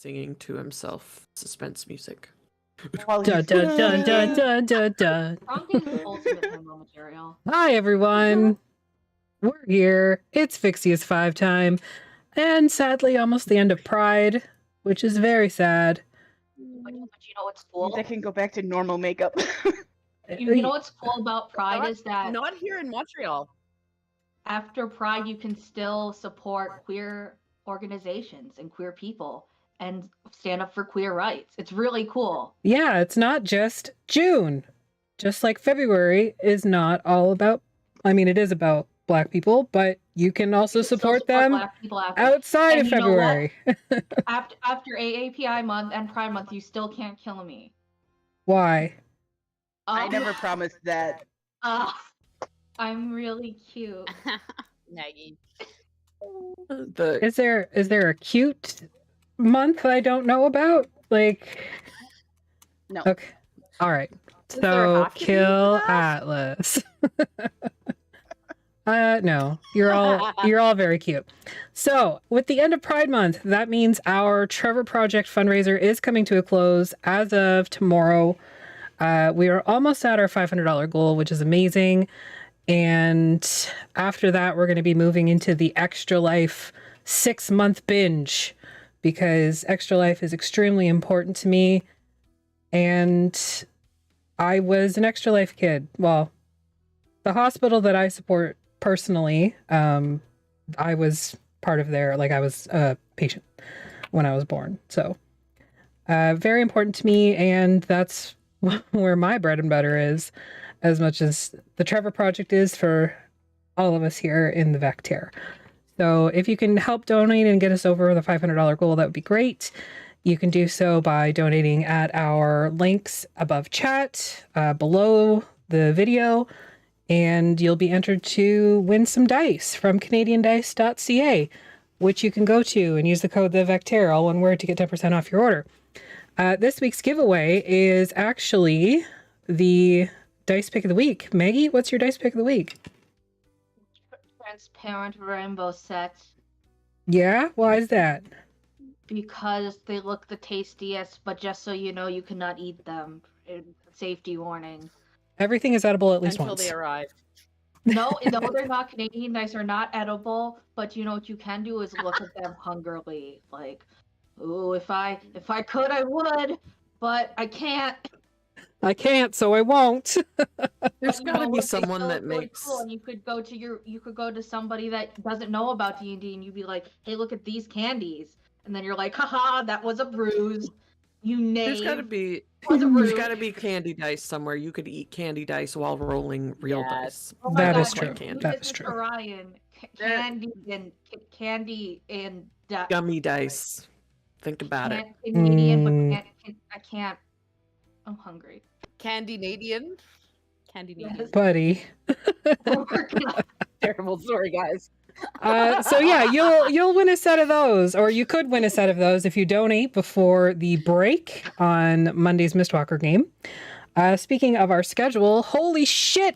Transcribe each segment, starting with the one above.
singing to himself suspense music. While Dun, he's- dun, dun, dun, dun, dun, dun. Prompting is ultimate hymnal material. Hi, everyone. We're here. It's Phixius 5 time. And sadly, almost the end of Pride, which is very sad. But you know what's cool? I can go back to normal makeup. You know what's cool about Pride is that Not here in Montreal. after Pride, you can still support queer organizations and queer people and stand up for queer rights. It's really cool. Yeah, it's not just June. Just like February is not all about, I mean, it is about Black people, but you can also You can still support them Black people after. outside And of you know what? February. After AAPI month and Pride month, you still can't kill me. Why? I never promised that. I'm really cute. Naggy. Is there a cute month I don't know about? Like, No. okay, all right. there So have to be kill that? Atlas. No, you're all very cute. So with the end of Pride Month, that means our Trevor Project fundraiser is coming to a close as of tomorrow. We are almost at our $500 goal, which is amazing. And after that, we're going to be moving into the Extra Life 6-month binge because Extra Life is extremely important to me. And I was an Extra Life kid. Well, the hospital that I support personally, I was part of their, like I was a patient when I was born. So very important to me. And that's where my bread and butter is, as much as the Trevor Project is for all of us here in the Vectaire. So if you can help donate and get us over the $500 goal, that would be great. You can do so by donating at our links above chat, below the video, and you'll be entered to win some dice from CanadianDice.ca, which you can go to and use the code TheVectaire, all one word, to get 10% off your order. This week's giveaway is actually the dice pick of the week. Maggie, what's your dice pick of the week? Transparent rainbow set Yeah? Why is that? because they look the tastiest, but just so you know, you cannot eat them. Safety warning. Everything is edible at least Until once. they arrive. No, they're not. Canadian dice are not edible, but you know what you can do is look at them hungrily. Like, ooh, if I could, I would, but I can't. I can't, so I won't. There's You got to know be what, they someone still that look really makes. cool, and you could go to somebody that doesn't know about D&D, and you'd be like, "Hey, look at these candies," and then you're like, "Haha, that was a bruise." You name. There's got to be. Was a There's rude. got to be candy dice somewhere. You could eat candy dice while rolling real Yes. dice. Oh my That God, is true. Candy. That this is true. For Ryan, candy and Gummy dice. Think about it. Canadian, Mm. but I can't. I'm hungry. Canadian. Canadian. Yes. Buddy. We're working on- Terrible. Sorry, guys. So yeah, you'll win a set of those, or you could win a set of those if you donate before the break on Monday's Mistwalker game. Speaking of our schedule, holy shit,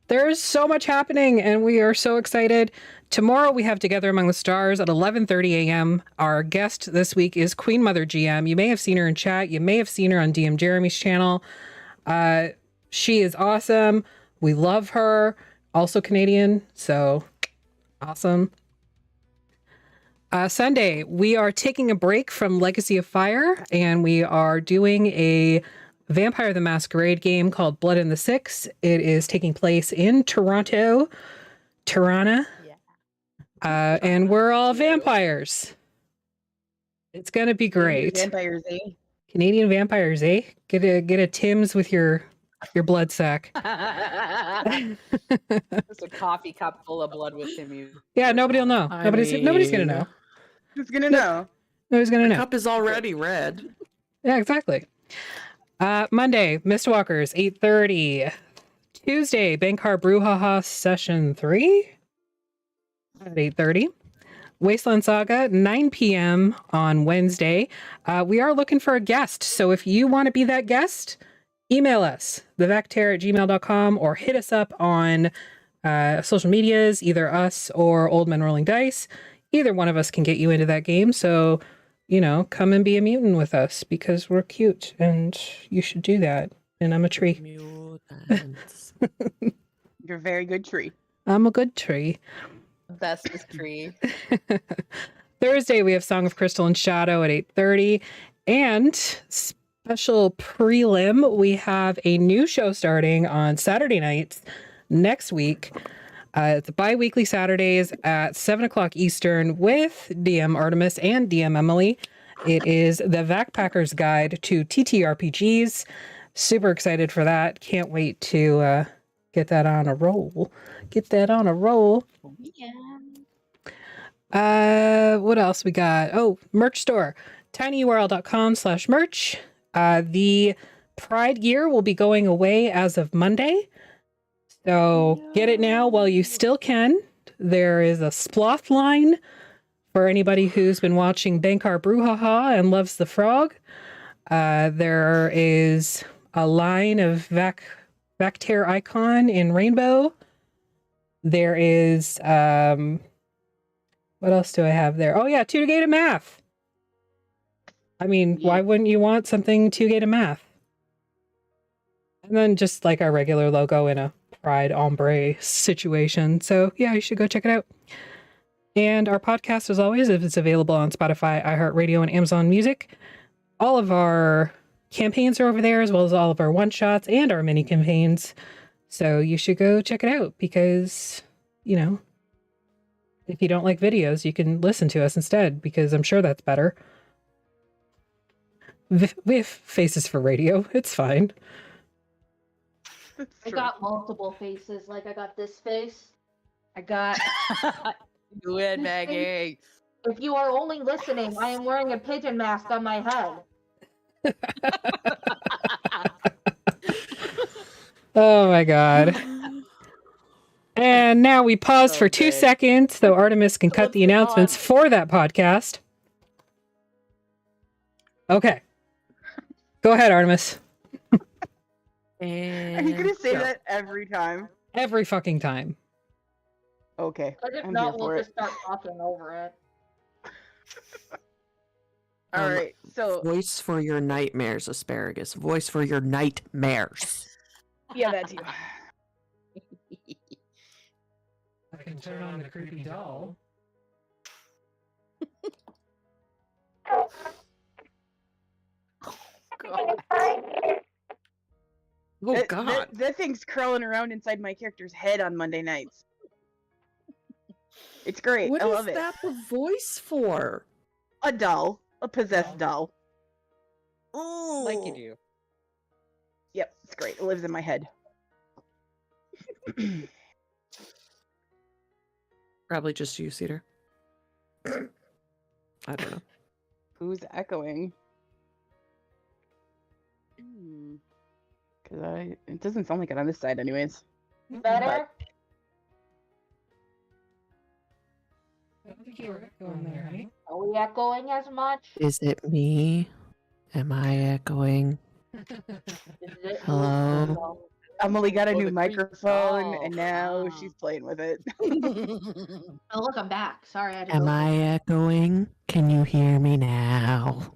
there's so much happening, and we are so excited. Tomorrow we have Together Among the Stars at 11:30 a.m. Our guest this week is Queen Mother GM. You may have seen her in chat. You may have seen her on DM Jeremy's channel. She is awesome. We love her. Also Canadian, so awesome. Sunday, we are taking a break from Legacy of Fire, and we are doing a Vampire the Masquerade game called Blood in the Six. It is taking place in Toronto, Tirana, and we're all vampires. It's gonna be great. Vampires, eh? Canadian vampires, eh? Get a Tim's with your blood sack. Just a coffee cup full of blood with him. Yeah, nobody will know. I Nobody's gonna mean, know. Who's gonna know? Nobody's gonna know. Cup is already red. Yeah, exactly. Monday, Mistwalkers, 8:30. Tuesday, Bankar Brouhaha Session 3 at 8:30. Wasteland Saga, 9 p.m. on Wednesday. We are looking for a guest, so if you want to be that guest, email us, thevectaire@gmail.com, or hit us up on social medias, either us or Old Men Rolling Dice. Either one of us can get you into that game, so come and be a mutant with us because we're cute and you should do that. And I'm a tree. Mutants. You're a very good tree. I'm a good tree. Bestest tree. Thursday, we have Song of Crystal and Shadow at 8:30. And special prelim, we have a new show starting on Saturday nights next week. It's bi-weekly Saturdays at 7 o'clock Eastern with DM Artemis and DM Emily. It is the Backpacker's Guide to TTRPGs. Super excited for that. Can't wait to get that on a roll. Yeah. What else we got? Oh, merch store. tinyurl.com/merch. The Pride gear will be going away as of Monday. So get it now while you still can. There is a Sploth line for anybody who's been watching Bankar Brouhaha and loves the frog. There is a line of Vactair icon in rainbow. There is, what else do I have there? Oh yeah, 2-gated math. I mean, why wouldn't you want something 2-gated math? And then just like our regular logo in a Pride ombre situation. So yeah, you should go check it out. And our podcast, as always, is available on Spotify, iHeartRadio, and Amazon Music. All of our campaigns are over there, as well as all of our one-shots and our mini campaigns. So you should go check it out because, if you don't like videos, you can listen to us instead because I'm sure that's better. We have faces for radio. It's fine. I got multiple faces. Like I got this face. I got. You win, Maggie. If you are only listening, I am wearing a pigeon mask on my head. Oh my god. And now we pause for 2 seconds so Artemis can cut the announcements for that podcast. Okay. Go ahead, Artemis. And Are you gonna say go. that every time? Every fucking time. Okay. But if I'm not, here we'll for just start talking over it. All right. So Voice for your nightmares, asparagus. Voice for your nightmares. yeah, that's you. I can turn on the creepy doll. God. Oh That- God. that thing's crawling around inside my character's head on Monday nights. It's great. What I is love it. that the voice for? A doll, a possessed doll. Oh, Like you do. Yep, it's great. It lives in my head. Probably just you, Cedar. I don't know. Who's echoing? Because it doesn't sound like it on this side, anyways. Better? I don't think you were going there, right? Are we echoing as much? Is it me? Am I echoing? Is it Hello? Emily got a Oh, new the creep microphone, doll. and now Wow. she's playing with it. Oh, look, I'm back. Sorry, I had to Am go. I echoing? Can you hear me now?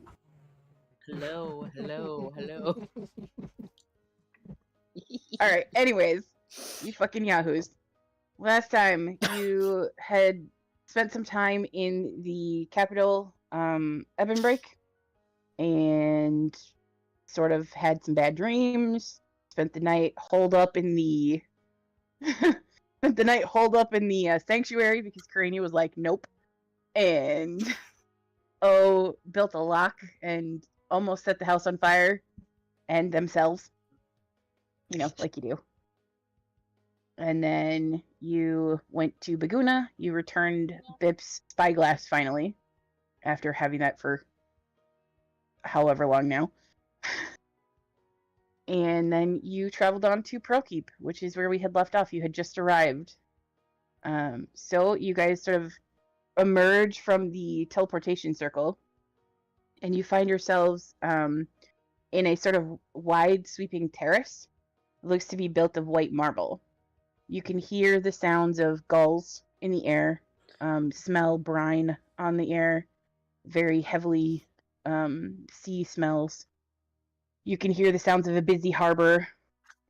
Hello, hello, hello. All right. Anyways, you fucking yahoos. Last time you had spent some time in the capital, Edinburgh, and sort of had some bad dreams. Spent the night holed up in the sanctuary because Karani was like, nope. And built a lock and almost set the house on fire and themselves. Like you do. And then you went to Baguna. You returned Bip's spyglass finally, after having that for however long now. And then you traveled on to Pearlkeep, which is where we had left off. You had just arrived. So you guys sort of emerge from the teleportation circle, and you find yourselves in a sort of wide sweeping terrace. It looks to be built of white marble. You can hear the sounds of gulls in the air, smell brine on the air. very heavily sea smells. You can hear the sounds of a busy harbor,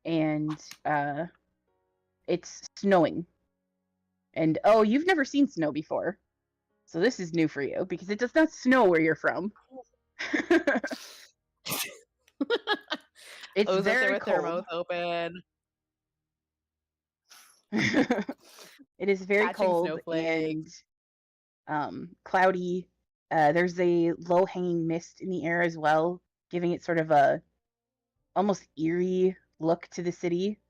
and it's snowing. And oh, you've never seen snow before, so this is new for you because it does not snow where you're from. It's O's up there very with their cold. mouth open. It is very Catching cold snowflakes. and cloudy. There's a low-hanging mist in the air as well, giving it sort of a almost eerie look to the city.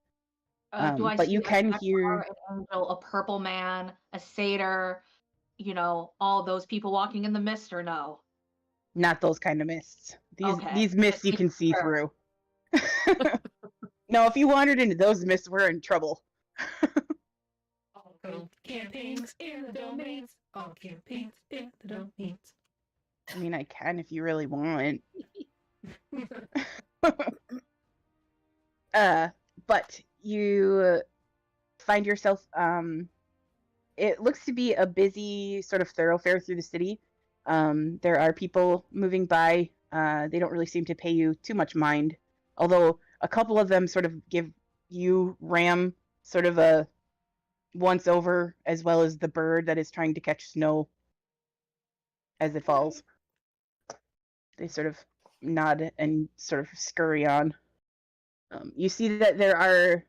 Do I but see you a can Centaur, hear an angel, a purple man, a satyr, all those people walking in the mist, or no? not those kind of mists. Okay. These mists you can see through. No, if you wandered into those mists, we're in trouble. All campaigns in the domains. All campaigns in the domains. I mean, I can if you really want. But you find yourself, it looks to be a busy sort of thoroughfare through the city. There are people moving by. They don't really seem to pay you too much mind, although a couple of them sort of give you, Ram, sort of a once over, as well as the bird that is trying to catch snow as it falls. They sort of nod and sort of scurry on. You see that there are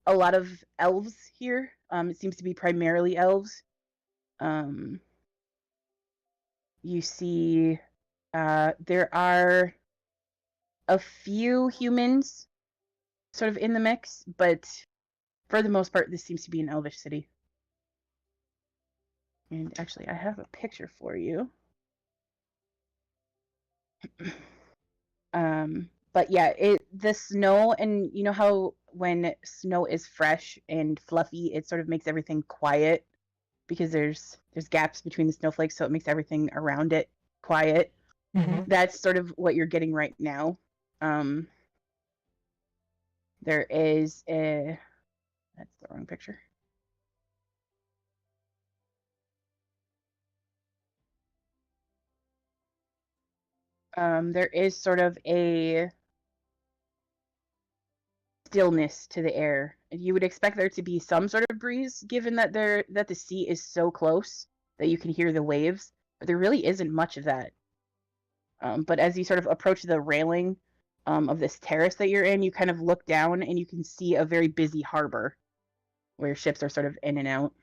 a lot of elves here. It seems to be primarily elves. You see there are a few humans sort of in the mix, but for the most part, this seems to be an elvish city. And actually, I have a picture for you. But yeah, the snow, and you know how when snow is fresh and fluffy, it sort of makes everything quiet because there's gaps between the snowflakes, so it makes everything around it quiet. Mm-hmm. That's sort of what you're getting right now. There is a... That's the wrong picture. There is sort of a stillness to the air. You would expect there to be some sort of breeze, given that the sea is so close that you can hear the waves, but there really isn't much of that. But as you sort of approach the railing of this terrace that you're in, you kind of look down and you can see a very busy harbor where ships are sort of in and out.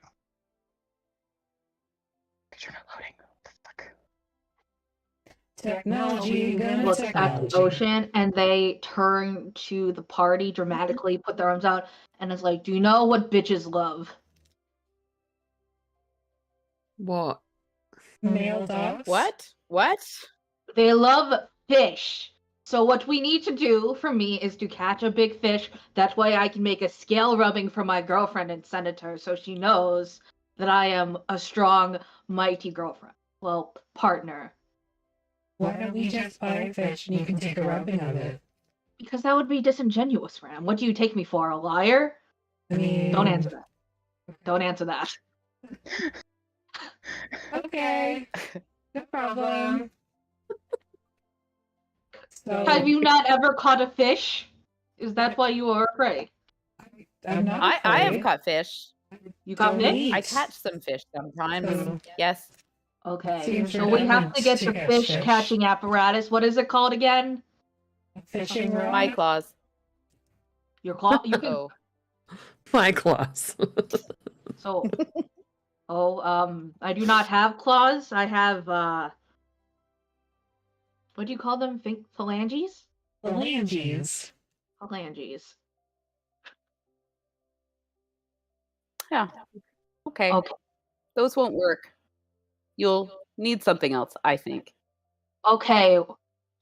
Picture not loading. Technology, Look at the ocean, and they turn to the party dramatically, put their arms out, and it's like, do you know what bitches love? What? Male dogs. What? They love fish. So what we need to do for me is to catch a big fish. That way I can make a scale rubbing for my girlfriend and send it to her so she knows that I am a strong, mighty girlfriend. Well, partner. Why don't we just buy a fish and you can take a rubbing of it? Because that would be disingenuous, Ram. What do you take me for, a liar? I mean... Don't answer that. Don't answer that. Okay. No problem. So, Have you not ever caught a fish? Is that why you are afraid? I'm not I have afraid. caught fish. You caught fish? Eat. I catch some fish sometimes. So- Yes. Okay, Seems so we have redundant to get to the catch fish fish. catching apparatus. What is it called again? Fishing rod. My claws. Your claw? You can. Oh. My claws. So, I do not have claws. I have what do you call them? Phalanges? Phalanges. Phalanges. Yeah. Okay. Okay. Those won't work. You'll need something else, I think. Okay.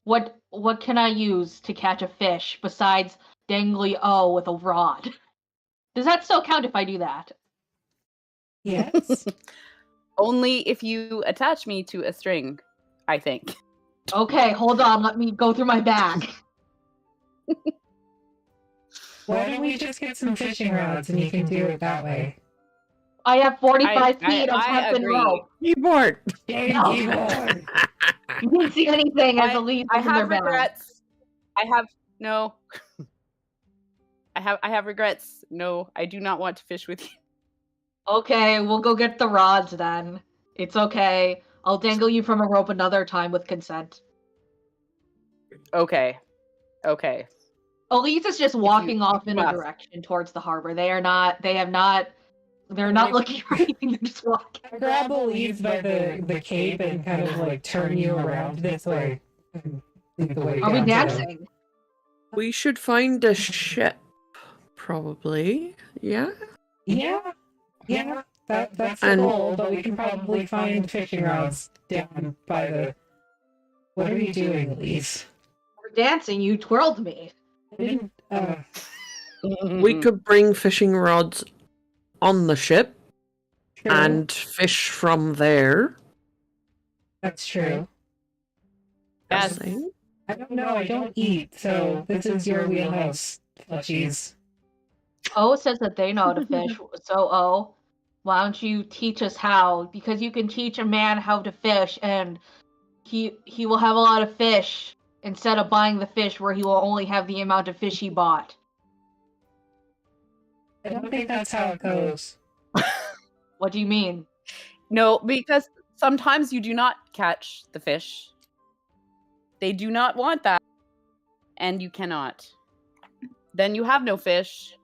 What can I use to catch a fish besides dangly O with a rod? Does that still count if I do that? Yes. Only if you attach me to a string, I think. Okay, hold on. Let me go through my bag. Why don't we just get some fishing rods and you can do it that way? I have 45 feet of I hemp and agree. rope. Keyboard. No. You didn't see anything as Elise I was in their have bag. regrets. I have no. I have regrets. No, I do not want to fish with you. Okay, we'll go get the rods then. It's okay. I'll dangle you from a rope another time with consent. Okay. Okay. Elise is just walking off in a must. direction towards the harbor. They're not looking for anything, they're just walking. I grab Elise by the cape and kind of like turn you around this way. Are we dancing? We should find a ship, probably. Yeah. Yeah. That's the And- goal, but we can probably find fishing rods down by the. What are you doing, Elise? We're dancing. You twirled me. I didn't. We could bring fishing rods on the ship True. and fish from there. That's true. Yes. Saying. I don't know. I don't eat, so this is your wheelhouse, fleshies. O says that they know how to fish. So O, why don't you teach us how? Because you can teach a man how to fish, and he will have a lot of fish instead of buying the fish where he will only have the amount of fish he bought. I don't think that's how it goes. What do you mean? No, because sometimes you do not catch the fish. They do not want that. And you cannot. Then you have no fish.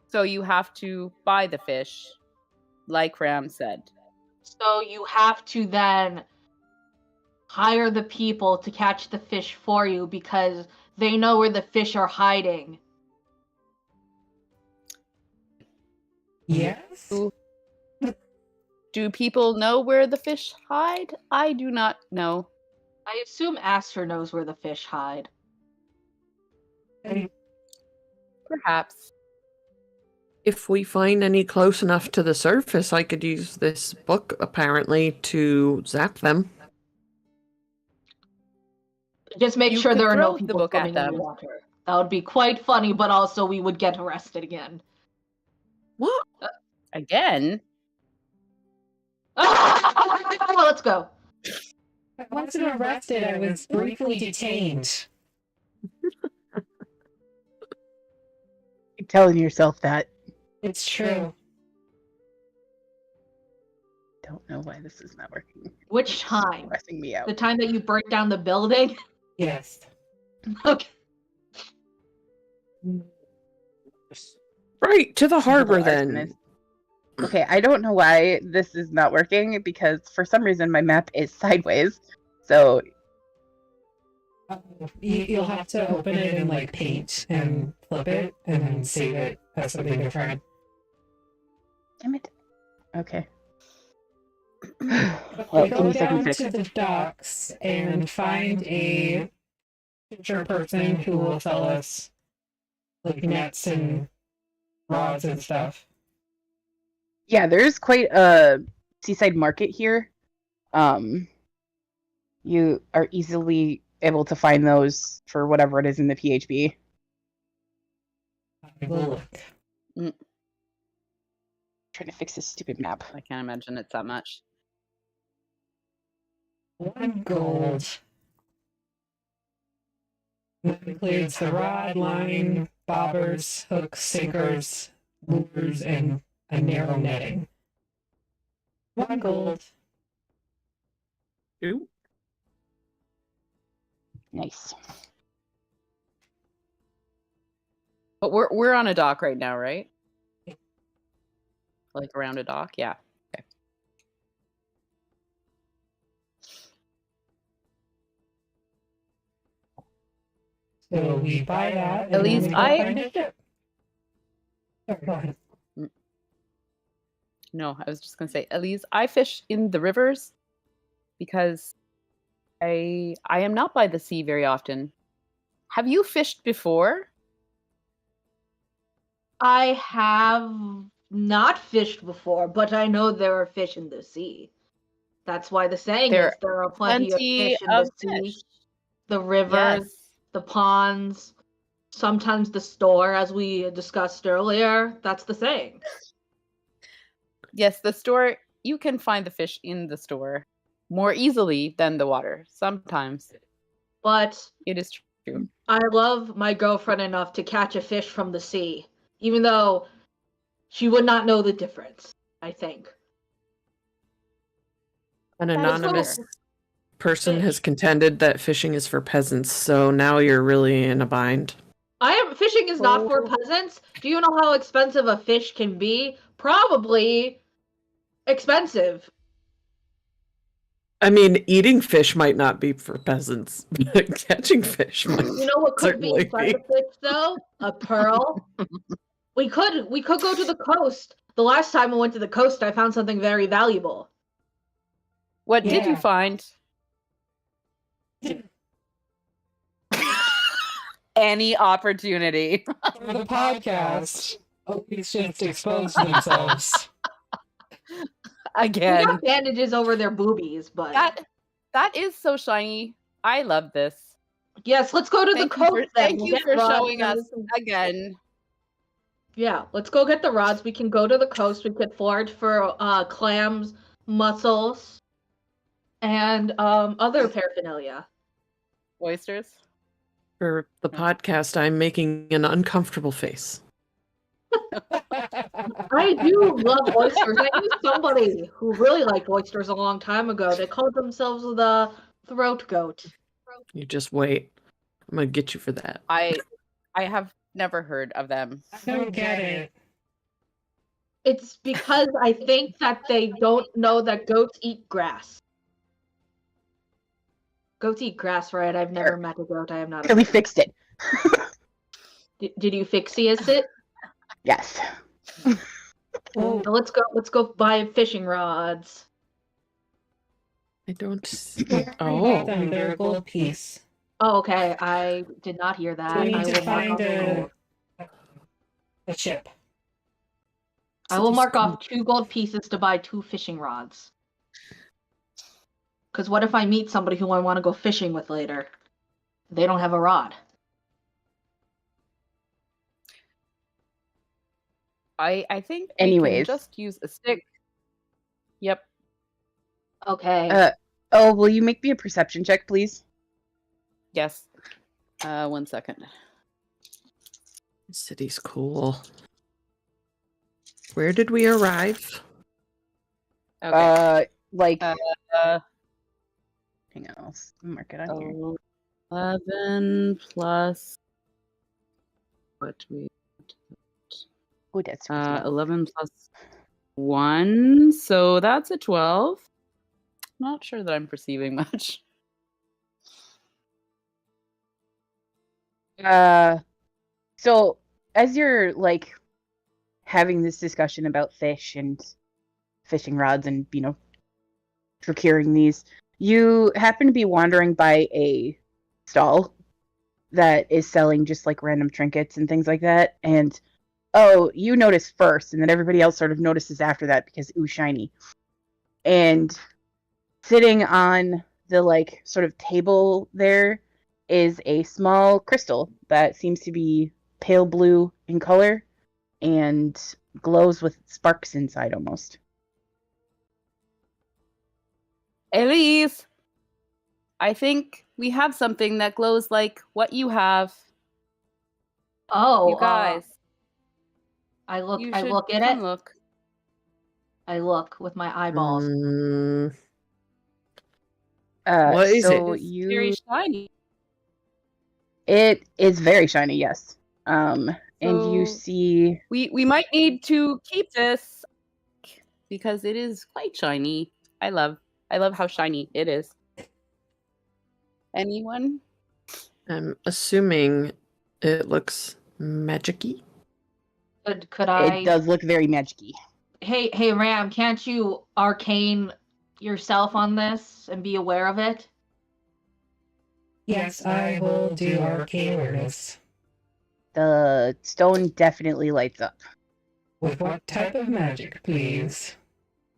So you have to buy the fish. Like Ram said. So you have to then hire the people to catch the fish for you because they know where the fish are hiding. Yes? Do people know where the fish hide? I do not know. I assume Aster knows where the fish hide. Perhaps. If we find any close enough to the surface, I could use this book, apparently, to zap them. Just make You sure could there are no throw the people book at swimming in the them. water. That would be quite funny, but also we would get arrested again. What? Again? Let's go. I wasn't arrested, I was briefly detained. Keep telling yourself that. It's true. Don't know why this is not working. Which time? Stressing me out. The time that you burnt down the building? Yes. Okay. Right, to the harbor Civil then. arsonist. Okay, I don't know why this is not working because for some reason my map is sideways. So You'll have to open it in like Paint and flip it and then save it as something different. damn it. Okay. Well, Give go me a second down to to fix. the docks and find a fisher person who will sell us like nets and rods and stuff. Yeah, there's quite a seaside market here. You are easily able to find those for whatever it is in the PHB. I will look. Trying to fix this stupid map. I can't imagine it's that much. 1 gold. That includes the rod, line, bobbers, hooks, sinkers, lures, and a narrow netting. 1 gold. Ooh. Nice. But we're on a dock right now, right? Like around a dock? Yeah. Okay. So we buy that. and At then least we go I- find a ship. Sorry, go ahead. No, I was just gonna say, at least I fish in the rivers because I am not by the sea very often. Have you fished before? I have not fished before, but I know there are fish in the sea. That's why the saying There is there are plenty of fish in the sea, fish. the rivers, Yes. the ponds, sometimes the store, as we discussed earlier. That's the saying. Yes, the store, you can find the fish in the store more easily than the water. Sometimes But it is true. I love my girlfriend enough to catch a fish from the sea, even though she would not know the difference, I think. An That is anonymous so- person Fish. has contended that fishing is for peasants, so now you're really in a bind. Fishing is not for Oh. peasants. Do you know how expensive a fish can be? Probably expensive. I mean, eating fish might not be for peasants, but catching fish might You know what could be certainly inside be. the fish though? A pearl. We could go to the coast. The last time I went to the coast, I found something very valuable. What did you Yeah. find? Any opportunity. For the podcast, Opie shouldn't expose themselves. They Again. got bandages over their boobies, but That is so shiny. I love this. yes, let's go to the coast. then. Thank We'll you get for rods showing and us we can- again. Yeah, let's go get the rods. We can go to the coast. We could forage for clams, mussels, and other paraphernalia. Oysters. For the podcast, I'm making an uncomfortable face. I do love oysters. I knew somebody who really liked oysters a long time ago. They called themselves the throat goat. You just wait. I'm gonna get you for that. I have never heard of them. I don't get it. It's because I think that they don't know that goats eat grass. Goats eat grass, right? I've never met a goat. I am not. We fixed it. Did you Phixius it? Yes. Well, Now let's go buy fishing rods. I don't. oh, Oh, they're a gold piece. Oh, okay. I did not hear that. So we I need to will mark find off the gold. a chip. I will mark off 2 gold pieces to buy 2 fishing rods. Because what if I meet somebody who I want to go fishing with later? They don't have a rod. I think we Anyways. can just use a stick. Yep. Okay. Oh, will you make me a perception check, please? Yes. 1 second. the city's cool. Where did we arrive? Okay. Like, Uh, hang on, I'll mark it on here. 11 plus what we Oh, that's super small. 11 plus 1, so that's a 12. Not sure that I'm perceiving much. So as you're like having this discussion about fish and fishing rods and procuring these, you happen to be wandering by a stall that is selling just like random trinkets and things like that, and you notice first, and then everybody else sort of notices after that because ooh, shiny. And sitting on the like sort of table there is a small crystal that seems to be pale blue in color and glows with sparks inside almost. Elise, I think we have something that glows like what you have. Oh, You guys, I look. you I should look at come it. look. I look with my eyeballs. What is So It's you, very shiny. it is very shiny, yes. And you So- see, We might need to keep this because it is quite shiny. I love how shiny it is. Anyone? I'm assuming it looks magic-y. Could I? it does look very magic-y. Hey, Ram, can't you arcane yourself on this and be aware of it? Yes, I will do arcane awareness. The stone definitely lights up. With what type of magic, please?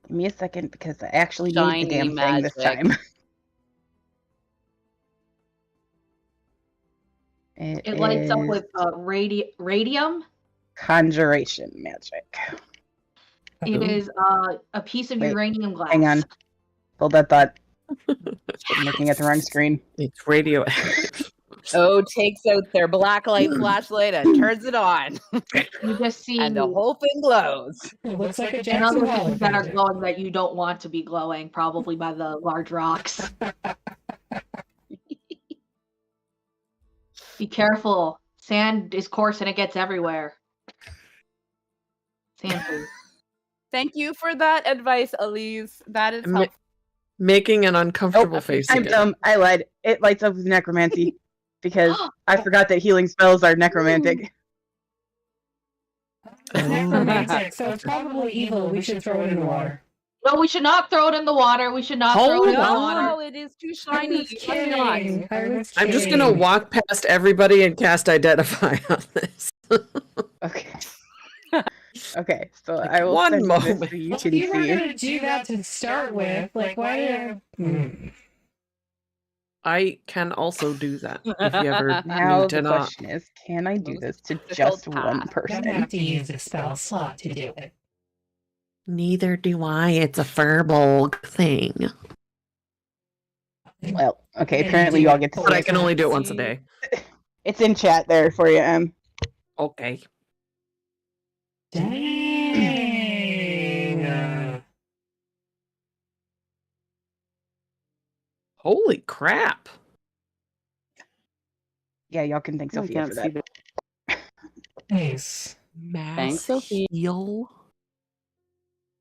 Give me a second because I actually need Shiny the damn thing this magic. time. It lights up is with radium. conjuration magic. It Ooh. is a piece of Wait, uranium glass. Hang on. Hold that thought. I'm looking at the wrong screen. It's radioactive. Takes out their blacklight flashlight and turns it on, You just see and the whole thing glows. It looks like a and Jackson other Pollock things that are painting. glowing that you don't want to be glowing, probably by the large rocks. Be careful. Sand is coarse and it gets everywhere. Sand food. Thank you for that advice, Elise. That is Ma- helpful. Making an uncomfortable face I'm again. dumb. I lied. It lights up with necromancy because I forgot that healing spells are necromantic. It's necromantic, so it's probably evil. We should throw it in the water. No, we should not throw it in the water. We should not throw it in the Hold water. No, it is too shiny. was You must not. kidding. I was I'm just gonna kidding. walk past everybody and cast Identify on this. Okay. Okay, so Like, I will one send you this moment. so you Well, can if you were see. going to do that to start with, like, why? I can also do that if you ever Now need to the not. question is, can I do Most this to difficult just one task. You don't person? have to use a spell slot to do it. Neither do I. It's a Furbolg thing. Well, okay, Can you apparently do you all it get to But see I it. can only do it once a day. It's in chat there for you, Em. Okay. Dang. Holy crap. Yeah, y'all can thank I Sophia can't for see that. the- Nice. Mass Thanks, Sophie. heal.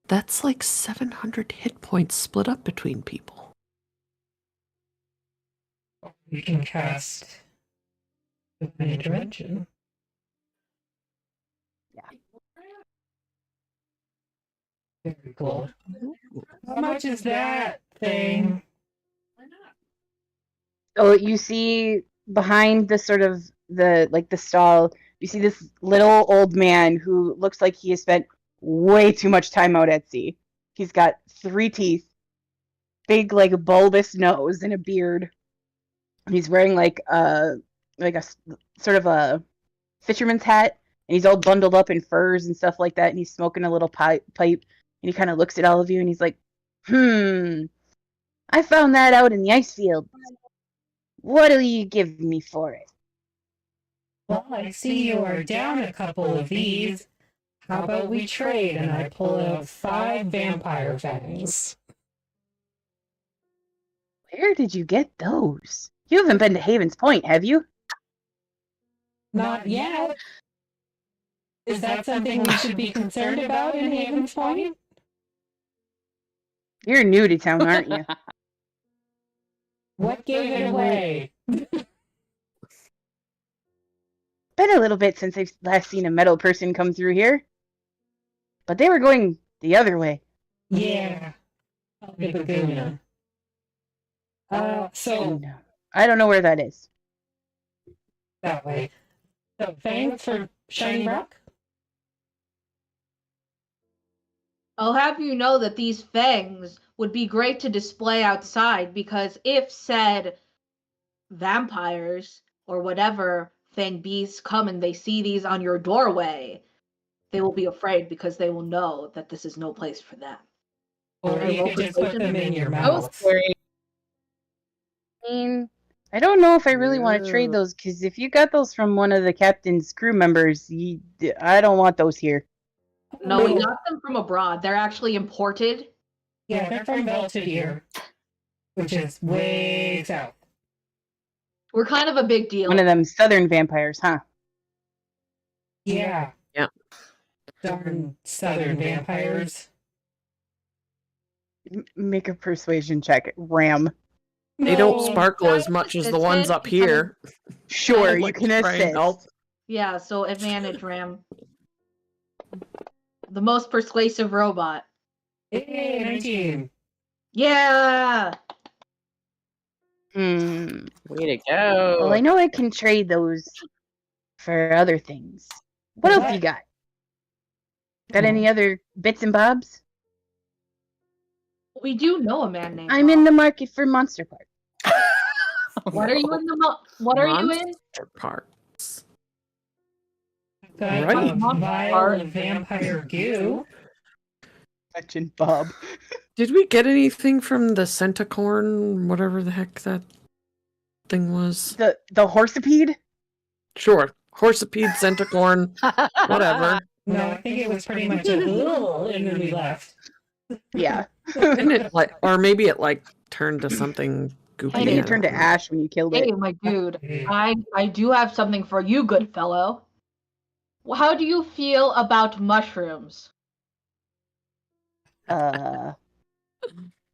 That's like 700 hit points split up between people. You can cast Divine Intervention. Yeah. Very cool. How much is that thing? So you see behind the sort of the stall, you see this little old man who looks like he has spent way too much time out at sea. He's got 3 teeth, big like bulbous nose, and a beard. He's wearing like a sort of a fisherman's hat, and he's all bundled up in furs and stuff like that. And he's smoking a little pipe, and he kind of looks at all of you, and he's like, I found that out in the ice field. What'll you give me for it? Well, I see you are down a couple of these. How about we trade and I pull out 5 vampire fangs? Where did you get those? You haven't been to Haven's Point, have you? Not yet. Is that something we should be concerned about in Haven's Point? You're new to town, aren't you? What gave it away? Been a little bit since I've last seen a metal person come through here. But they were going the other way. Yeah. The Baguna. So And I don't know where that is. that way. So thanks for Shiny Rock. I'll have you know that these fangs would be great to display outside because if said vampires or whatever fang beasts come and they see these on your doorway, they will be afraid because they will know that this is no place for them. Or I you roll could just put persuasion. them in your That was mouth. scary. I mean, I don't know if I really want to trade Yeah. those, because if you got those from one of the captain's crew members, I don't want those here. No, we got them from abroad. They're actually imported. Yeah, they're from Belvedere, which is way south. We're kind of a big deal. One of them southern vampires, huh? Yeah. Yeah. Darn southern vampires. Make a persuasion check. Ram. They don't No. sparkle as much as the ones up here. Sure, I'd you like can to try and assist. help. Yeah, so advantage Ram. The most persuasive robot. Hey, 19. Yeah! Hmm. Way to go. Well, I know I can trade those for other things. What else you got? Got any other bits and bobs? We do know a man named I'm in the market for monster parts. What are you in the what are you in? Monster parts. Got Right. a vial of vampire goo. Fetching Bob. Did we get anything from the centacorn, whatever the heck that thing was? The horsepede? Sure. Horsepede, centacorn, whatever. No, I think it was pretty much a little, and then we left. Yeah. Didn't it like, or maybe it like turned to something goopy. I think I it turned to don't know. ash when you killed it. Hey, my dude, I do have something for you, good fellow. How do you feel about mushrooms?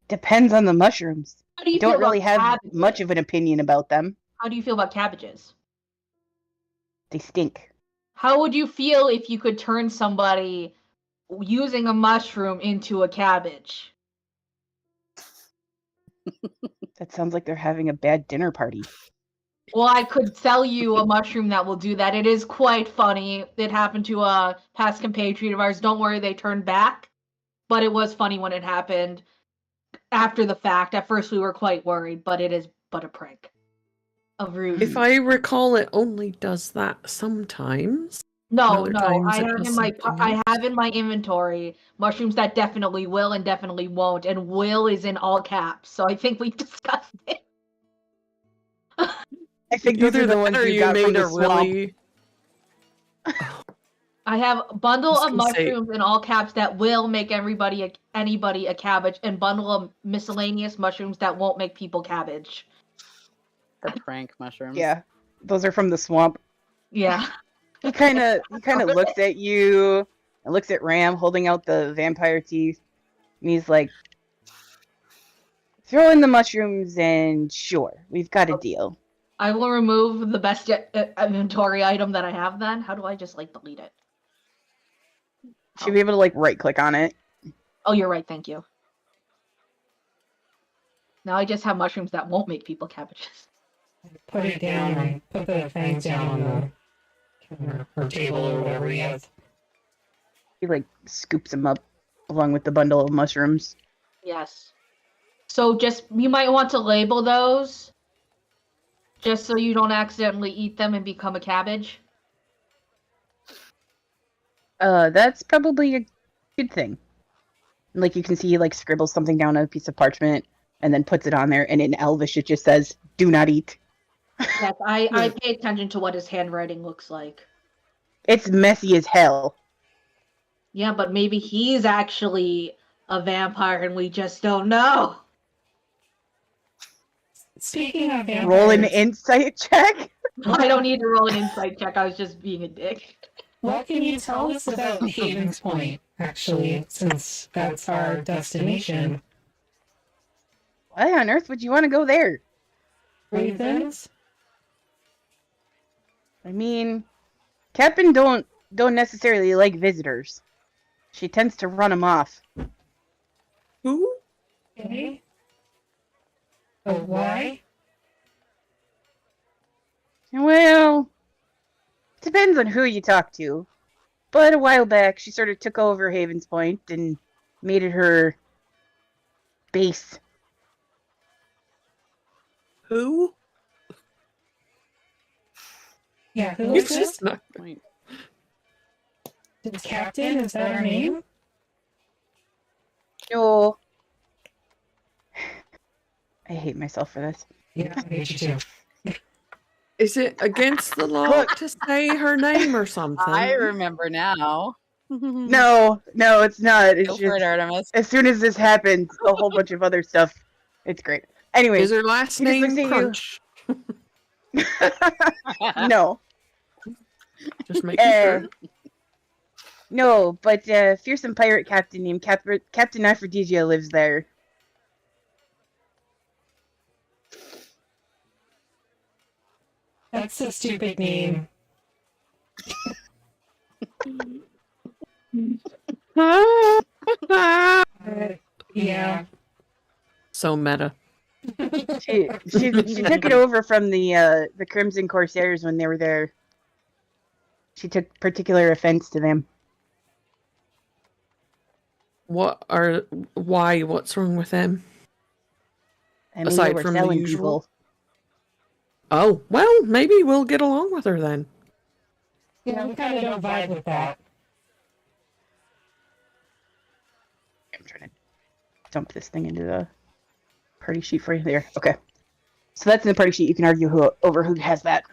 Depends on the mushrooms. How do you Don't feel really about have cabbages? much of an opinion about them. How do you feel about cabbages? They stink. How would you feel if you could turn somebody using a mushroom into a cabbage? That sounds like they're having a bad dinner party. Well, I could sell you a mushroom that will do that. It is quite funny. It happened to a past compatriot of ours. Don't worry, they turned back. But it was funny when it happened after the fact. At first, we were quite worried, but it is but a prank. A ruse. If I recall, it only does that sometimes. No, other no. times I it have does in my something I else. have in my inventory mushrooms that definitely will and definitely won't, and will is in all caps. So I think we discussed it. I think those Either are the that ones or you you got from made the a swamp. really. I have a bundle I was of gonna say- mushrooms in all caps that will make anybody a cabbage, and bundle of miscellaneous mushrooms that won't make people cabbage. The prank mushrooms. Yeah, those are from the swamp. Yeah. He kind of looks at you and looks at Ram holding out the vampire teeth, and he's like, "Throw in the mushrooms, and sure, we've got a deal." I will remove the best inventory item that I have then. How do I just like delete it? Should be able to like right click on it. Oh, you're right. Thank you. Now I just have mushrooms that won't make people cabbages. Put it down and put the fangs down on the counter or table or whatever he has. He like scoops them up along with the bundle of mushrooms. Yes. So just, you might want to label those just so you don't accidentally eat them and become a cabbage. That's probably a good thing. Like you can see he like scribbles something down on a piece of parchment and then puts it on there, and in Elvish it just says, "Do not eat." Yes, I pay attention to what his handwriting looks like. It's messy as hell. Yeah, but maybe he's actually a vampire and we just don't know. Speaking of vampires, Roll an insight check. I don't need to roll an insight check. I was just being a dick. what can you tell us about Haven's Point, actually, since that's our destination? Why on earth would you want to go there? Ravens? I mean, Captain don't necessarily like visitors. She tends to run them off. Who? Okay. Oh, why? Well, depends on who you talk to. But a while back, she sort of took over Haven's Point and made it her base. Who? Yeah, who It's is this? just not. Point. Captain, is that our name? No. I hate myself for this. Yeah, I hate you too. Is it against the law Look. to say her name or something? I remember now. No, it's not. It's Go for it, just, Artemis. as soon as this happens, a whole bunch of other stuff. It's great. Anyway, Is her last He just looks name at you. Crunch? no. Just making Uh, sure. No, but a fearsome pirate captain named Captain Aphrodisia lives there. That's a stupid name. Yeah. So meta. She took it over from the Crimson Corsairs when they were there. She took particular offense to them. Why? What's wrong with them? I mean, Aside they were from the selling usual? people. Oh, well, maybe we'll get along with her then. Yeah, we kind of don't vibe with that. dump this thing into the party sheet for you there. Okay. So that's in the party sheet. You can argue over who has that.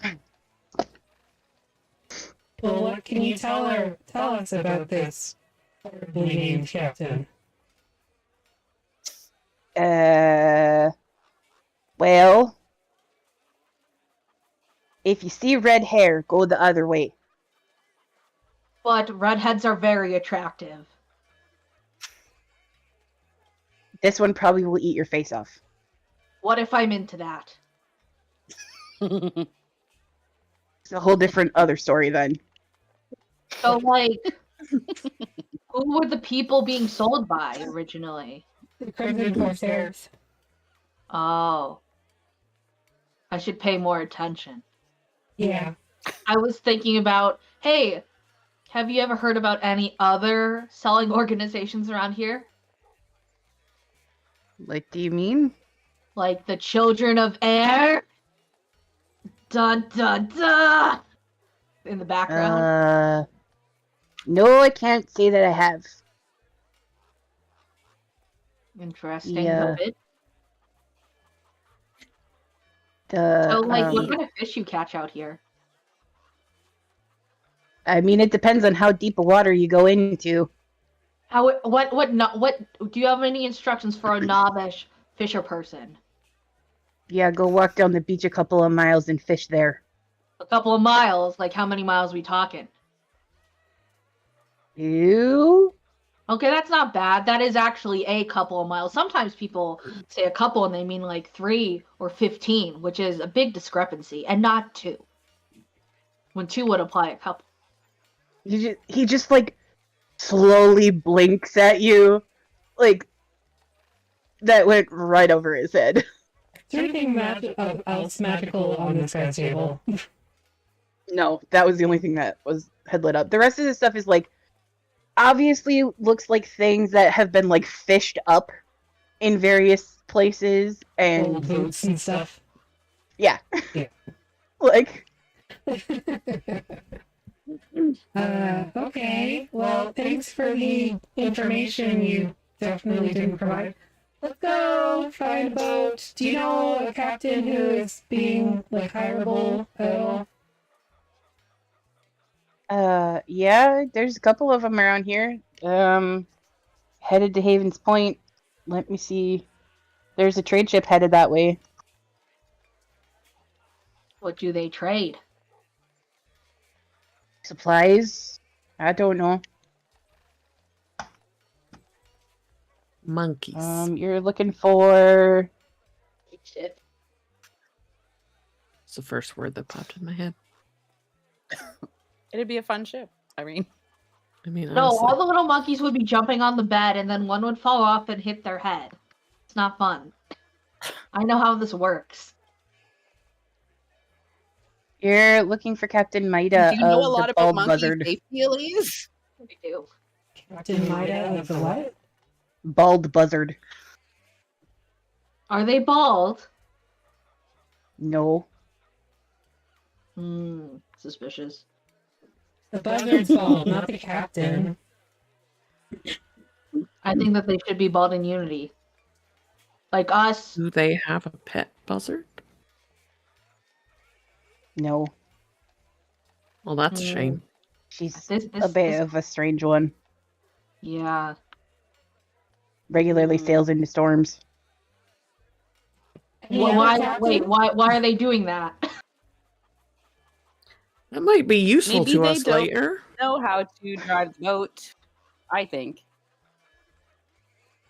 Well, what can you tell us about this horribly named captain? Well, if you see red hair, go the other way. But redheads are very attractive. This one probably will eat your face off. What if I'm into that? It's a whole different other story then. So, like, who were the people being sold by originally? The Crimson Corsairs. Oh. I should pay more attention. Yeah. I was thinking about, hey, have you ever heard about any other selling organizations around here? Like, do you mean? Like the Children of Air? Dun dun dun! In the background. No, I can't say that I have. Interesting. Yeah. Noted. The, So, like, what kind of fish you catch out here? I mean, it depends on how deep a water you go into. What do you have any instructions for a novice fisher person? Yeah, go walk down the beach a couple of miles and fish there. A couple of miles? Like, how many miles we talking? You? Okay, that's not bad. That is actually a couple of miles. Sometimes people say a couple and they mean like 3 or 15, which is a big discrepancy, and not 2. When 2 would apply a couple. He just like slowly blinks at you, like that went right over his head. Is there anything else magical on this guy's table? No, that was the only thing that had lit up. The rest of the stuff is like obviously looks like things that have been like fished up in various places and Old boots and stuff. yeah. Yeah. Like okay. Well, thanks for the information you definitely didn't provide. Let's go find a boat. Do you know a captain who is being, like, hireable at all? yeah, there's a couple of them around here. Headed to Haven's Point. Let me see. There's a trade ship headed that way. What do they trade? Supplies? I don't know. Monkeys. You're looking for Shit. It's the first word that popped in my head. It'd be a fun ship. I mean, No, honestly. all the little monkeys would be jumping on the bed and then one would fall off and hit their head. It's not fun. I know how this works. You're looking for Captain Maida do you know of a lot the about Bald monkey Buzzard. safety, Elise? I do. Captain Maida of the what? Bald Buzzard. Are they bald? No. Suspicious. The buzzard's bald, not the captain. I think that they should be bald in unity. Like us. Do they have a pet buzzard? No. Well, that's a shame. She's This- a bit of a strange one. Yeah. Regularly sails into storms. Well, why are they doing that? That might be useful Maybe to they us don't. later. Know how to drive the boat, I think.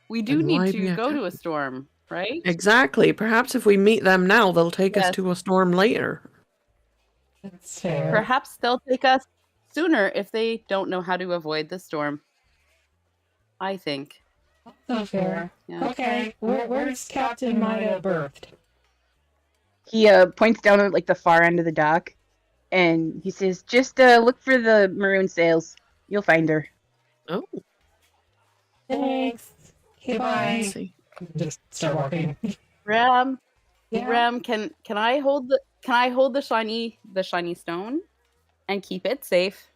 We do And why need be to a go to a captain? storm, right? Exactly. Perhaps if we meet them now, they'll take us Yes. to a storm later. That's fair. Perhaps they'll take us sooner if they don't know how to avoid the storm. I think. So fair. Yeah. Okay, where's Captain Maida berthed? He points down at like the far end of the dock, and he says, "Just look for the maroon sails. You'll find her." Oh, Thanks. Okay, I bye. see. Just start walking. Ram, Yeah. Ram, can I hold the shiny stone and keep it safe?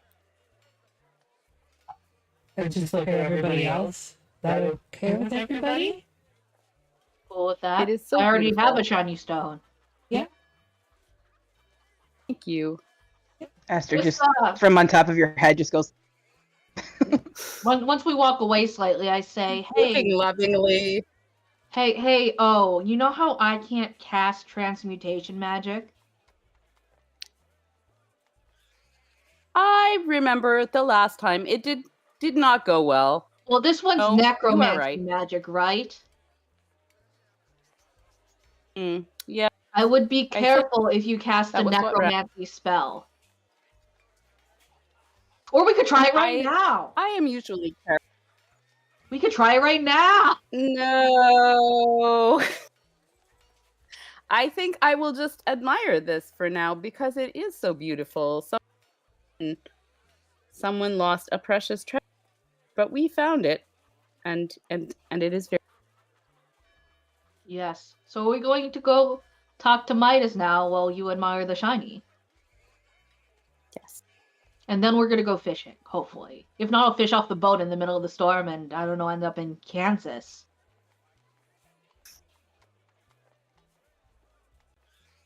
And just look at everybody else. that okay with everybody? Cool with that. It is so I already beautiful. have a shiny stone. Thank you. Aster Just, just from on top of your head just goes, once we walk away slightly, I say, Looking hey, lovingly. hey, oh, you know how I can't cast transmutation magic? I remember the last time it did not go well. Well, this one's Oh, you are necromancy right. magic, right? Yeah, I would be I think careful if you cast a that was what necromancy spell. Or we could try it right now. I am usually careful. We could try it right now. No. I think I will just admire this for now because it is so beautiful. Someone lost a precious treasure, but we found it, and it is very. Yes. So are we going to go talk to Midas now while you admire the shiny? Yes. And then we're going to go fishing, hopefully. If not, I'll fish off the boat in the middle of the storm and, I don't know, end up in Kansas.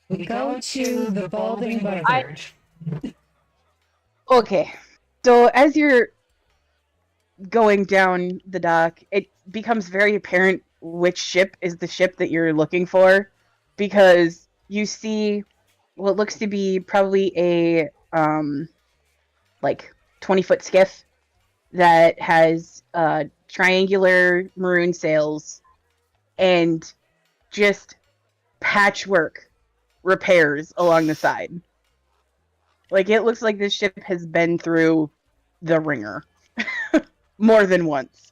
We go to the Balding Buzzard. okay. So as you're going down the dock, it becomes very apparent which ship is the ship that you're looking for, because you see what looks to be probably a like 20-foot skiff that has triangular maroon sails and just patchwork repairs along the side. Like, it looks like this ship has been through the ringer more than once.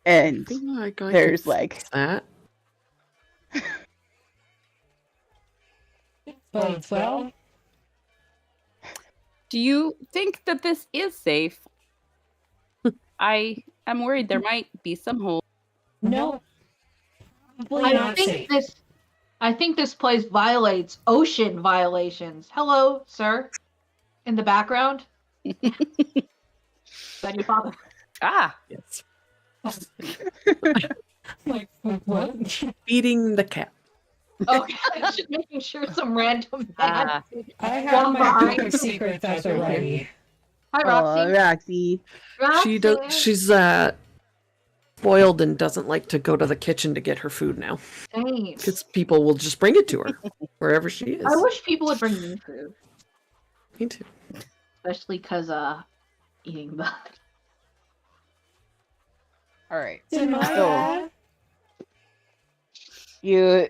And I feel like I there's could like fix that. Bodes well. Do you think that this is safe? I am worried there might be some holes. No. Probably not safe. I think this place violates ocean violations. Hello, sir. In the background. Is that your father? Ah, Yes. Like, what? Feeding the cat. Okay, just making sure some random Ah. I have One my behind book of me. secrets at the ready. Hi, Roxy. Roxy. Roxy. She's spoiled and doesn't like to go to the kitchen to get her food now. Same. Because people will just bring it to her wherever she is. I wish people would bring me food, Me too. especially because eating bug. All right. In my So- bag? You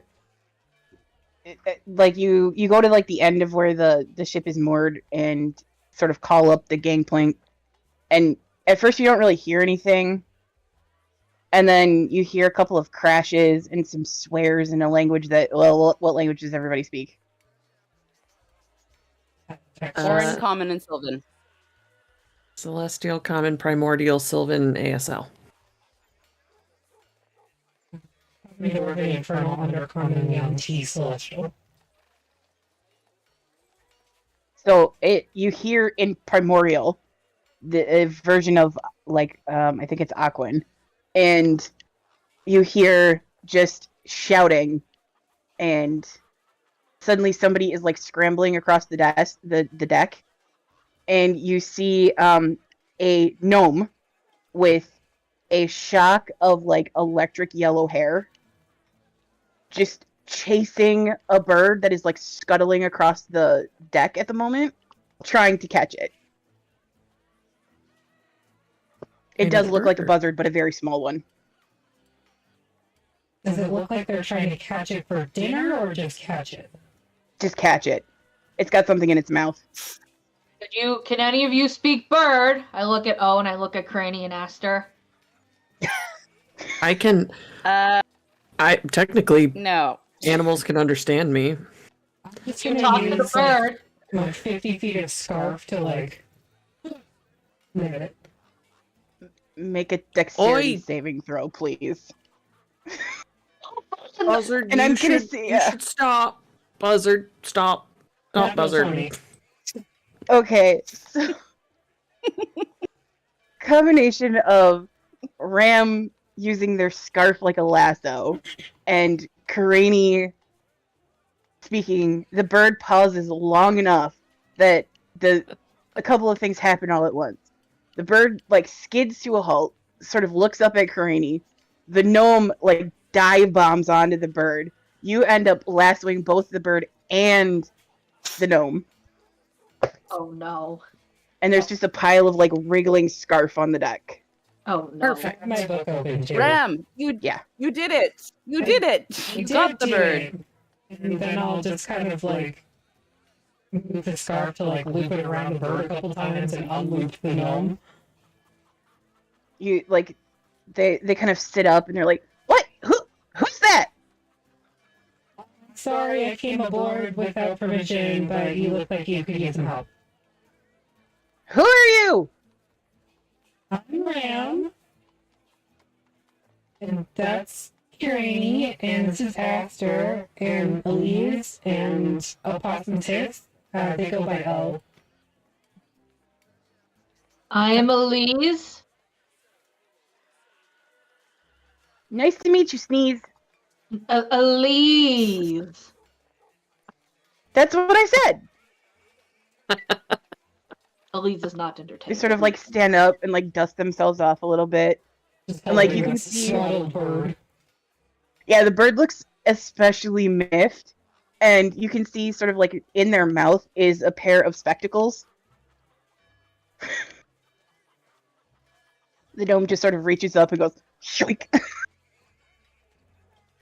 go to like the end of where the ship is moored and sort of call up the gangplank, and at first you don't really hear anything, and then you hear a couple of crashes and some swears in a language that, well, what language does everybody speak? Orin, Common, and Sylvan. Celestial, Common, Primordial, Sylvan, ASL. Maybe we're the Infernal, Undercommon, Young T, Celestial. So you hear in Primordial the version of like I think it's Aquan, and you hear just shouting, and suddenly somebody is like scrambling across the deck, and you see a gnome with a shock of like electric yellow hair just chasing a bird that is like scuttling across the deck at the moment, trying to catch it. It does look like a buzzard, but a very small one. Does it look like they're trying to catch it for dinner or just catch it? Just catch it. It's got something in its mouth. Can any of you speak bird? I look at O and I look at Cranny and Aster. I can. I technically No. animals can understand me. I'm just You gonna talk to the use like, bird. my 50 feet of scarf to like limit it. Make a dexterity Oi! saving throw, please. Buzzard, And I'm you gonna should, see, you should stop. Buzzard, stop. Stop, Natural Buzzard. 20. Okay, so combination of Ram using their scarf like a lasso, and Karini speaking, the bird pauses long enough that a couple of things happen all at once. The bird like skids to a halt, sort of looks up at Karini. The gnome like dive bombs onto the bird. You end up lassoing both the bird and the gnome. Oh no. And there's just a pile of like wriggling scarf on the deck. Oh no. Perfect. My book open too. Ram, you did it. You did it. You got the bird. And then I'll just kind of like move the scarf to like loop it around the bird a couple times and unloop the gnome. You like they kind of sit up and they're like, "What? Who's that?" Sorry, I came aboard without permission, but you look like you could use some help. Who are you? I'm Ram. And that's Kirini, and this is Aster, and Elise, and Opossum Tits. They go by O. I am Elise. Nice to meet you, Sneeze. Elise. That's what I said. Elise is not They entertaining. sort of like stand up and like dust themselves off a little bit. And like you can see, Bird. yeah, the bird looks especially miffed, and you can see sort of like in their mouth is a pair of spectacles. The gnome just sort of reaches up and goes, "Shoink!"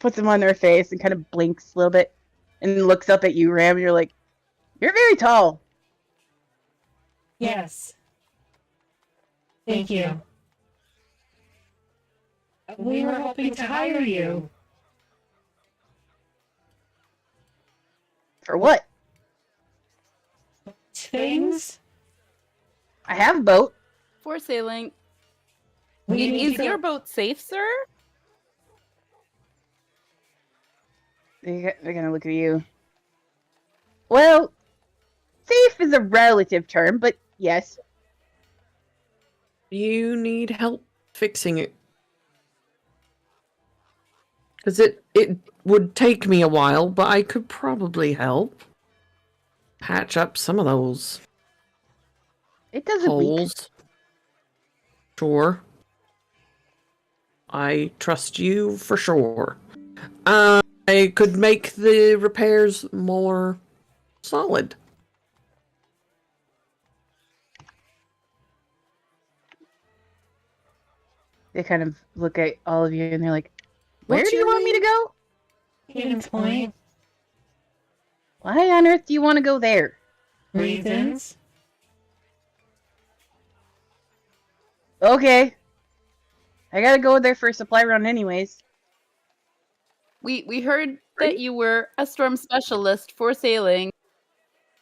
Puts them on their face and kind of blinks a little bit, and looks up at you, Ram. And you're like, "You're very tall." Yes. Thank you. We were hoping to hire you. For what? Things? I have a boat. For sailing. We need Is to go- your boat safe, sir? They're gonna look at you. Well, safe is a relative term, but yes. You need help fixing it. Because it would take me a while, but I could probably help. Patch up some of those It doesn't leak. holes. Sure. I trust you for sure. I could make the repairs more solid. They kind of look at all of you and they're like, "Where What's do you your want me to go? Havens Point. Why on earth do you want to go there?" Reasons? Okay. I gotta go there for a supply run anyways. We heard that you were a storm specialist for sailing.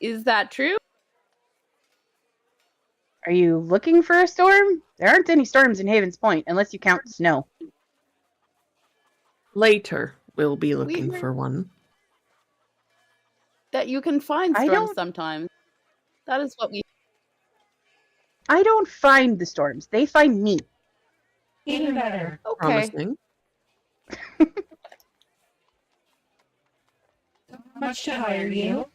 Is that true? Are you looking for a storm? There aren't any storms in Havens Point, unless you count snow. Later, we'll be looking heard- for one. That you can find I storms don't- sometimes. That is what we. I don't find the storms. They find me. Even better. Okay. Promising. How much to hire you?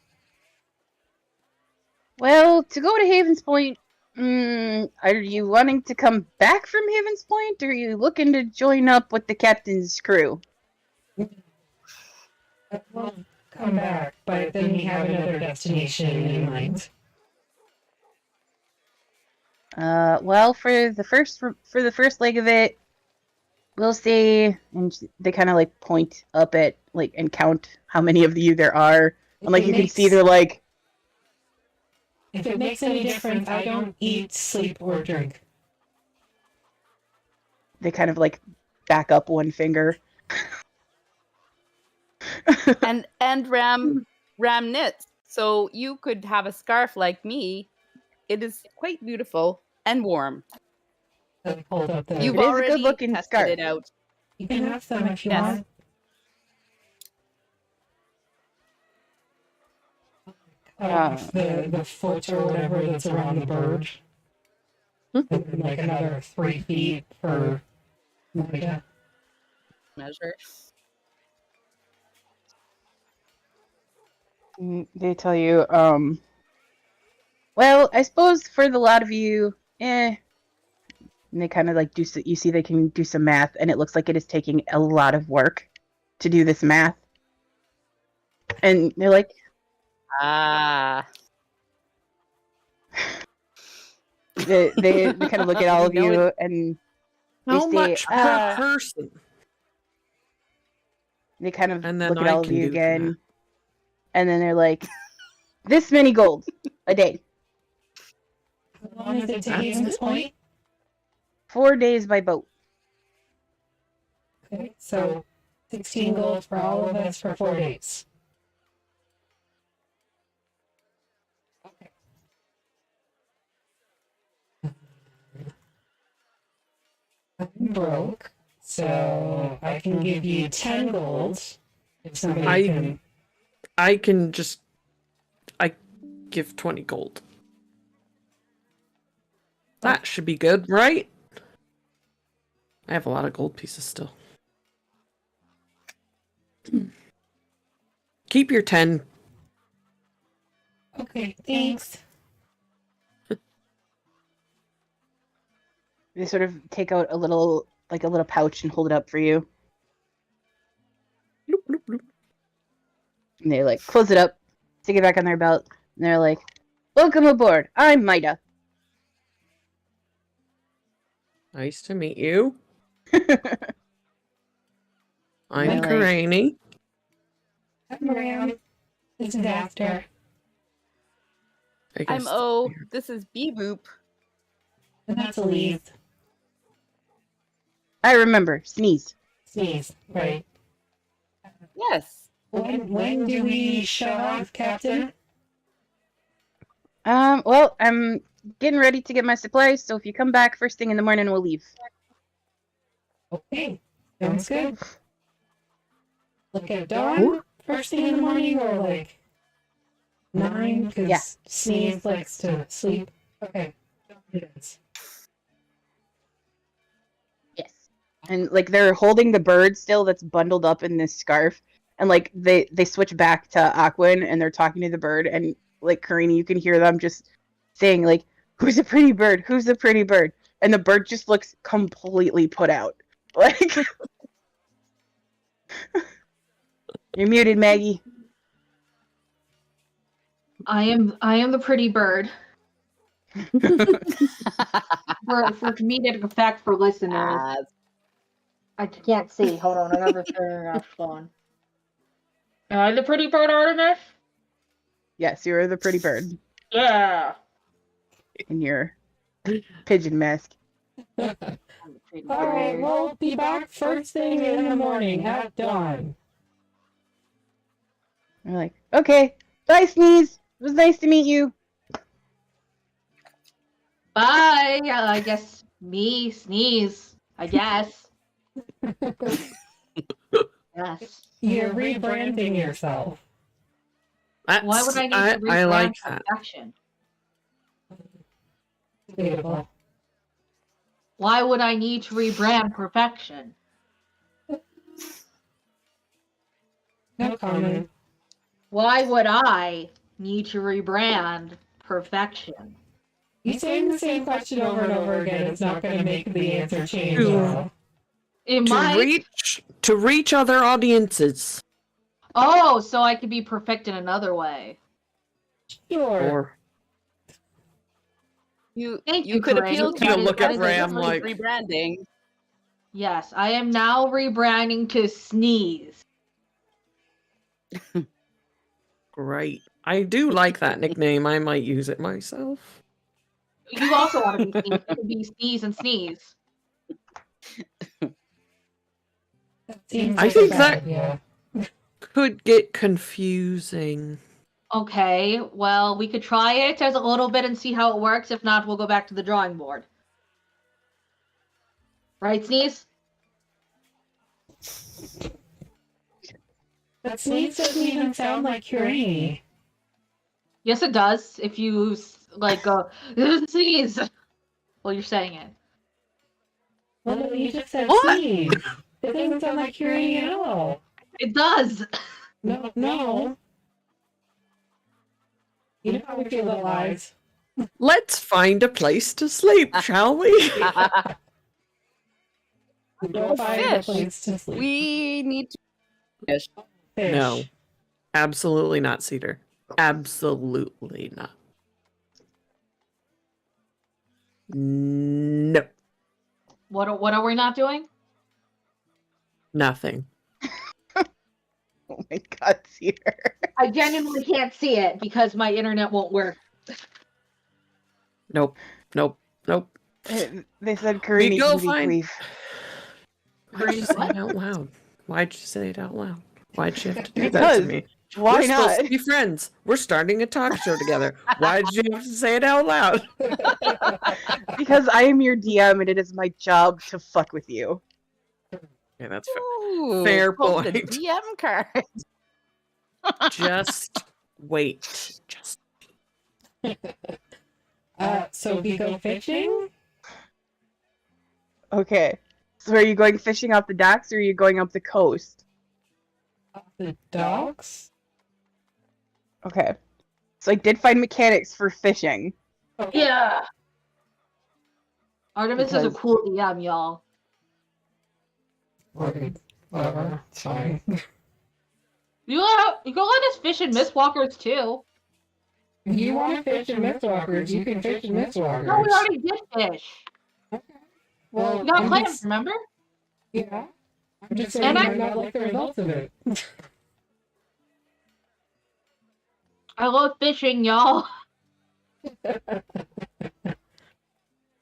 Well, to go to Havens Point, are you wanting to come back from Havens Point, or are you looking to join up with the captain's crew? We'll come back, but then we have another destination in mind. Well, for the first leg of it, we'll see. And they kind of like point up at like and count how many of you there are, and like you can see they're like, If it makes any difference, I don't eat, sleep, or drink. they kind of like back up one finger. And Ram knits. So you could have a scarf like me. It is quite beautiful and warm. Hold up the. You've It is a already good-looking tested scarf. it out. You can have some if you Yes. want. The foot or whatever that's around the bird. And then, like another 3 feet for Yeah. Measure. They tell you, well, I suppose for the lot of you, And they kind of like you see they can do some math, and it looks like it is taking a lot of work to do this math. And they're like, Ah. they kind of look at all of No, you, and How say, much per person? they kind of And then look at I all of can you do the again, math. and then they're like, this many gold a day. How long is it taking at this point? 4 days by boat. Okay, so 16 gold for all of us for 4 days. Okay. I'm broke, so I can give you 10 gold if somebody can. I can just... I give 20 gold. That should be good, right? I have a lot of gold pieces still. Keep your 10. Okay, thanks. They sort of take out a little pouch and hold it up for you. Bloop, bloop, bloop. And they like close it up, stick it back on their belt, and they're like, welcome aboard, I'm Maida. Nice to meet you. I'm Really? Karani. I'm around. This is after. I I'm guess O. This is B Boop. And that's Elise. I remember, sneeze. Sneeze, right? Yes. When do we shut off, Captain? Well, I'm getting ready to get my supplies, so if you come back first thing in the morning, we'll leave. Okay, sounds good. Look at dawn first thing in the morning, or like 9, because Yeah. Sneeze likes to sleep. Okay, it is. Yes. And like they're holding the bird still that's bundled up in this scarf, and like they switch back to Aquin and they're talking to the bird, and like Karina, you can hear them just saying like, "Who's a pretty bird? Who's a pretty bird?" And the bird just looks completely put out. Like you're muted, Maggie. I am the pretty bird. For comedic effect for listeners. Ah, I can't see. Hold on, I never turned off phone. Am I the pretty bird, Artemis? Yes, you're the pretty bird Yeah. in your pigeon mask. I'm the pretty All right, bird. we'll be back first thing in the morning at dawn. They're like, okay, bye, Sneeze. It was nice to meet you. Bye. I guess me sneeze. I guess. Yes. You're rebranding yourself. Why would I need to I rebrand like that. perfection? Beautiful. Why would I need to rebrand perfection? No comment. Why would I need to rebrand perfection? You saying the same question over and over again, it's not going to make the answer change. Ooh. Al. It To might. reach other audiences. Oh, so I could be perfect in another way. Sure. Or you Thank you you, could Corinne. appeal to You the look at audience Ram with like- rebranding. Yes, I am now rebranding to Sneeze. great. I do like that nickname. I might use it myself. You also want to be Sneeze. You can be Sneeze and Sneeze. Seems I like think a that- bad idea. Could get confusing. Okay, well, we could try it as a little bit and see how it works. If not, we'll go back to the drawing board. Right, Sneeze? But Sneeze doesn't even sound like Curie. Yes, it does. If you, like, go, Sneeze! Well, you're saying it. Oh, no, you just said What? seed. It doesn't sound like Kirini at all. It does. No, no. You know how we feel about lies. Let's find a place to sleep, shall we? Go find a fish. place to sleep. We need to fish. Fish. No. Absolutely not, Cedar. Absolutely not. No. What are we not doing? Nothing. Oh my god, Cedar. I genuinely can't see it because my internet won't work. Nope. Nope. Nope. They said Karini go can be find- grief. Why'd you say it out loud? Why'd you say it out loud? Why'd you have to do that Because to me? Why We're supposed not? to be friends. We're starting a talk show together. Why'd you have to say it out loud? Because I am your DM and it is my job to fuck with you. Yeah, that's fair. Ooh, Fair pulled the point. DM card. Just wait. Just So we go fishing? Okay. So are you going fishing off the docks or are you going up the coast? Off the docks? Okay. So I did find mechanics for fishing. Okay. Yeah. Artemis is a Because- cool DM, y'all. Okay, whatever. It's fine. You can let us fish in Mistwalkers too. You want to fish in Mistwalkers, you can fish in Mistwalkers. No, we already did fish. Well, We got I'm plans, just- remember? Yeah. I'm just saying And I I- might not like the results of it. I love fishing, y'all.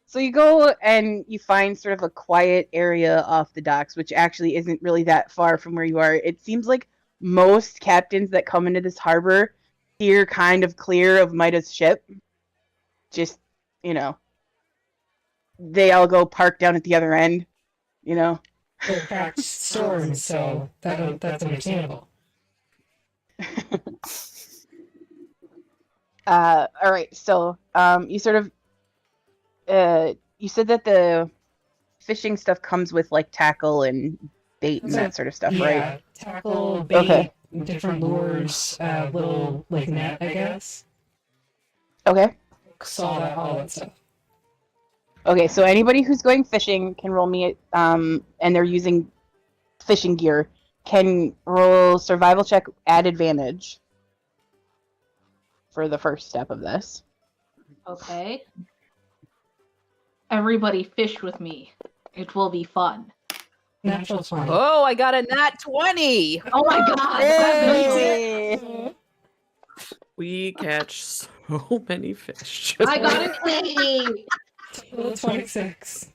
So you go and you find sort of a quiet area off the docks, which actually isn't really that far from where you are. It seems like most captains that come into this harbor steer kind of clear of Mida's ship. Just, they all go park down at the other end, They're packed storms, so that's understandable. All right, so you sort of you said that the fishing stuff comes with like tackle and bait and that sort of stuff, Yeah, right? tackle, bait, Okay. different lures, little like net, I guess. Okay. Saw all that stuff. Okay, so anybody who's going fishing can roll me and they're using fishing gear can roll survival check at advantage for the first step of this. Okay. Everybody fish with me. It will be fun. Natural 20. Oh, I got a nat 20. Oh my god! Hey! we catch so many fish. I got an 80! 26.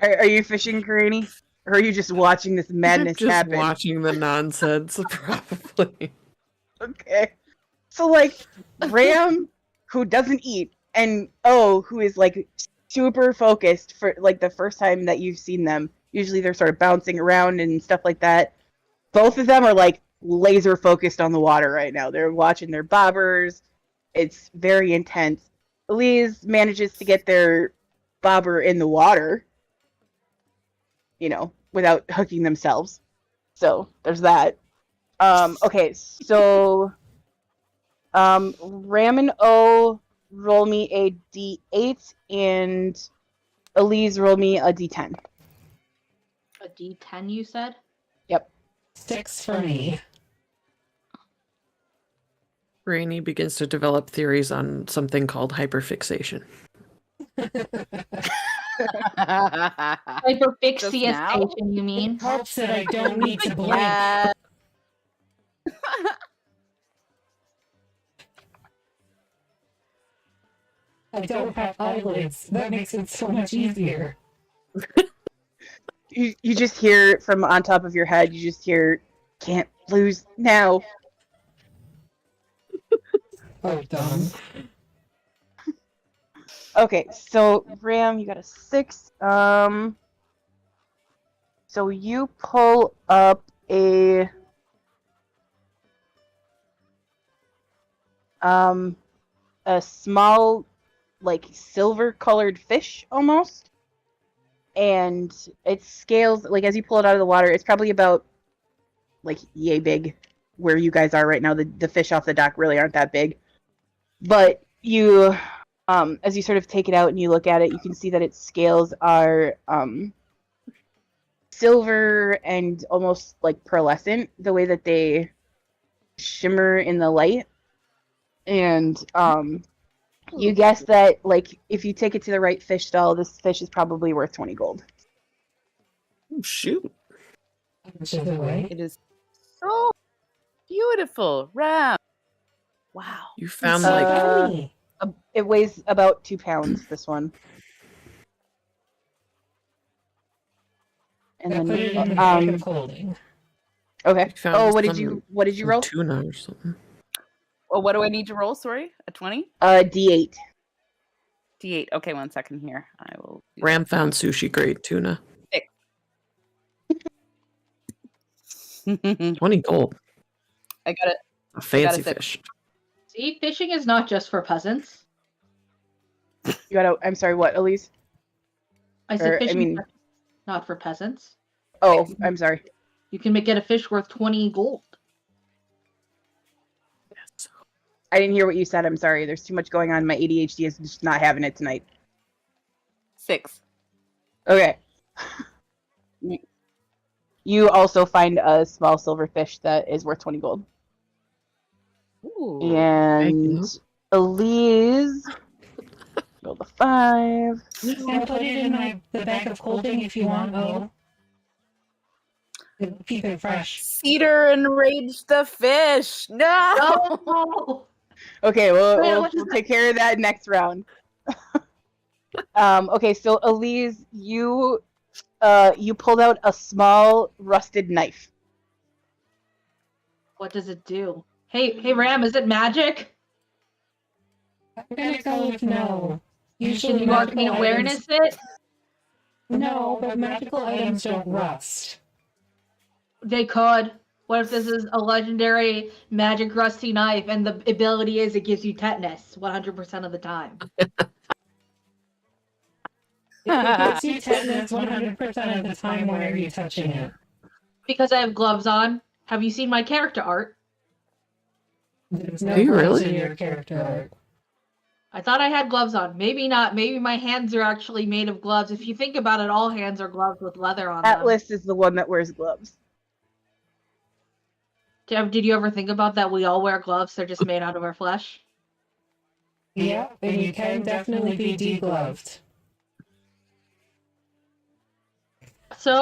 Are you fishing, Karini? Or are you just watching this madness just happen? watching the nonsense, probably. Okay. So like Ram, who doesn't eat, and O, who is like super focused for like the first time that you've seen them. Usually they're sort of bouncing around and stuff like that. Both of them are like laser focused on the water right now. They're watching their bobbers. It's very intense. Elise manages to get their bobber in the water, without hooking themselves. So there's that. Okay, so Ram and O roll me a D8 and Elise roll me a D10. A D10, you said? 6 for me. Rainey begins to develop theories on something called hyperfixation. Hyperfixation, you mean? Helps that I don't need to blink. Yeah. I don't have eyelids. That makes it so much easier. You just hear from on top of your head, you just hear, can't lose now. Oh, dumb. Okay, so Ram, you got a 6. So you pull up a small, like silver-colored fish almost, and it scales, like, as you pull it out of the water, it's probably about, like, yay big where you guys are right now. The fish off the dock really aren't that big. But you, as you sort of take it out and you look at it, you can see that its scales are silver and almost, like, pearlescent, the way that they shimmer in the light. And you guess that, like, if you take it to the right fish stall, this fish is probably worth 20 gold. Oh, shoot. It is so beautiful. Ram. Wow. You found like It weighs about 2 pounds, this one. And I then put it in the bag of holding. okay. you found Oh, what did some- you roll? tuna or something. Well, what do I need to roll? Sorry, a 20? D8. D8. Okay, 1 second here. I will. do Ram found sushi grade tuna. that. 20 gold. I got it. A fancy six. fish. See, fishing is not just for peasants. You got I'm sorry, what, Elise? I said Or, I fishing mean- is not for peasants. Oh, I'm sorry. You can get a fish worth 20 gold. Yes. I didn't hear what you said. I'm sorry. There's too much going on. My ADHD is just not having it tonight. 6. Okay. You also find a small silver fish that is worth 20 gold. Ooh. And you. Elise rolled a 5. You can put it in the bag of holding if you want. Oh, keep it fresh. Cedar enraged the fish. No. No! Okay, Wait, what is we'll take care of that next round. Okay, so Elise, you pulled out a small rusted knife. What does it do? Hey, Ram, is it magic? I'm gonna go with no. Usually, Can you mark me magical awareness items- it? No, but magical items don't rust. They could. What if this is a legendary magic rusty knife and the ability is it gives you tetanus 100% of the time? It gives you tetanus 100% of the time. Why are you touching it? Because I have gloves on. Have you seen my character art? There's no Do you gloves really? in your character art. I thought I had gloves on. Maybe not. Maybe my hands are actually made of gloves. If you think about it, all hands are gloves with leather on them. Atlas is the one that wears gloves. Did you ever think about that? We all wear gloves. They're just made out of our flesh. Yeah, and you can definitely be degloved. So,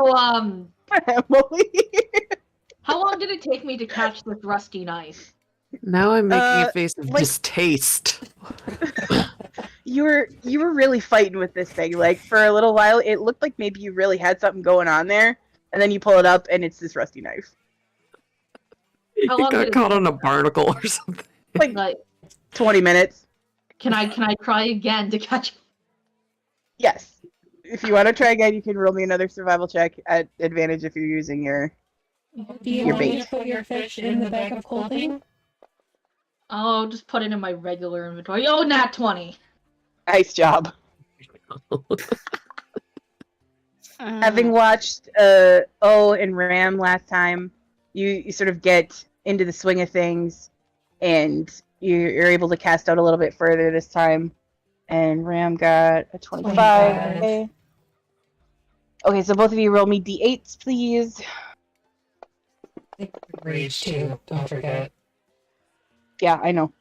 Emily. how long did it take me to catch this rusty knife? Now I'm making a face of like- distaste. You were really fighting with this thing. Like, for a little while, it looked like maybe you really had something going on there, and then you pull it up, and it's this rusty knife. You How long did got it caught take? on a barnacle or something. Like, 20 minutes. can I try again to catch? Yes. If you want to try again, you can roll me another survival check at advantage if you're using your... Do you Your want me bait. to put your fish in the bag of holding? Oh, just put it in my regular inventory. Oh, nat 20. Nice job. Having watched O and Ram last time, you sort of get into the swing of things, and you're able to cast out a little bit further this time. And Ram got a 25. 25. Okay, so both of you roll me d8s, please. Rage too, don't forget. Yeah, I know.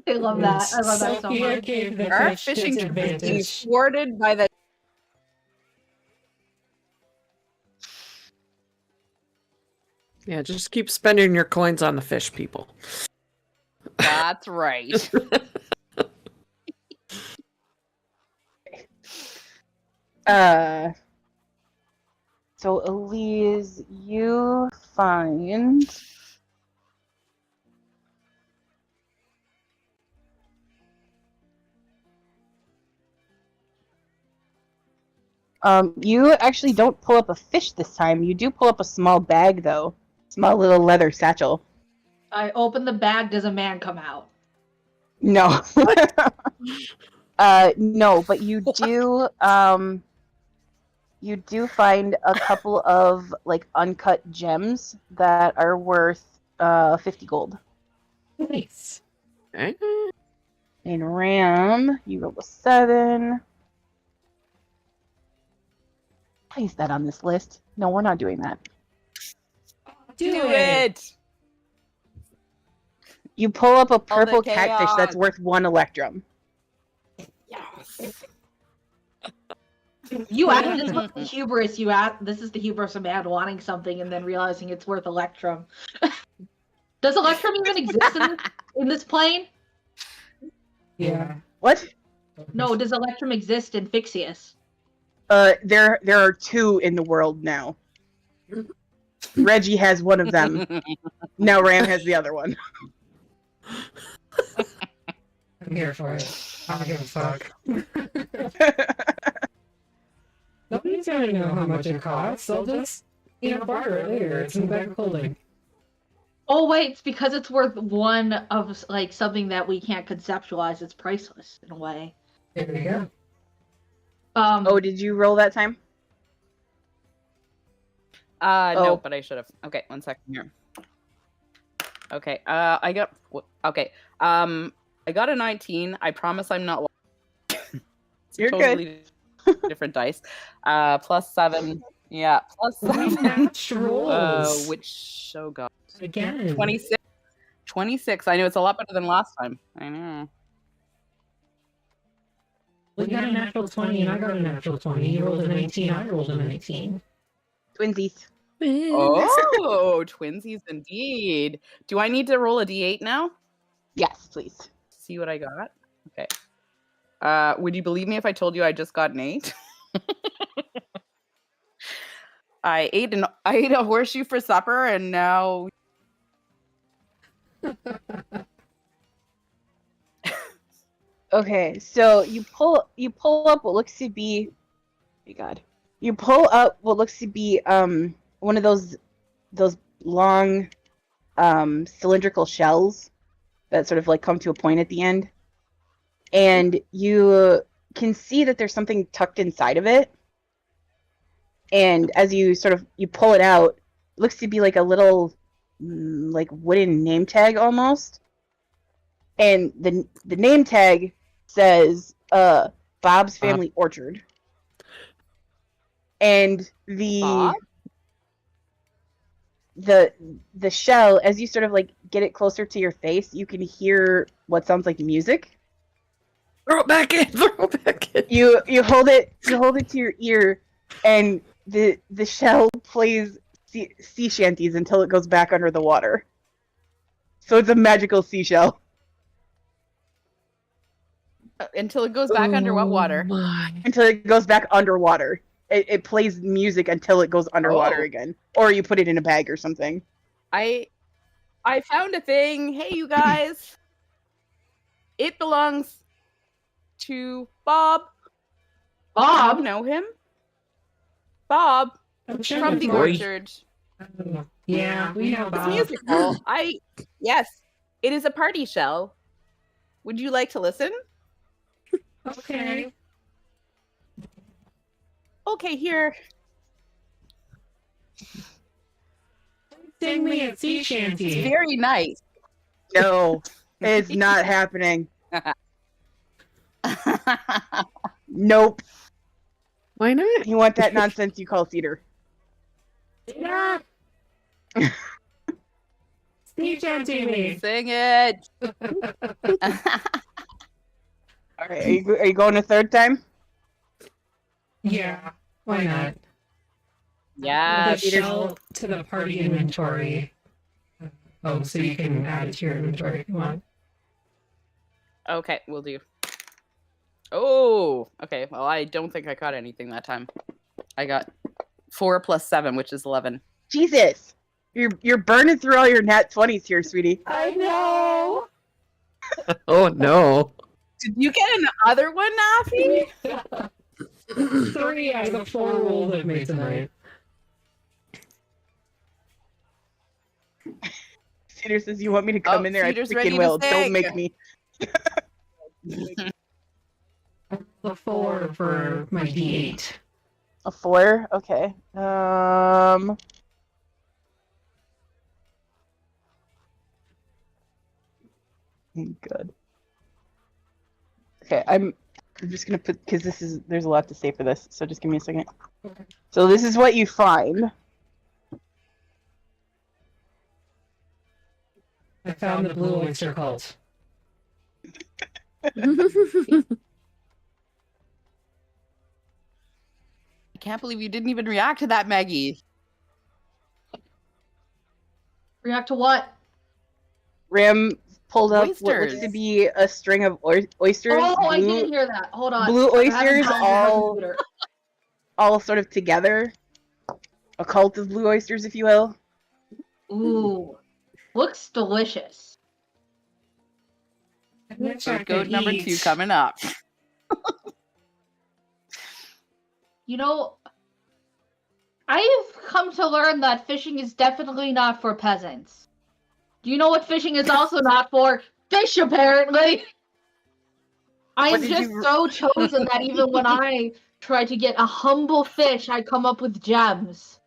I love that. I love that so Sophia much. gave the Our fish fishing trip is being disadvantage. thwarted by the. Yeah, just keep spending your coins on the fish, people. That's right. So Elise, you find you actually don't pull up a fish this time. You do pull up a small bag though. Small little leather satchel. I open the bag. Does a man come out? No. No, but you do you do find a couple of like uncut gems that are worth 50 gold. Nice. Eh? And Ram, you rolled a 7. Place that on this list. No, we're not doing that. Do it! You pull up a All the purple catfish that's chaos. worth 1 electrum. Yes. You add this is the hubris. This is the hubris of man wanting something and then realizing it's worth electrum. Does electrum even exist in this plane? Yeah. What? No, does electrum exist in Phixius? There are 2 in the world now. Reggie has one of them. Now Ram has the other one. I'm here for it. I don't give a fuck. Nobody's gonna know how much it costs. They'll just, barter it later. It's in the bag of holding. Oh wait, it's because it's worth 1 of like something that we can't conceptualize. It's priceless in a way. There you go. Oh, did you roll that time? No, Oh. but I should have. Okay, 1 second here. Okay, I got a 19. I promise I'm not. It's You're totally different dice. Plus 7. Yeah, plus 7. Naturals. Oh god. Again. 26. 26. I know it's a lot better than last time. I know. We got a natural 20 and I got a natural 20. You rolled a 19, I rolled a 19. Twinsies. Oh, twinsies indeed. Do I need to roll a d8 now? Yes, please. See what I got? Okay. Would you believe me if I told you I just got an 8? I ate a horseshoe for supper and now Okay, so you pull up what looks to be, oh my god, you pull up what looks to be one of those long cylindrical shells that sort of like come to a point at the end, and you can see that there's something tucked inside of it. And as you pull it out, it looks to be like a little like wooden name tag almost. And the name tag says Bob's Family Orchard. And Bob? the shell, as you sort of like get it closer to your face, you can hear what sounds like music. Throw it back in. Throw it back in. You hold it to your ear, and the shell plays sea shanties until it goes back under the water. So it's a magical seashell. Until it goes back under what water? My. Until it goes back underwater. It plays music until it goes underwater again. Or you put it in a bag or something. I found a thing. Hey, you guys. It belongs to Bob. Bob? You know him? Bob from the Boy. orchard. Yeah, we know It's Bob. musical. Yes, it is a party shell. Would you like to listen? Okay. Okay, here. Sing me a sea It's shanty. very nice. No, it's not happening. Nope. Why not? You want that nonsense you call cedar. Yeah. Sea shanty me. Sing it. All right, are you going a third time? Yeah, why not? Yeah. The shell to the party inventory. Oh, so you can add it to your inventory if you want. Okay, we'll do. Oh, okay. Well, I don't think I caught anything that time. I got 4 plus 7, which is 11. Jesus, you're burning through all your nat 20s here, sweetie. I know. Oh no. Did you get another one, Nafi? 3 out of the 4 rolls I've made tonight. Cedar says you want me to come in there. Cedar's I ready freaking to will. Don't sing. make me. The 4 for my D8. A 4? Okay. Good. Okay, I'm just gonna put, because there's a lot to say for this, so just give me a second. So this is what you find. I found the blue oyster cult. I can't believe you didn't even react to that, Maggie. React to what? Ram pulled up what looks Oysters. to be a string of oysters. Oh, I didn't hear that. Hold on. Blue I haven't oysters downloaded my computer. all sort of together. A cult of blue oysters, if you will. Ooh. Looks delicious. Food goat number 2 coming up. You know, I've come to learn that fishing is definitely not for peasants. Do you know what fishing is also not for? Fish, apparently! I am just so chosen that even when I try to get a humble fish, I come up with gems.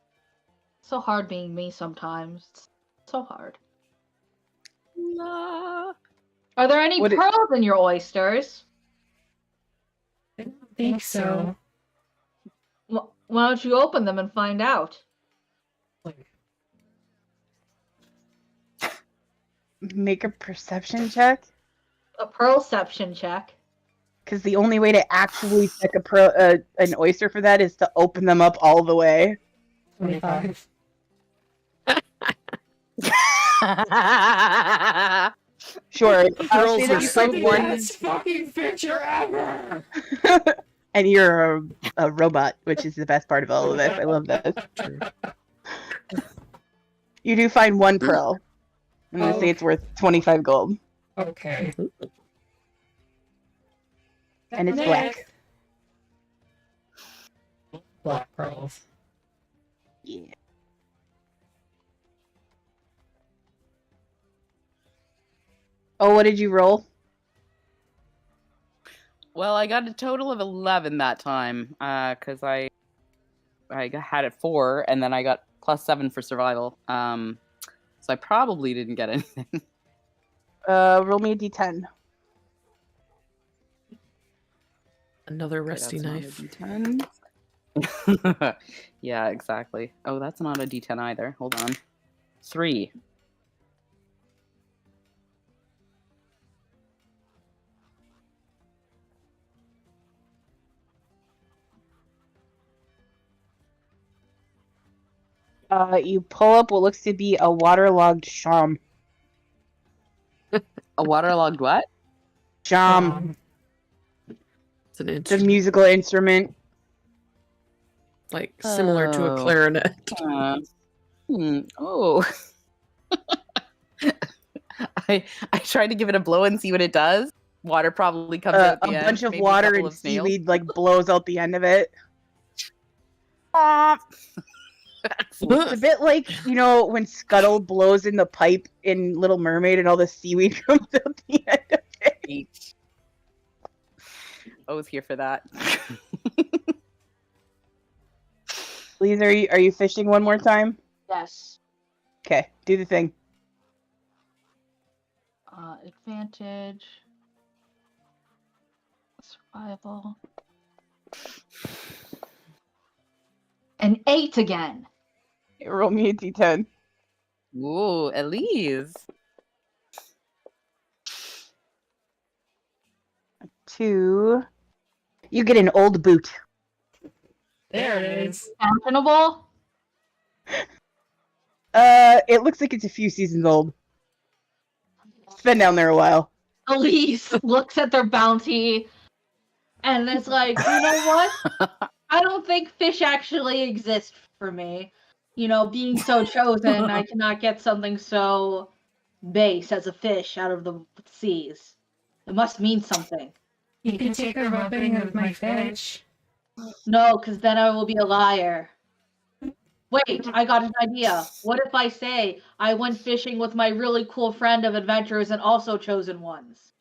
So hard being me sometimes. So hard. La. Are there any pearls in your oysters? I don't think so. Why don't you open them and find out? Make a perception check. A pearlception check. Because the only way to actually check an oyster for that is to open them up all the way. 25. Sure. I'll Pearls say that are you so find one, Best fucking picture ever! and you're a robot, which is the best part of all of this. I love that. You do find one pearl. I'm going to say it's worth 25 gold. Okay. And it's black. Black pearls. Yeah. Oh, what did you roll? Well, I got a total of 11 that time, because I had it 4, and then I got +7 for survival. So I probably didn't get anything. Roll me a d10. Another rusty That's not a knife. D10. Yeah, exactly. Oh, that's not a D10 either. Hold on. 3. You pull up what looks to be a waterlogged sham. A waterlogged what? Sham. It's an It's a instrument, musical instrument. like similar to a Oh. clarinet. Oh. I tried to give it a blow and see what it does. Water probably comes out at the A end. bunch of maybe a water couple and of snails. seaweed like blows out the end of it. It's a bit like, you know, when Scuttle blows in the pipe in Little Mermaid and all the seaweed comes out the end of it. I was here for that. Please, are you fishing one more time? Yes. Okay, do the thing. Advantage. Survival. An 8 again. Roll me a d10. Ooh, Elise. 2. You get an old boot. There it is. Fashionable. It looks like it's a few seasons old. It's been down there a while. Elise looks at their bounty and it's like, you know what? I don't think fish actually exist for me. You know, being so chosen, I cannot get something so base as a fish out of the seas. It must mean something. You can take a rubbing of my fish. No, because then I will be a liar. Wait, I got an idea. What if I say I went fishing with my really cool friend of adventurers and also chosen ones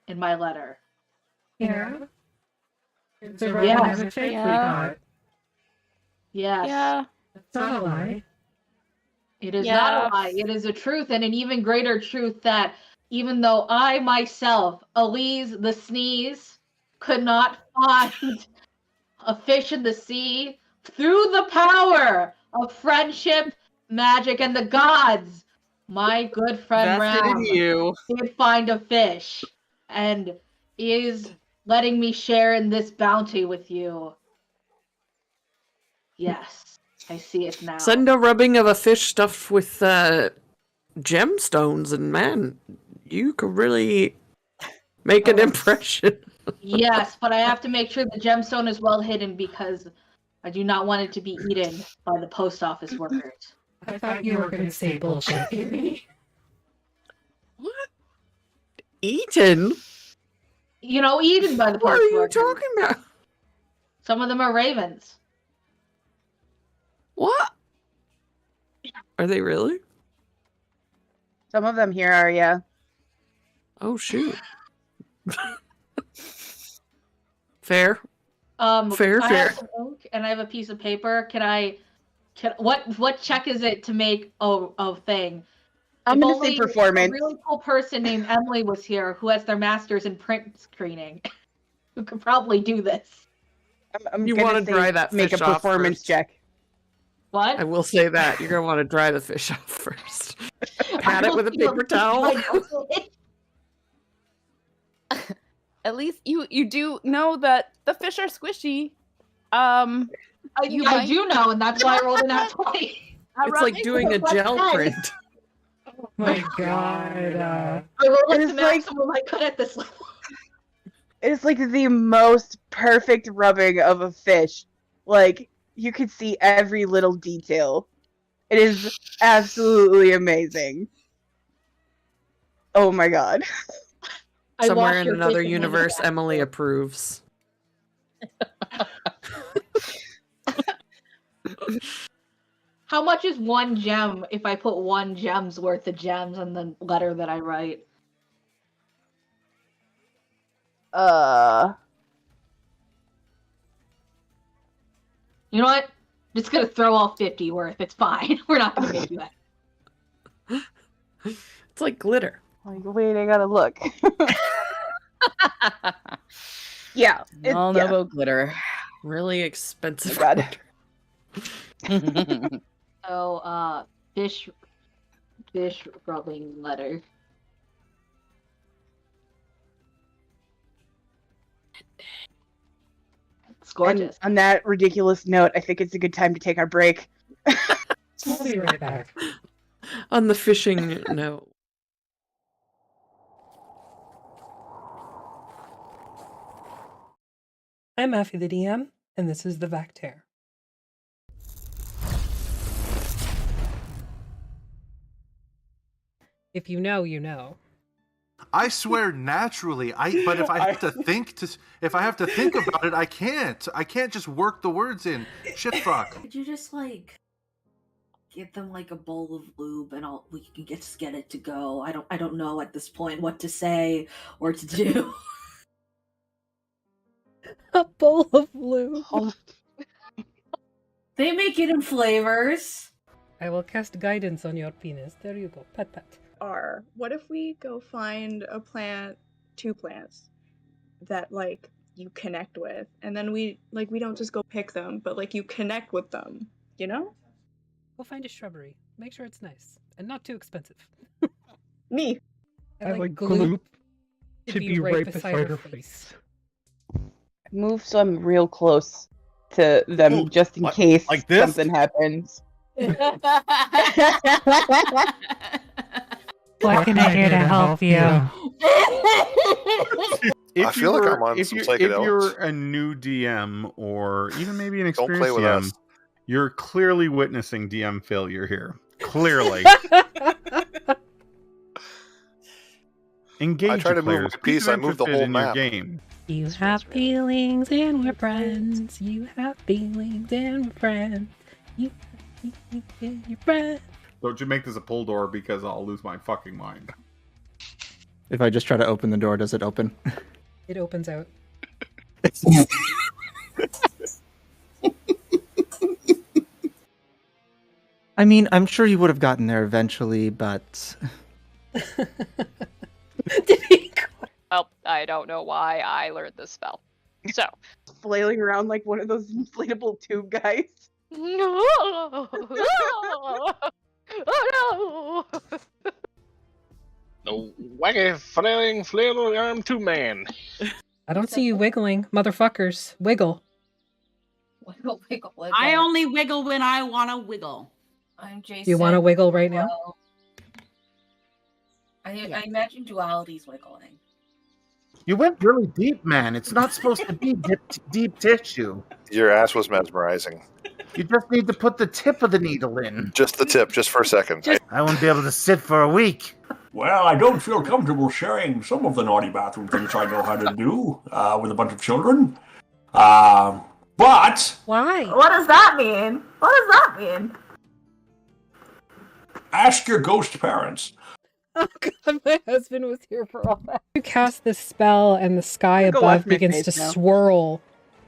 in my letter? Yeah. It's a Yeah. rubbing of a fish we got. Yes. Yeah. It's not a lie. It is Yeah. not a lie. It is a truth, and an even greater truth that even though I myself, Elise the Sneeze, could not find a fish in the sea, through the power of friendship, magic, and the gods, my good friend Vested in Ram you. did find a fish and is letting me share in this bounty with you. Yes, I see it now. Send a rubbing of a fish stuffed with gemstones, and man, you could really make an impression. Yes, but I have to make sure the gemstone is well hidden because I do not want it to be eaten by the post office workers. I thought you were going to say bullshit. What? Eaten? You know, eaten by the What post are you workers. talking about? Some of them are ravens. What? Are they really? Some of them here are, yeah. Oh shoot. Fair. Fair. I have an ink and I have a piece of paper. What check is it to make a thing? I'm If gonna only say performance. A really cool person named Emily was here who has their master's in print screening, who could probably do this. I'm You gonna wanna say dry that make fish a off performance first. check. What? I will say that. You're gonna want to dry the fish off first. Pat it with a I don't paper feel towel. like At least you do know that the fish are squishy. I might- do know, and that's why I rolled an at 20. It's like doing a What's gel that? print. Oh my god. I rolled like It's the like- maximum I could at this level. It's like the most perfect rubbing of a fish. Like, you could see every little detail. It is absolutely amazing. Oh my god. I Somewhere washed in your another face and universe, handed it Emily back. approves. How much is one gem if I put one gem's worth of gems in the letter that I write? You know what? I'm just gonna throw all 50 worth. It's fine. We're not gonna make you that. It's like glitter. Like, wait, I gotta look. Yeah. All know about glitter. Really expensive. Oh God. glitter. So, fish rubbing letter. It's gorgeous. And on that ridiculous note, I think it's a good time to take our break. We'll be right back. On the fishing note. I'm Effie the DM, and this is the Vactaire. If you know, you know. I swear naturally. But if I have to think about it, I can't. I can't just work the words in. Shit fuck. Could you just like give them like a bowl of lube and we can just get it to go? I don't know at this point what to say or to do. A bowl of lube. They make it in flavors. I will cast guidance on your penis. There you go. Pat pat. What if we go find a plant, 2 plants that like you connect with, and then we don't just go pick them, but like you connect with them, you know? We'll find a shrubbery. Make sure it's nice and not too expensive. Me. I like gloop to be right beside her face. Move so I'm real close to them Ooh, just in like- case like this? something happens. What can I do to help you? I feel like I'm on if some you're psychedelics. a new DM or even maybe an Don't play experienced with DM, us. you're clearly witnessing DM failure here. Clearly. Engage I try your to move players. my piece, Keep I them move the interested whole in your map. game. You have feelings and we're friends. You have feelings and we're friends. You have feelings and you're friends. Don't you make this a pull door because I'll lose my fucking mind. If I just try to open the door, does it open? It opens out. I mean, I'm sure you would have gotten there eventually, but Did he? Well, I don't know why I learned this spell. So, Flailing around like one of those inflatable tube guys. oh no! The wacky flailing arm two man. I don't see you wiggling, motherfuckers. Wiggle. Wiggle, wiggle, wiggle. I only wiggle when I want to wiggle. I'm Jason. You want to wiggle right now? Well, I imagine duality's wiggling. You went really deep, man. It's not supposed to be deep tissue. Your ass was mesmerizing. You just need to put the tip of the needle in. Just the tip, just for a second. I won't be able to sit for a week. Well, I don't feel comfortable sharing some of the naughty bathroom things I know how to do with a bunch of children. But... Why? What does that mean? What does that mean? Ask your ghost parents. Oh god, my husband was here for all that. You cast this spell and the sky Go above watch my begins face to now. swirl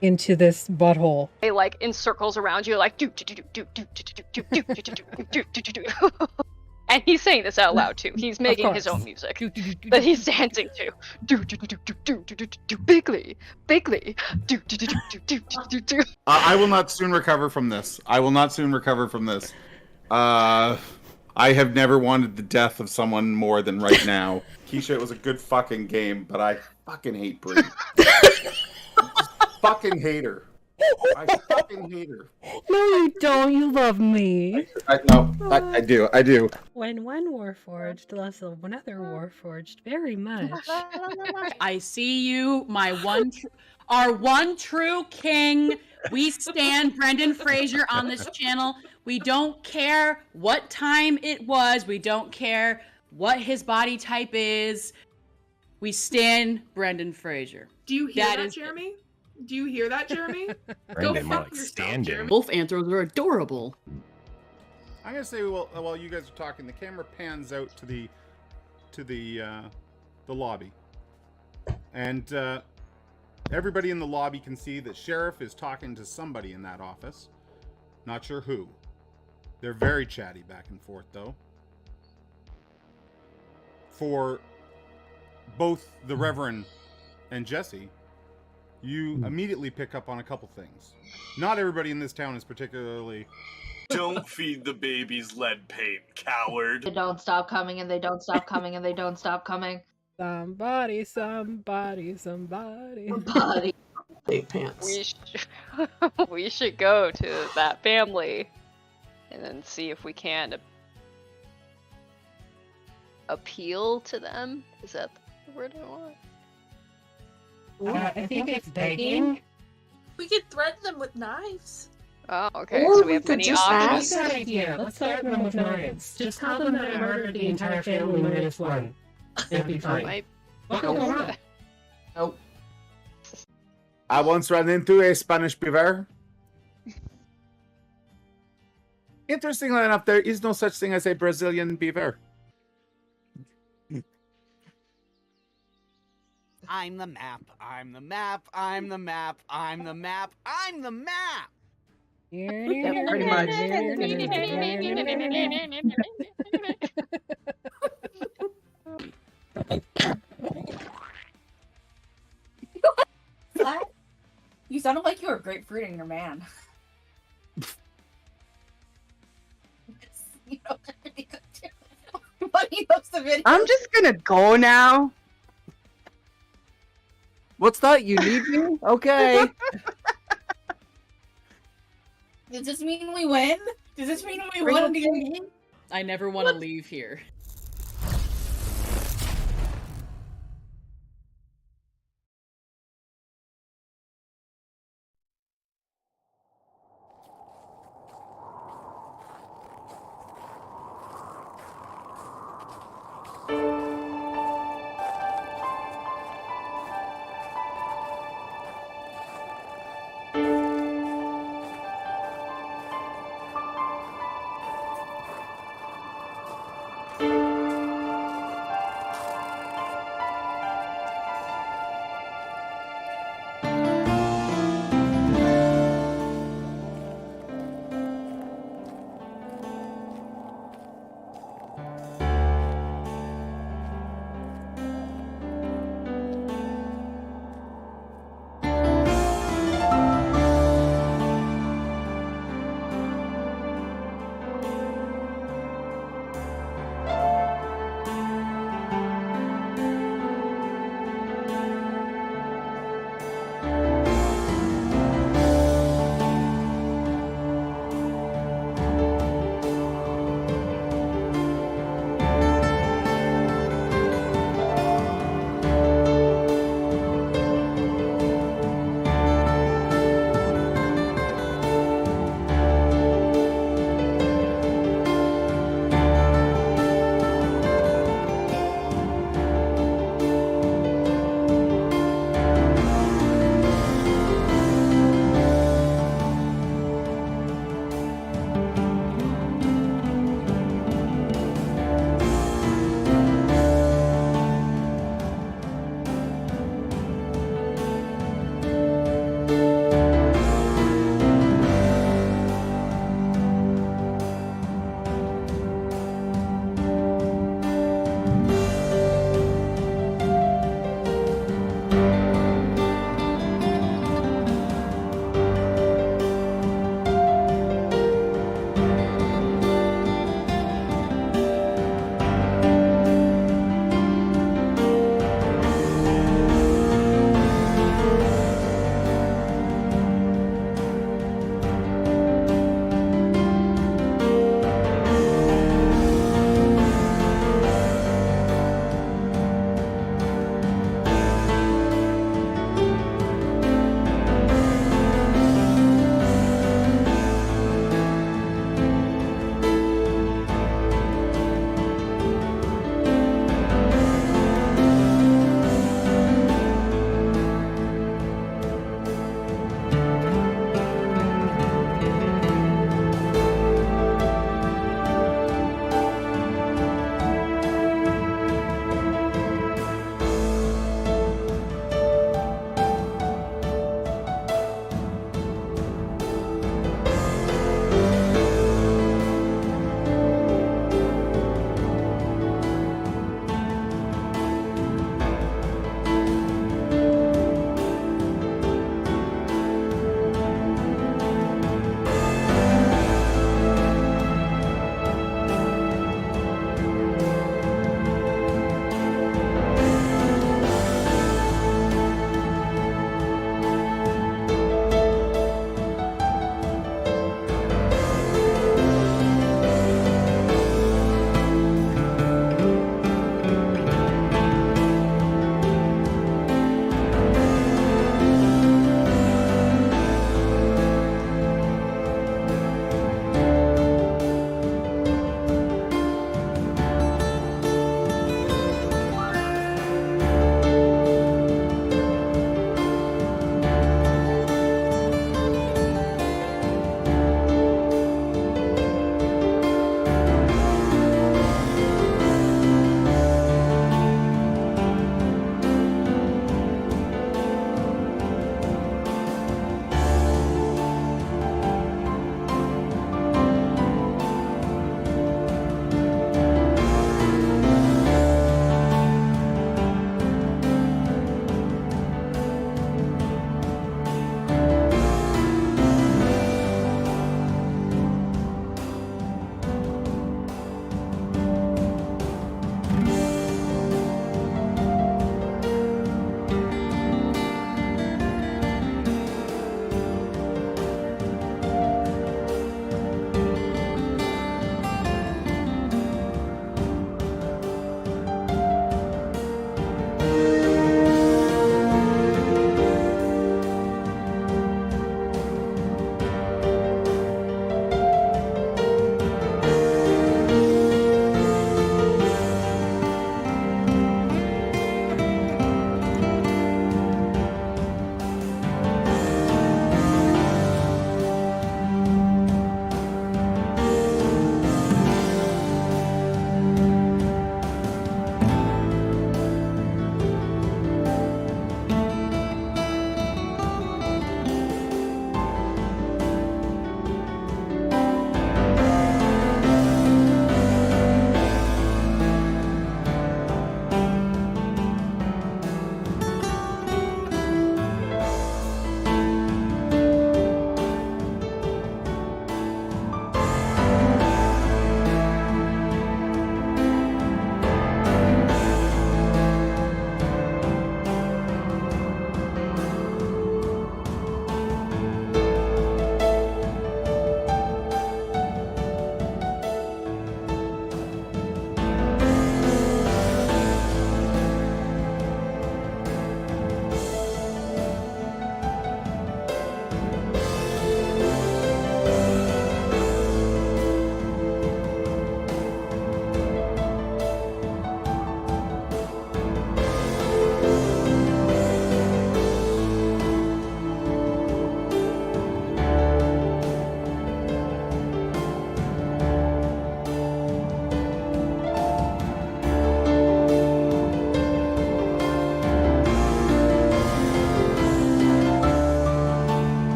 into this butthole. They like in circles around you, like do do do do do do do do do do do do do. And he's saying this out loud too. He's making his own music that he's dancing to. Do do do do do do do do bigly, bigly. Do do do do do do do do. I will not soon recover from this. I have never wanted the death of someone more than right now. Keisha, it was a good fucking game, but I fucking hate Brie. Fucking hate her. I fucking hate her. No, you don't. You love me. I do. When one warforged loves another warforged very much. I see you, our one true king. We stand Brendan Fraser on this channel. We don't care what time it was. We don't care what his body type is. We stand Brendan Fraser. Do you hear that, is Jeremy? Do you hear that, Jeremy? Go Brendan, more fuck like yourself, stand-in. Jeremy. Wolf anthros are adorable. I'm gonna say while you guys are talking, the camera pans out to the lobby, and everybody in the lobby can see that Sheriff is talking to somebody in that office. Not sure who. They're very chatty back and forth, though. For both the Reverend and Jesse, you immediately pick up on a couple things. Not everybody in this town is particularly... Don't feed the babies lead paint, coward. They don't stop coming, and they don't stop coming, and they don't stop coming. Somebody. Body. Pants. We should go to that family and then see if we can appeal to them. Is that the word I want? I think it's begging. We could threaten them with knives. Oh, okay. Or So we we have could many just options. ask. Good idea. Let's threaten them with knives. Just tell them that I murdered the entire family minus one. It'll be fine. Might- Nope. I once ran into a Spanish beaver. Interestingly enough, there is no such thing as a Brazilian beaver. I'm the map. I'm the map. I'm the map. I'm the map. I'm the map. Yeah, pretty much. What? You sounded like you were grapefruiting your man. I'm just gonna go now. What's that? You need me? Okay. Does this mean we win? Does this mean we won again? I never want to leave here.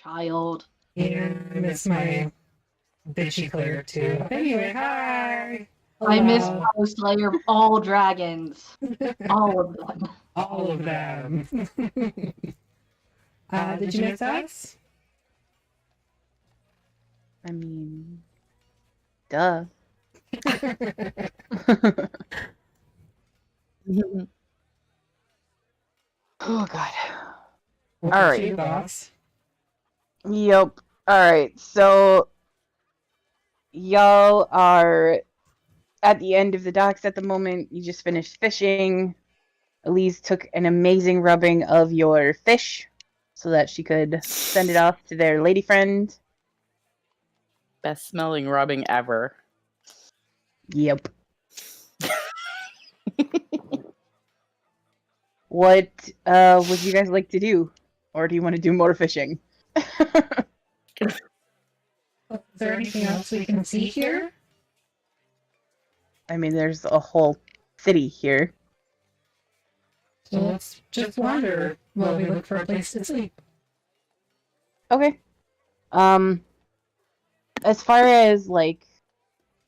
Child. Yeah, I miss my bitchy cleric too. Anyway, hi. I miss Hello. Post Slayer of all dragons. All of them. All of them. Did you miss us? I mean, duh. Oh god. All right. Boss. Yep. All right. So y'all are at the end of the docks at the moment. You just finished fishing. Elise took an amazing rubbing of your fish so that she could send it off to their lady friend. Best smelling rubbing ever. Yep. What would you guys like to do? Or do you want to do more fishing? Is there anything else we can see here? I mean, there's a whole city here. So let's just wander while we look for a place to sleep. Okay. As far as like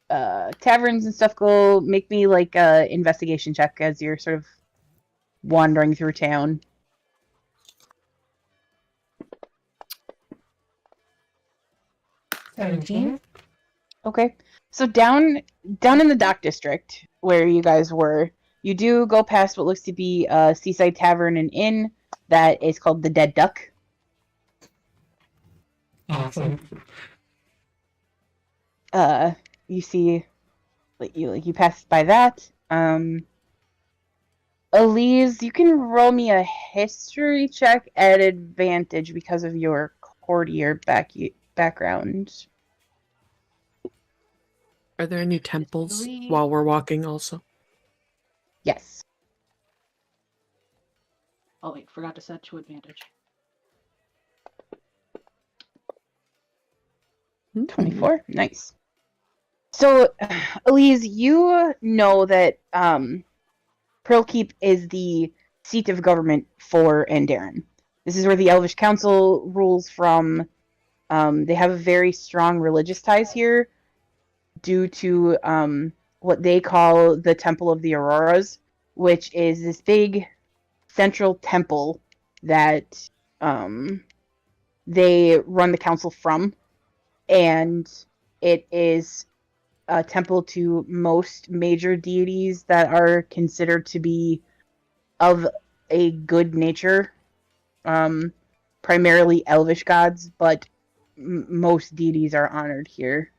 taverns and stuff go, make me like a investigation check as you're sort of wandering through town. Okay. So down in the dock district where you guys were, you do go past what looks to be a seaside tavern and inn that is called the Dead Duck. Awesome. You see, you pass by that. Elise, you can roll me a history check at advantage because of your courtier background. Are there any temples while we're walking also? Yes. Oh wait, forgot to set to advantage. 24? Nice. So, Elise, you know that Pearl Keep is the seat of government for Andaran. This is where the Elvish Council rules from. They have very strong religious ties here due to what they call the Temple of the Auroras, which is this big central temple that they run the council from. And it is a temple to most major deities that are considered to be of a good nature. Primarily elvish gods, but most deities are honored here.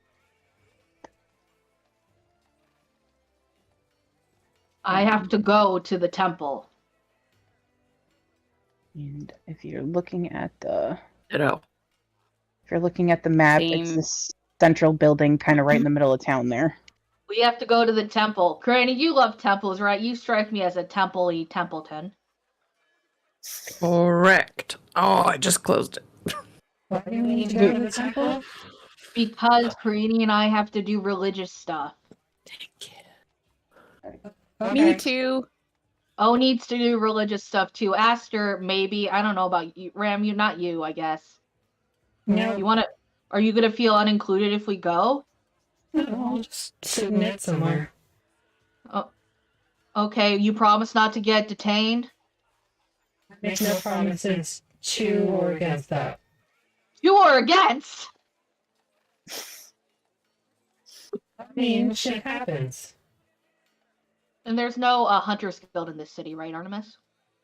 I have to go to the temple. And if you're looking at the... Ditto. If you're looking at the map, it's this central building kind of right in the middle of town there. We have to go to the temple. Granny, you love temples, right? You strike me as a temple-y Templeton. Correct. Oh, I just closed it. Why do we need to go to the temple? Because Karini and I have to do religious stuff. Okay. Me too. O needs to do religious stuff too. Aster, maybe. I don't know about you. Ram, not you, I guess. No. You want to? Are you gonna feel unincluded if we go? No, I'll just sit in it somewhere. Oh, okay. You promise not to get detained. Make no promises to or against that. You or against? I mean, shit happens. And there's no Hunters Guild in this city, right, Artemis?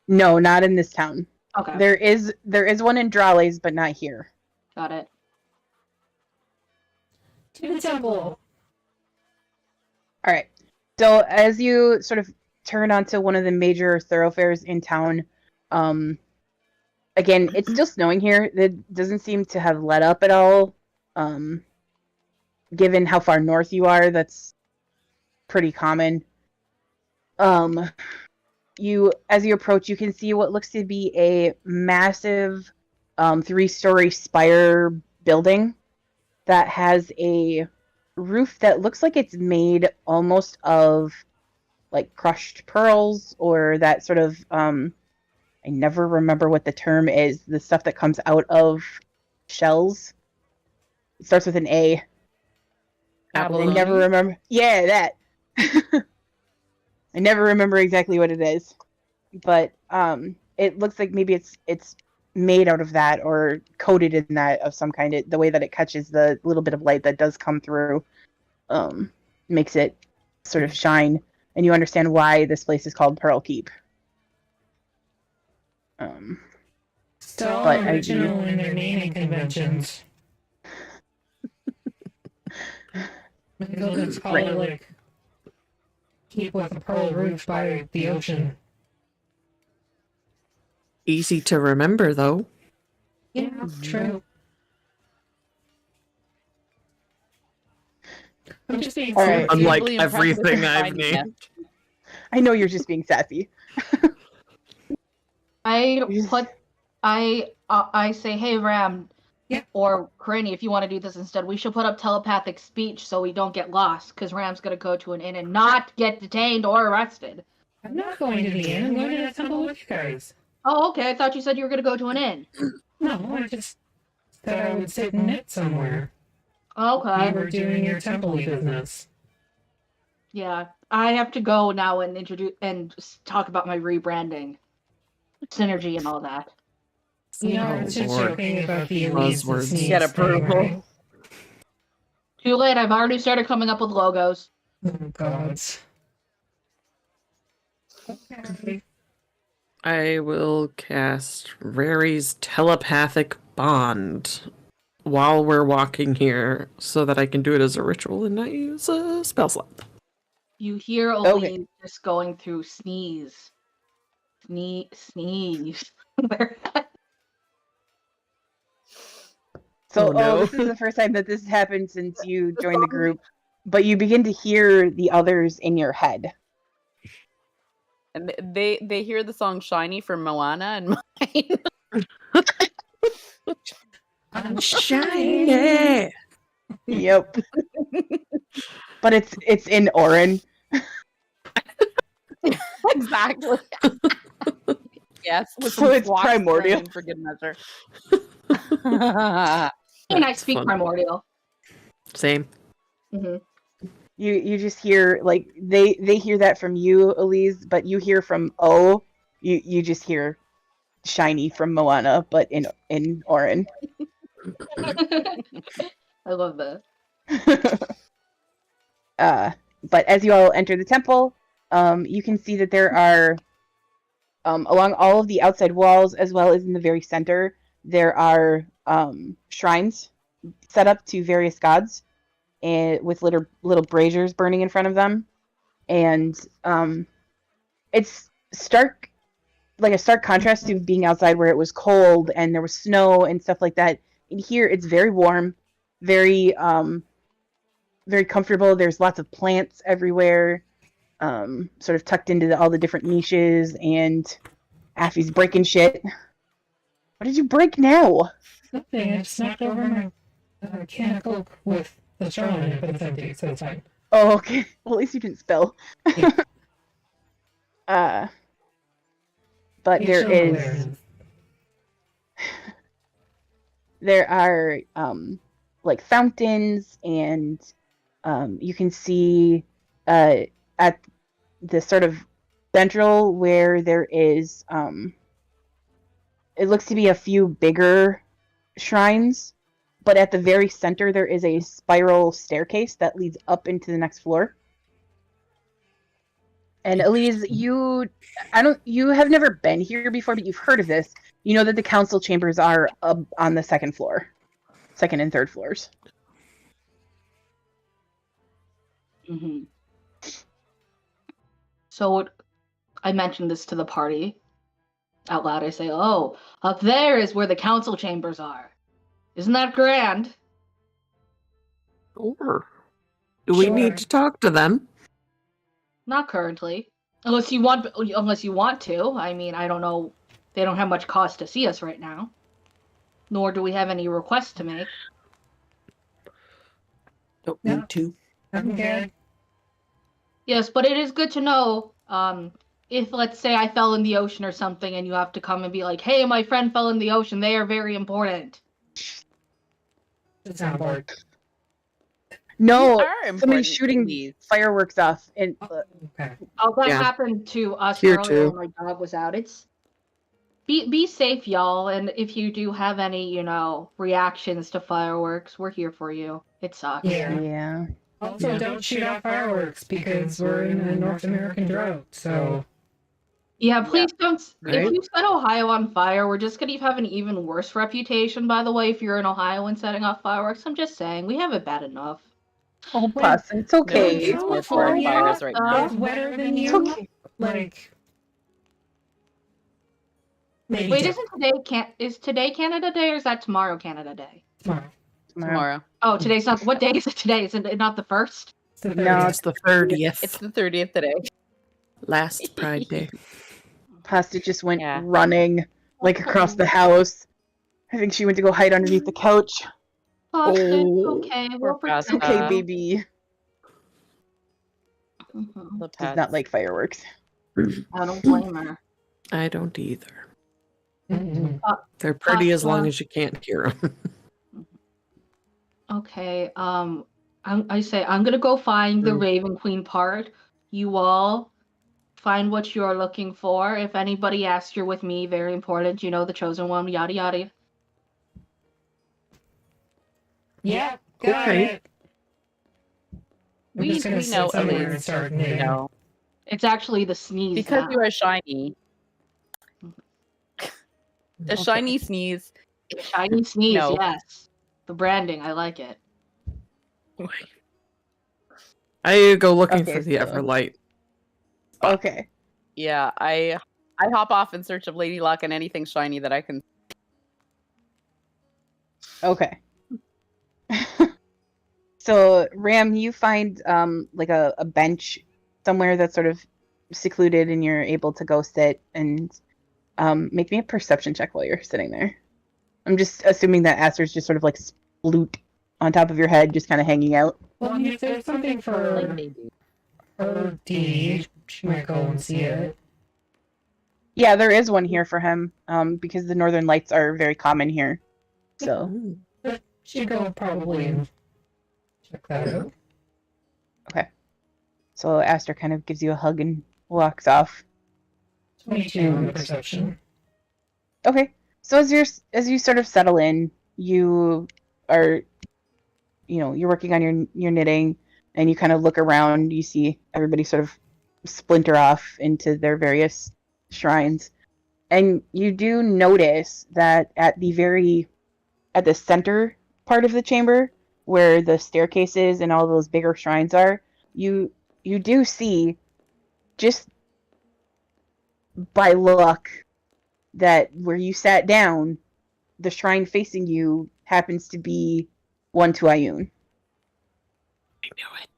No, not in this town. Okay. There is one in Drales, but not here. Got it. To the temple. All right. So as you sort of turn onto one of the major thoroughfares in town, again, it's still snowing here. It doesn't seem to have let up at all. Given how far north you are, that's pretty common. As you approach, you can see what looks to be a massive 3-story spire building that has a roof that looks like it's made almost of like crushed pearls or that sort of I never remember what the term is, the stuff that comes out of shells. It starts with an A. I never remember. Yeah, that. I never remember exactly what it is, but it looks like maybe it's made out of that or coated in that of some kind. The way that it catches the little bit of light that does come through, makes it sort of shine, and you understand why this place is called Pearl Keep. So but original in their naming conventions. Maybe they'll just call it like keep with a pearl roof by the ocean. Easy to remember, though. Yeah, true. I'm just being All unlike everything I've named. I know you're just being sassy. I say, hey Ram, or Granny, if you want to do this instead, we should put up telepathic speech so we don't get lost, because Ram's gonna go to an inn and not get detained or arrested. I'm not going to the inn. I'm going to the temple with you guys. Oh, okay. I thought you said you were gonna go to an inn. No, I just said I would sit and knit somewhere. Okay. You were doing your temple business. Yeah, I have to go now and introduce and talk about my rebranding, synergy, and all that. Yeah, I was just joking about the buzzwords. Get approval. Right? Too late. I've already started coming up with logos. Oh God. Okay. I will cast Rary's telepathic bond while we're walking here so that I can do it as a ritual and not use a spell slot. You hear Oline just going through sneeze. Sneeze. So, Oh, no. this is the first time that this has happened since you joined the group, but you begin to hear the others in your head. And they hear the song "Shiny" from Moana and mine. I'm shiny. Yep. But it's in Orin. Exactly. Yes. With So it's primordial. For good measure. And I speak fun. primordial. Same. Mm-hmm. You just hear like they hear that from you, Elise, but you hear from O. You just hear shiny from Moana, but in Orin. I love that. But as you all enter the temple, you can see that there are along all of the outside walls, as well as in the very center, there are shrines set up to various gods, and with little braziers burning in front of them, and it's a stark contrast to being outside where it was cold and there was snow and stuff like that. In here, it's very warm, very very comfortable. There's lots of plants everywhere, sort of tucked into all the different niches, and Affy's breaking shit. What did you break now? Nothing. I just knocked over my can of Coke with the straw in it, but it's empty, so it's fine. Oh, okay. Well, at least you didn't spill. But there are like fountains, and you can see at the sort of central where there is it looks to be a few bigger shrines, but at the very center there is a spiral staircase that leads up into the next floor. And Elise, you have never been here before, but you've heard of this. You know that the council chambers are on the second and third floors. Mm-hmm. So I mentioned this to the party out loud. I say, "Oh, up there is where the council chambers are. Isn't that grand?" Sure. Do we need to talk to them? Not currently, unless you want to. I mean, I don't know. They don't have much cause to see us right now, nor do we have any requests to make. Don't need to. I'm good. Yes, but it is good to know. If, let's say, I fell in the ocean or something, and you have to come and be like, "Hey, my friend fell in the ocean," they are very important. The soundboard. No, These are important somebody's to shooting these. fireworks off, and Okay. Oh, that Yeah. happened to us Here earlier too. when my dog was out. It's be safe, y'all. And if you do have any, reactions to fireworks, we're here for you. It sucks. yeah. Also, don't shoot off fireworks because we're in a North American drought. So Yeah, please don't. Right? If you set Ohio on fire, we're just gonna have an even worse reputation. By the way, if you're in Ohio and setting off fireworks, I'm just saying we have it bad enough. Oh, plus, it's okay. No, it's forest fires right now. it's wetter than It's you. okay. Like maybe Wait, is today Canada Day or is that tomorrow Canada Day? Tomorrow. Oh, today's not. What day is it today? Is it not the 1st? No, It's the 30th. It's the 30th today. Last Pride Day. Pasta just went running like across the house. I think she went to go hide underneath the couch. Oh, it's okay. We'll It's protect okay, you. baby. Does not like fireworks. I don't blame her. I don't either. Mm-hmm. They're pretty as long Pasta. as you can't hear them. Okay. I say I'm gonna go find the Raven Queen part. You all find what you are looking for. If anybody asks, you're with me. Very important. You know the chosen one. Yada yada. Yeah, got Okay. it. I'm just gonna sit know, somewhere Elise, and start knitting. No. It's actually the sneeze. Because now. you are shiny. A shiny sneeze. Shiny sneeze. No. Yes. The branding. I like it. I go looking Okay, for the so- Everlight. Okay. Yeah, I hop off in search of Lady Luck and anything shiny that I can. Okay. So, Ram, you find like a bench somewhere that's sort of secluded, and you're able to go sit and make me a perception check while you're sitting there. I'm just assuming that Aster's just sort of like sploot on top of your head, just kind of hanging out. Well, I mean, if there's something for her D, she might go and see it. Yeah, there is one here for him because the Northern Lights are very common here. So, But she'd go probably and check that out. okay. So Aster kind of gives you a hug and walks off. 22 on the perception. Okay. So as you sort of settle in, you are, you're working on your knitting, and you kind of look around. You see everybody sort of splinter off into their various shrines, and you do notice that at the center part of the chamber, where the staircases and all those bigger shrines are, you do see, just by luck, that where you sat down, the shrine facing you happens to be one to Ioun. I knew it.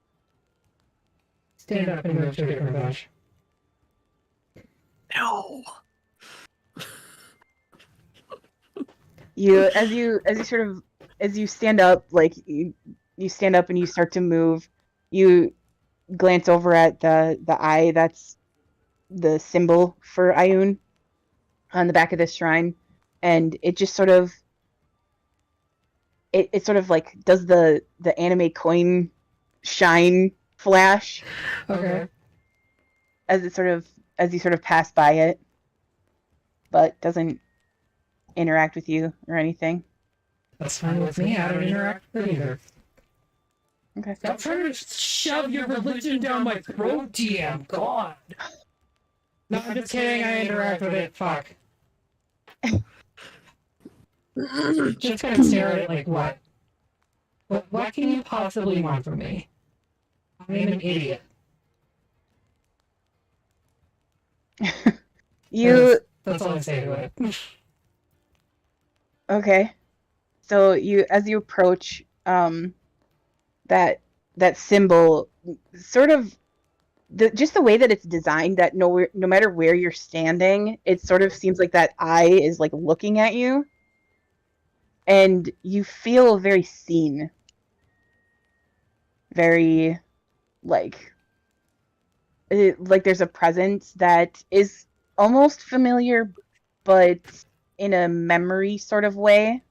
Stand up and move to a different bench. No. As you stand up, like you stand up and you start to move, you glance over at the eye that's the symbol for Ioun on the back of this shrine, and it just sort of it sort of like does the anime coin shine flash. Okay. As you sort of pass by it, but doesn't interact with you or anything. That's fine with me. I don't interact with it either. Okay. Stop trying to shove your religion down my throat, DM. God. No, I'm just kidding. I interact with it. Fuck. Just gonna stare at it like, what? What can you possibly want from me? I am an idiot. That's all I say to it. Okay. So as you approach that symbol, sort of just the way that it's designed, that no matter where you're standing, it sort of seems like that eye is like looking at you, and you feel very seen, very like there's a presence that is almost familiar, but in a memory sort of way.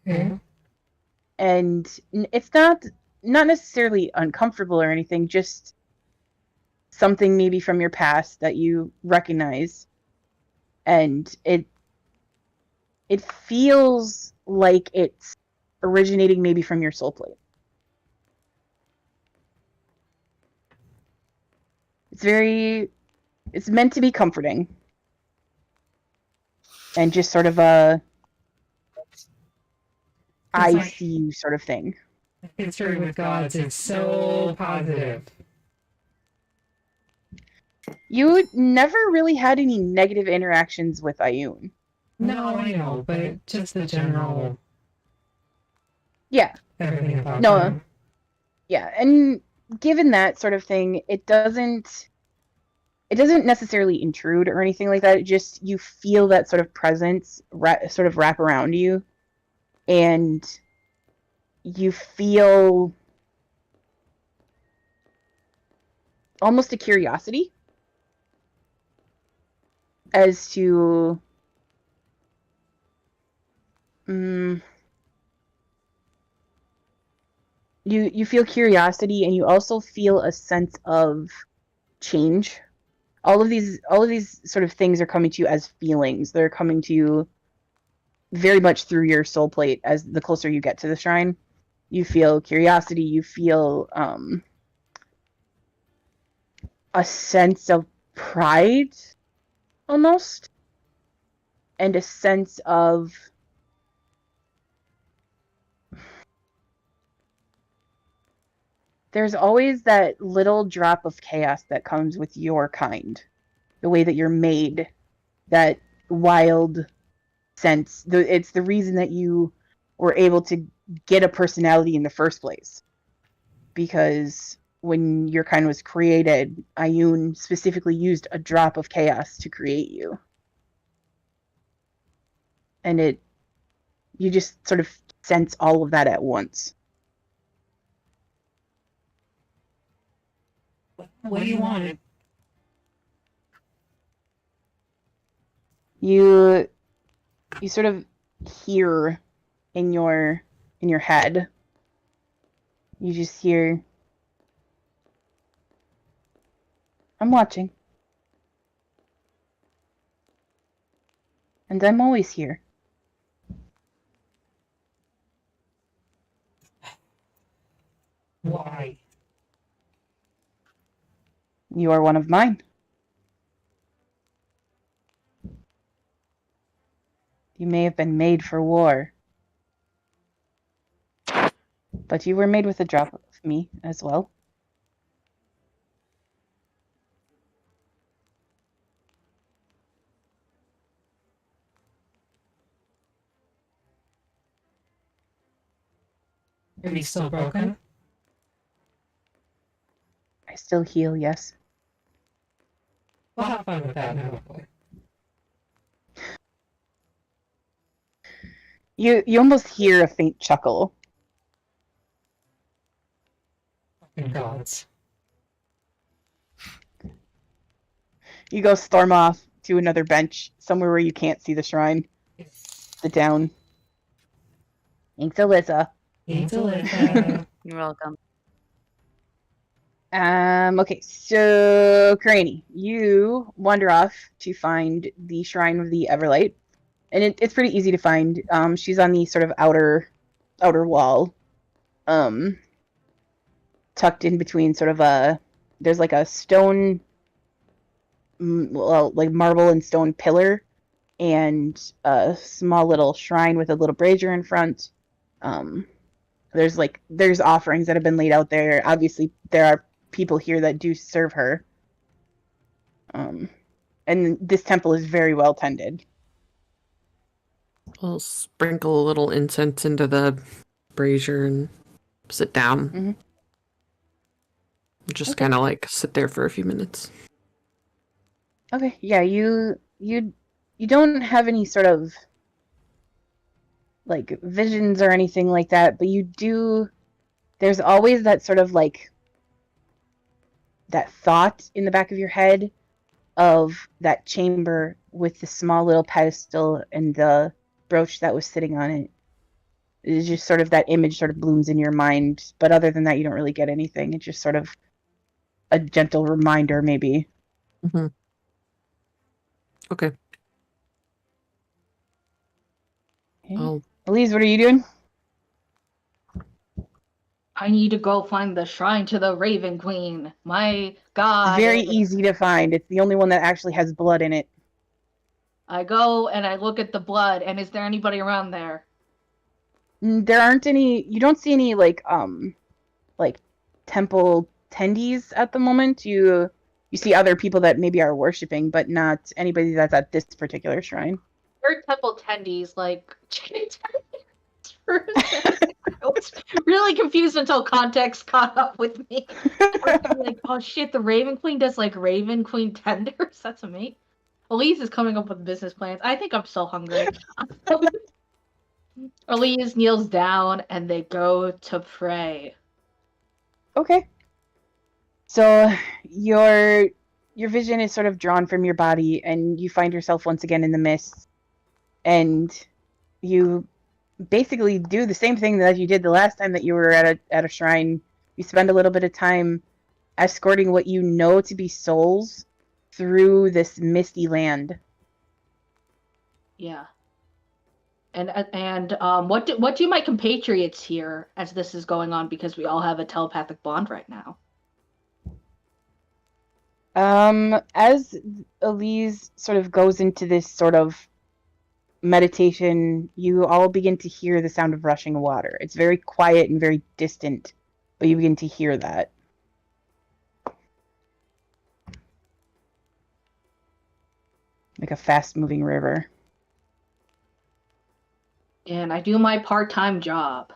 Okay. and it's not necessarily uncomfortable or anything, just something maybe from your past that you recognize, and it feels like it's originating maybe from your soul plate. It's meant to be comforting and just sort of a I see you sort of thing. History with gods is so positive. You never really had any negative interactions with Ioun. No, I know, but just the general. Yeah. Everything about No. them. Yeah, and given that sort of thing, it doesn't necessarily intrude or anything like that. It just, you feel that sort of presence sort of wrap around you, and you feel almost a curiosity as to you feel curiosity, and you also feel a sense of change. All of these sort of things are coming to you as feelings. They're coming to you very much through your soul plate. As the closer you get to the shrine, you feel curiosity, you feel a sense of pride almost, and a sense of there's always that little drop of chaos that comes with your kind, the way that you're made, that wild sense. It's the reason that you were able to get a personality in the first place, because when your kind was created, Ioun specifically used a drop of chaos to create you, and you just sort of sense all of that at once. What do you want? You sort of hear in your head. You just hear, I'm watching. And I'm always here. Why? You are one of mine. You may have been made for war, but you were made with a drop of me as well. Are you still broken? I still heal, yes. We'll have fun with that, hopefully. You almost hear a faint chuckle. Fucking gods. You go storm off to another bench, somewhere where you can't see the shrine. Sit down. Thanks, Alyssa. Thanks, Alyssa. You're welcome. Okay, so Craney, you wander off to find the Shrine of the Everlight, and it's pretty easy to find. She's on the sort of outer wall, tucked in between sort of there's like a stone, well, like marble and stone pillar, and a small little shrine with a little brazier in front. There's offerings that have been laid out there. Obviously, there are people here that do serve her. And this temple is very well tended. I'll sprinkle a little incense into the brazier and sit down. Mm-hmm. Just kind of like sit there for a few minutes. Okay, yeah, you don't have any sort of like visions or anything like that, but you do. There's always that sort of like that thought in the back of your head of that chamber with the small little pedestal and the brooch that was sitting on it. It's just sort of that image sort of blooms in your mind, but other than that, you don't really get anything. It's just sort of a gentle reminder, maybe. Mm-hmm. Okay. Elise, what are you doing? I need to go find the shrine to the Raven Queen. My God. It's very easy to find. It's the only one that actually has blood in it. I go and I look at the blood, and is there anybody around there? There aren't any. You don't see any like temple tendies at the moment. You see other people that maybe are worshiping, but not anybody that's at this particular shrine. Third temple tendies, like chicken tenders. I was really confused until context caught up with me. I was like, oh shit, the Raven Queen does like Raven Queen tenders. That's amazing. Elise is coming up with business plans. I think I'm so hungry. Elise kneels down and they go to pray. Okay. So your vision is sort of drawn from your body, and you find yourself once again in the mist, and you basically do the same thing that you did the last time that you were at a shrine. You spend a little bit of time escorting what you know to be souls through this misty land. Yeah. And what do my compatriots hear as this is going on, because we all have a telepathic bond right now? As Elise sort of goes into this sort of meditation, you all begin to hear the sound of rushing water. It's very quiet and very distant, but you begin to hear that. Like a fast-moving river. And I do my part-time job.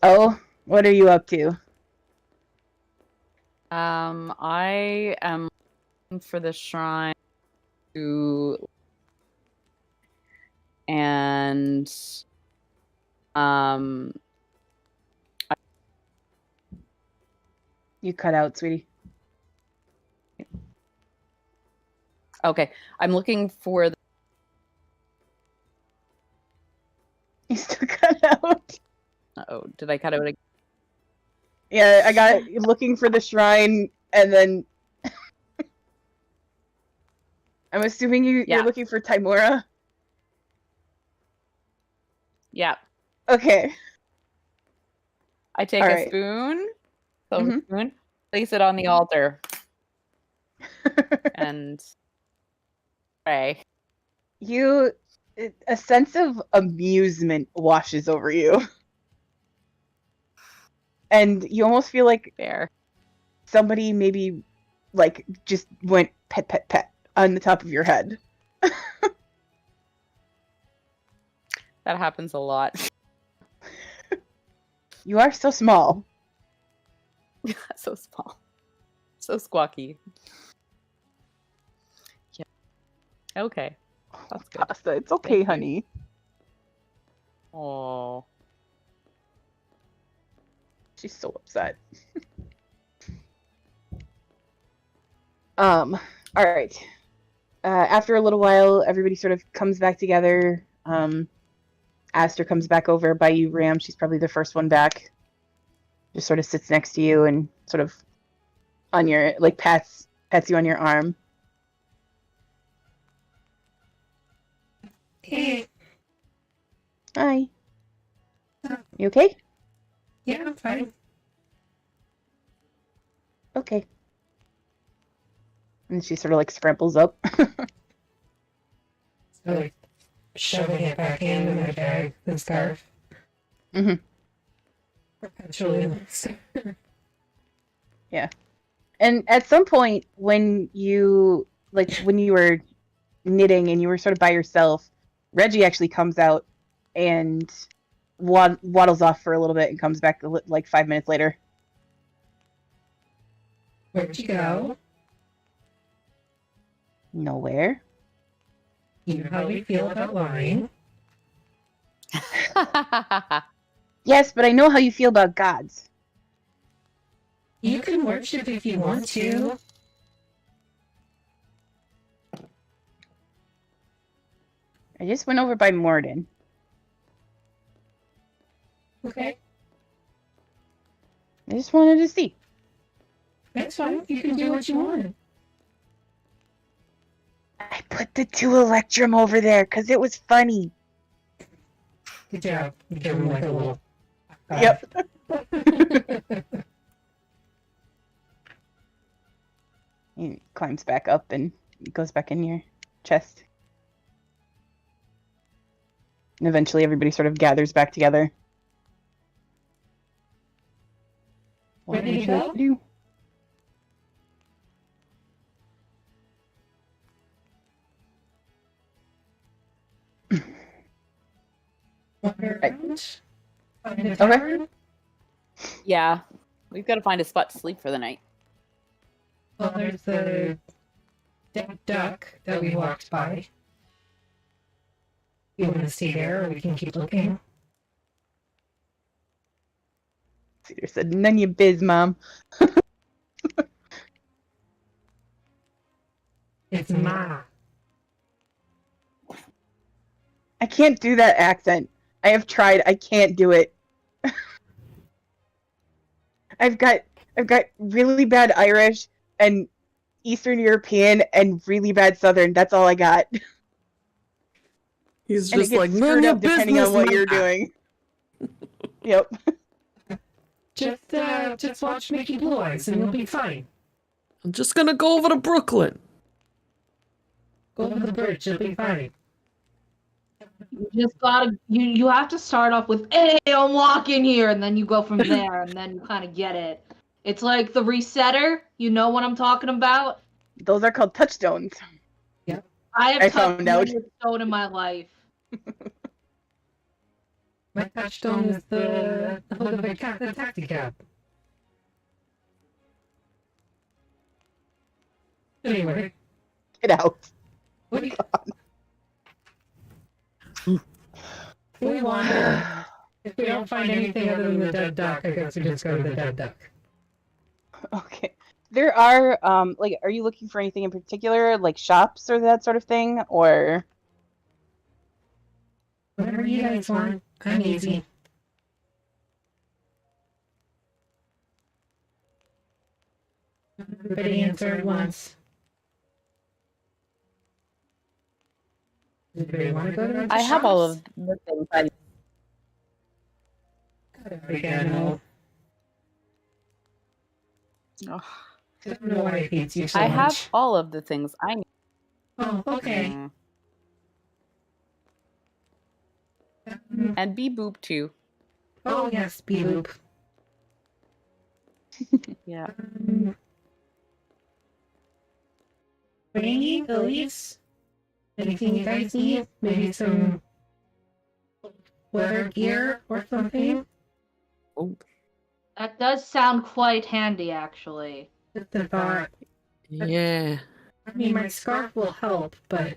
Oh, what are you up to? I am looking for the shrine to, and You cut out, sweetie. Okay, I'm looking for the... You still cut out. Oh, did I cut out again? Yeah, I got it. You're looking for the shrine, and then I'm assuming you're looking for Timora. Yeah. Okay. I take a spoon, silver spoon, place it on the altar, and pray. A sense of amusement washes over you. And you almost feel like somebody maybe like just went pet pet pet on the top of your head. That happens a lot. You are so small. So small. So squawky. Yeah. Okay. That's good. Pasta, it's okay, honey. Oh. She's so upset. All right. After a little while, everybody sort of comes back together. Aster comes back over by you, Ram. She's probably the first one back. Just sort of sits next to you and sort of on your, like, pats you on your arm. Hey. Hi. You okay? Yeah, I'm fine. Okay. And she sort of like scramples up. So, like, shoving it back in my bag, the scarf. Mm-hmm. Perpetually. Yeah. And at some point when you were knitting and you were sort of by yourself, Reggie actually comes out and waddles off for a little bit and comes back like 5 minutes later. Where'd you go? Nowhere. You know how we feel about lying. Yes, but I know how you feel about gods. You can worship if you want to. I just went over by Morden. Okay. I just wanted to see. That's fine. You can do what you want. I put the 2 Electrum over there because it was funny. Good job. You gave him like a little... Yep. He climbs back up and goes back in your chest. And eventually everybody sort of gathers back together. What Ready to would you go? like to do? Okay. Yeah. We've got to find a spot to sleep for the night. Well, there's the dead duck that we walked by. You want to stay there, or we can keep looking? Cedar said, none you biz, Mom. It's Ma. I can't do that accent. I have tried. I can't do it. I've got really bad Irish and Eastern European and really bad Southern. That's all I got. He's And it just gets like, screwed none up of depending business, on what Ma." you're doing. Yep. Just watch Mickey Blue Eyes and you'll be fine. I'm just gonna go over to Brooklyn. Go over the bridge, you'll be fine. You just gotta you have to start off with, hey, I'm walking here, and then you go from there, and then you kind of get it. It's like the resetter. You know what I'm talking about? Those are called touchstones. Yep. I have I touched found out. one stone in my life. My touchstone is the hood of a taxi cab. Anyway. Get out. What do you... We wander. If we don't find anything other than the dead duck, I guess we just go to the dead duck. Okay. There are, like, are you looking for anything in particular, like shops or that sort of thing, or? Whatever you guys want. I'm easy. Everybody answer at once. Does anybody want to go to the I have all shops? of the things I Oregano. Oh. I don't know why it hates you so I have much. all of the things I need. Oh, okay. And Bee Boop too. Oh, yes, Beep. Yeah. Rainy, Elise? Anything you guys need? Maybe some weather gear or something? Oh. That does sound quite handy, actually. Just a thought. Yeah. I mean, my scarf will help, but...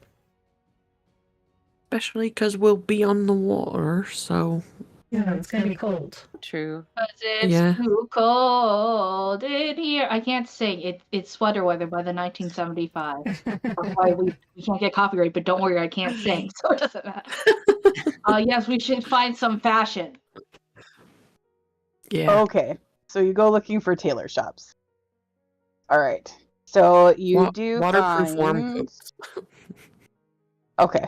Especially because we'll be on the water, so... Yeah, it's gonna be cold. True. Because it's Yeah. too cold in here. I can't sing. It's Sweater Weather by the 1975. That's why we can't get copyright, but don't worry, I can't sing, so it doesn't matter. Yes, we should find some fashion. Yeah. Okay. So you go looking for tailor shops. All right. So you do Waterproof warm find... coats. Okay.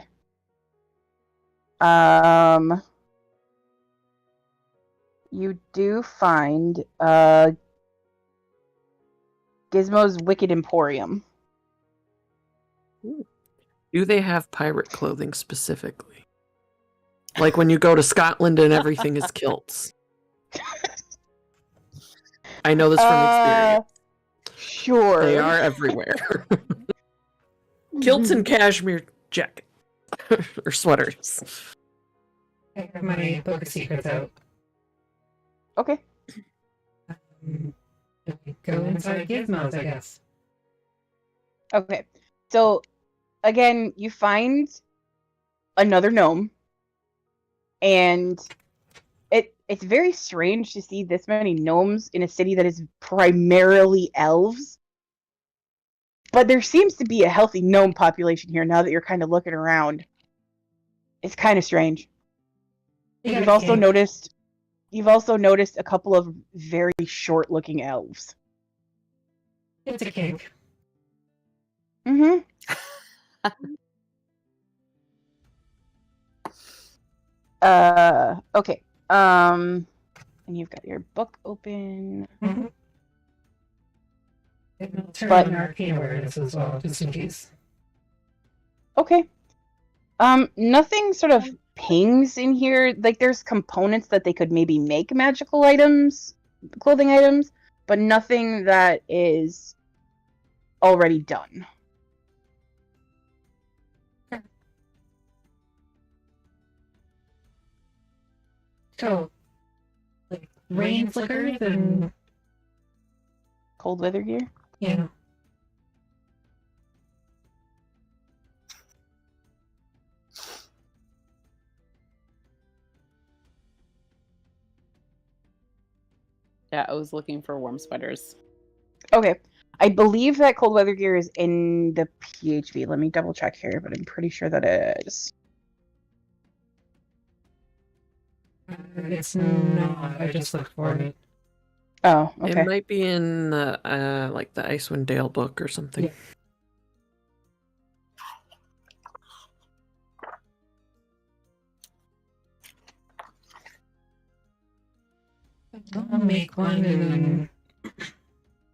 You do find Gizmo's Wicked Emporium. Do they have pirate clothing specifically? Like when you go to Scotland and everything is kilts. I know this from experience. Sure. They are everywhere. Kilts and cashmere jacket. Or sweaters. I have my book of secrets out. Okay. Go inside Gizmos, I guess. Okay. So, again, you find another gnome. And it's very strange to see this many gnomes in a city that is primarily elves. But there seems to be a healthy gnome population here now that you're kind of looking around. It's kind of strange. Yeah, You've also kink. noticed. You've also noticed a couple of very short-looking elves. It's a kink. Mm-hmm. Okay. And you've got your book open. Mm-hmm. Turn But- on arcane awareness as well, just in case. Okay. Nothing sort of pings in here. Like, there's components that they could maybe make magical items, clothing items, but nothing that is already done. So, like, rain flickers and... Cold weather gear? Yeah. Yeah, I was looking for warm sweaters. Okay. I believe that cold weather gear is in the PHV. Let me double check here, but I'm pretty sure that it is. It's not. I just looked for it. Oh, okay. It might be in the like the Icewind Dale book or something. Yeah. I'll make one and then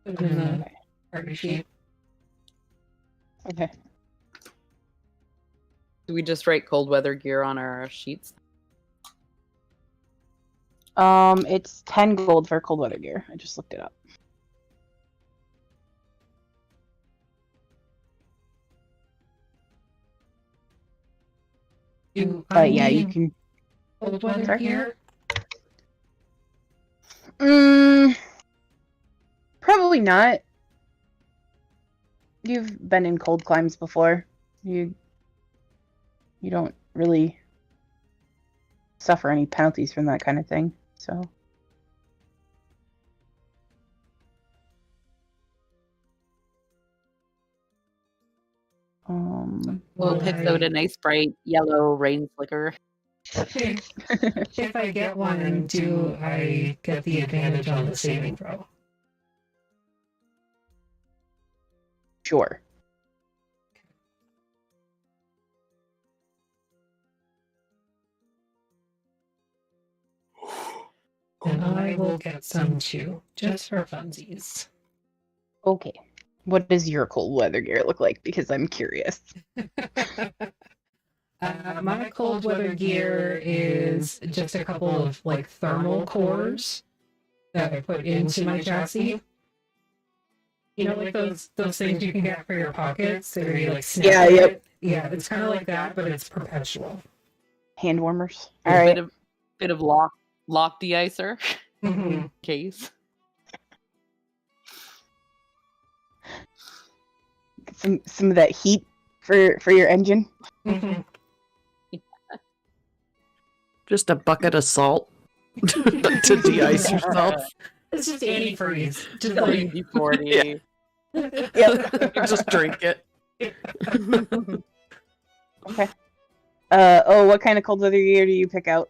put it in the party sheet. Okay. Do we just write cold weather gear on our sheets? It's 10 gold for cold weather gear. I just looked it up. But yeah, you can. Cold weather Sorry? gear? Probably not. You've been in cold climes before. You don't really suffer any penalties from that kind of thing. So We'll pick out a nice bright yellow rain flicker. If I get one, do I get the advantage on the saving throw? Sure. And I will get some too, just for funsies. Okay. What does your cold weather gear look like? Because I'm curious. My cold weather gear is just a couple of like thermal cores that I put into my chassis. You know, like those things you can get for your pockets, where you like snap Yeah, it. yep. Yeah, it's kind of like that, but it's perpetual. Hand warmers. All A right. bit of lock de-icer Mhm. case. Some of that heat for your engine. Just a bucket of salt to de-ice yourself. It's just antifreeze. Just Like like D40. Yep. Just drink it. Okay. What kind of cold weather gear do you pick out?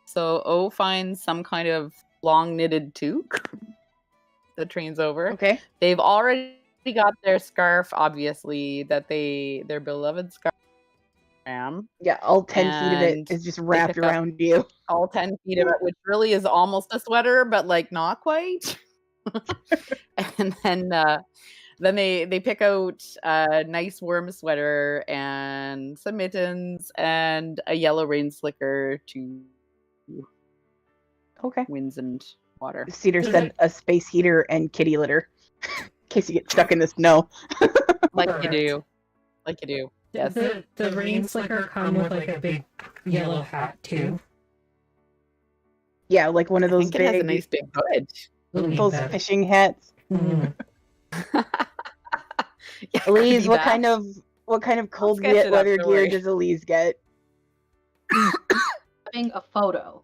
So O finds some kind of long knitted toque that trains over. Okay. They've already got their scarf, obviously, their beloved scarf. Yeah, all 10 feet of it And is just they wrapped pick up around you. all 10 feet of it, which really is almost a sweater, but like not quite. And then they pick out a nice warm sweater and some mittens and a yellow rain slicker to Okay. winds and water. Cedar said a space heater and kitty litter in case you get stuck in the snow. Like you do. Like you do. Yes. Does the rain slicker come with like a big yellow hat too? Yeah, like one of I those think it has a big, nice big hood. those that. fishing hats. Mm. Yeah, Elise, could be what that. kind of cold sketch it up, weather don't gear worry. does Elise get? Having a photo.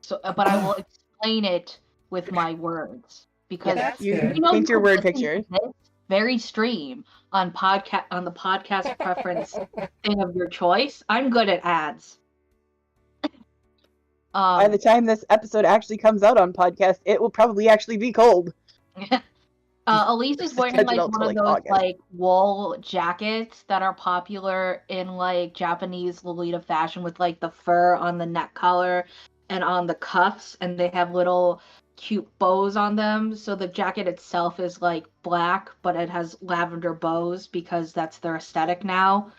So, but I will explain it with my words because that's You good. you know paint your you word listen picture. to this, very stream on the podcast preference thing of your choice. I'm good at ads. By the time this episode actually comes out on podcast, it will probably actually be cold. Elise is wearing like Scheduled one to, of like, those August. like wool jackets that are popular in like Japanese Lolita fashion with like the fur on the neck collar and on the cuffs, and they have little cute bows on them. So the jacket itself is like black, but it has lavender bows because that's their aesthetic now.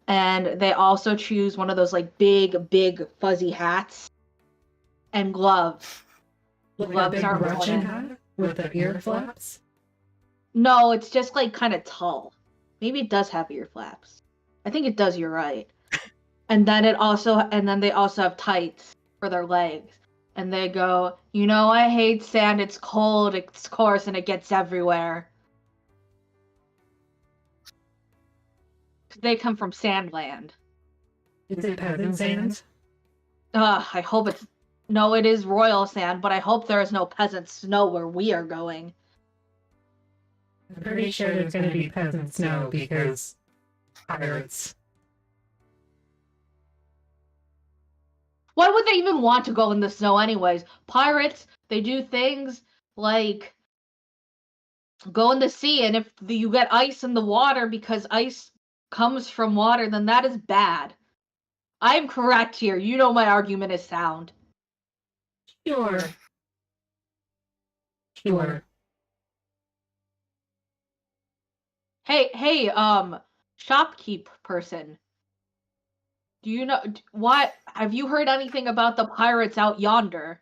And they also choose one of those like big fuzzy hats and gloves. Like a Gloves big are Russian important. hat with the ear flaps? No, it's just like kind of tall. Maybe it does have ear flaps. I think it does, you're right. And then they also have tights for their legs. And they go, "You know, I hate sand, it's cold, it's coarse, and it gets everywhere." They come from Sandland. Is it peasant sand? I hope it's... No, it is royal sand, but I hope there is no peasant snow where we are going. I'm pretty sure there's going to be peasant snow because pirates. Why would they even want to go in the snow anyways? Pirates, they do things like go in the sea, and if you get ice in the water because ice comes from water, then that is bad. I'm correct here. You know my argument is sound. Sure. Hey, shopkeep person. Do you know what? Have you heard anything about the pirates out yonder?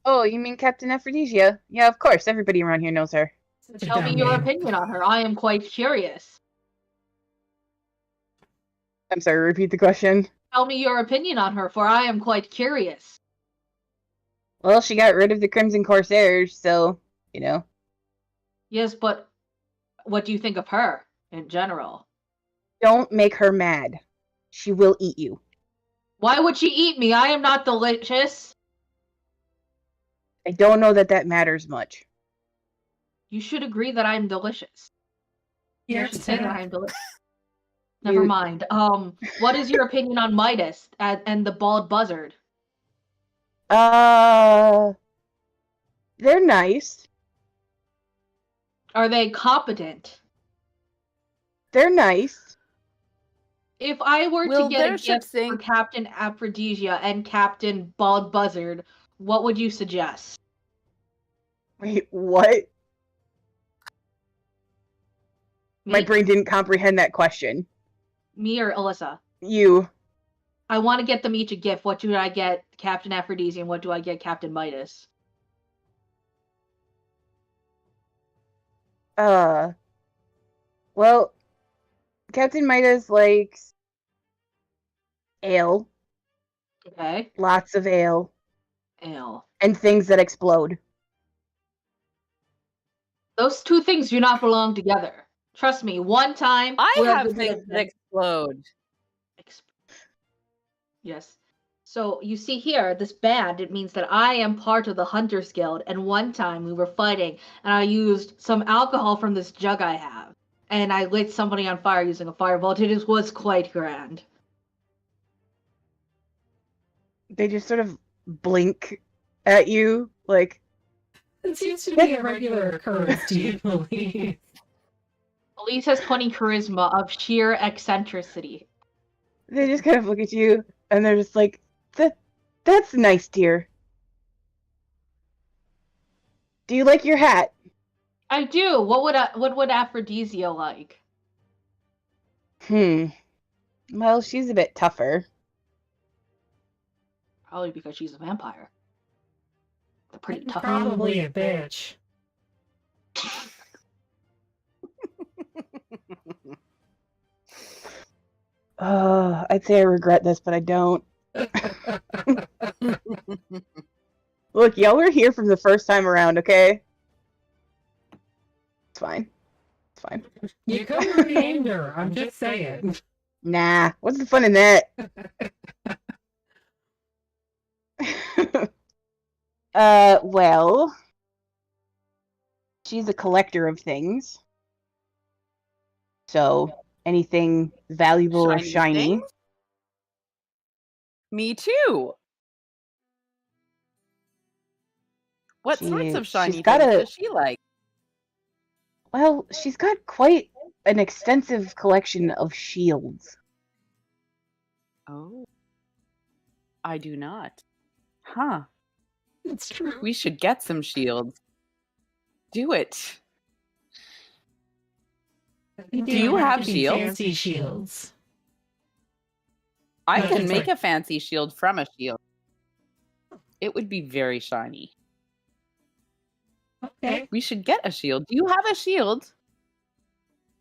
Oh, you mean Captain Aphrodisia? Yeah, of course. Everybody around here knows her. Tell me your opinion on her. I am quite curious. I'm sorry, repeat the question. Tell me your opinion on her, for I am quite curious. Well, she got rid of the Crimson Corsairs, so, you know. Yes, but what do you think of her in general? Don't make her mad. She will eat you. Why would she eat me? I am not delicious. I don't know that matters much. You should agree that I'm delicious. Yes, You should say that I'm delicious. Never mind. What is your opinion on Midas and the bald buzzard? They're nice. Are they competent? They're nice. If I were Will to get their a ship gift for sink? Captain Aphrodisia and Captain Bald Buzzard, what would you suggest? Wait, what? My brain didn't comprehend that question. Me or Alyssa? You. I want to get them each a gift. What do I get Captain Aphrodisia and what do I get Captain Midas? Well, Captain Midas likes ale. Okay. Lots of ale. Ale. And things that explode. Those two things do not belong together. Trust me, one time... I we have the things that explode. Yes. So, you see here, this band, it means that I am part of the Hunters Guild, and one time we were fighting, and I used some alcohol from this jug I have, and I lit somebody on fire using a firebolt. It was quite grand. They just sort of blink at you, like... It seems to be a regular occurrence, do you believe? Elise has 20 charisma of sheer eccentricity. They just kind of look at you, and they're just like, that's nice, dear. Do you like your hat? I do. What would Aphrodisia like? Well, she's a bit tougher. Probably because she's a vampire. They're pretty tough. Probably a bitch. I'd say I regret this, but I don't. Look, y'all were here from the first time around, okay? It's fine. It's fine. You could renamed her, I'm just saying. Nah, what's the fun in that? Well... she's a collector of things. So anything valuable or shiny. things? Me too. What sorts of shiny she's got things a- does she like? Well, she's got quite an extensive collection of shields. Oh. I do not. Huh. It's true. We should get some shields. Do it. Do you have shields? Fancy shields. I No, can I'm make sorry. a fancy shield from a shield. It would be very shiny. Okay. We should get a shield. Do you have a shield?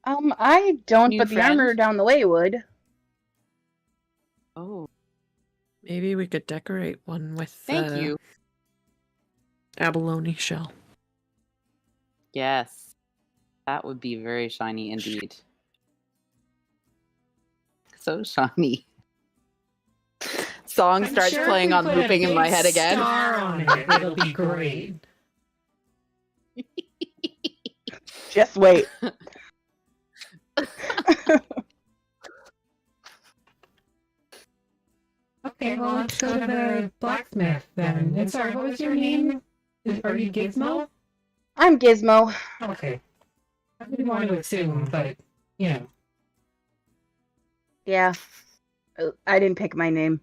I don't, New but the armor friend? down the way would. Oh. Maybe we could decorate one with Thank you. abalone shell. Yes. That would be very shiny indeed. So shiny. Song I'm starts sure if playing we on put a looping in my big head again. Star on it, it'll be great. Just wait. Okay, well, let's go to the blacksmith then. And sorry, what was your name? Are you Gizmo? I'm Gizmo. Okay. I didn't want to assume, but, you know. Yeah. I didn't pick my name.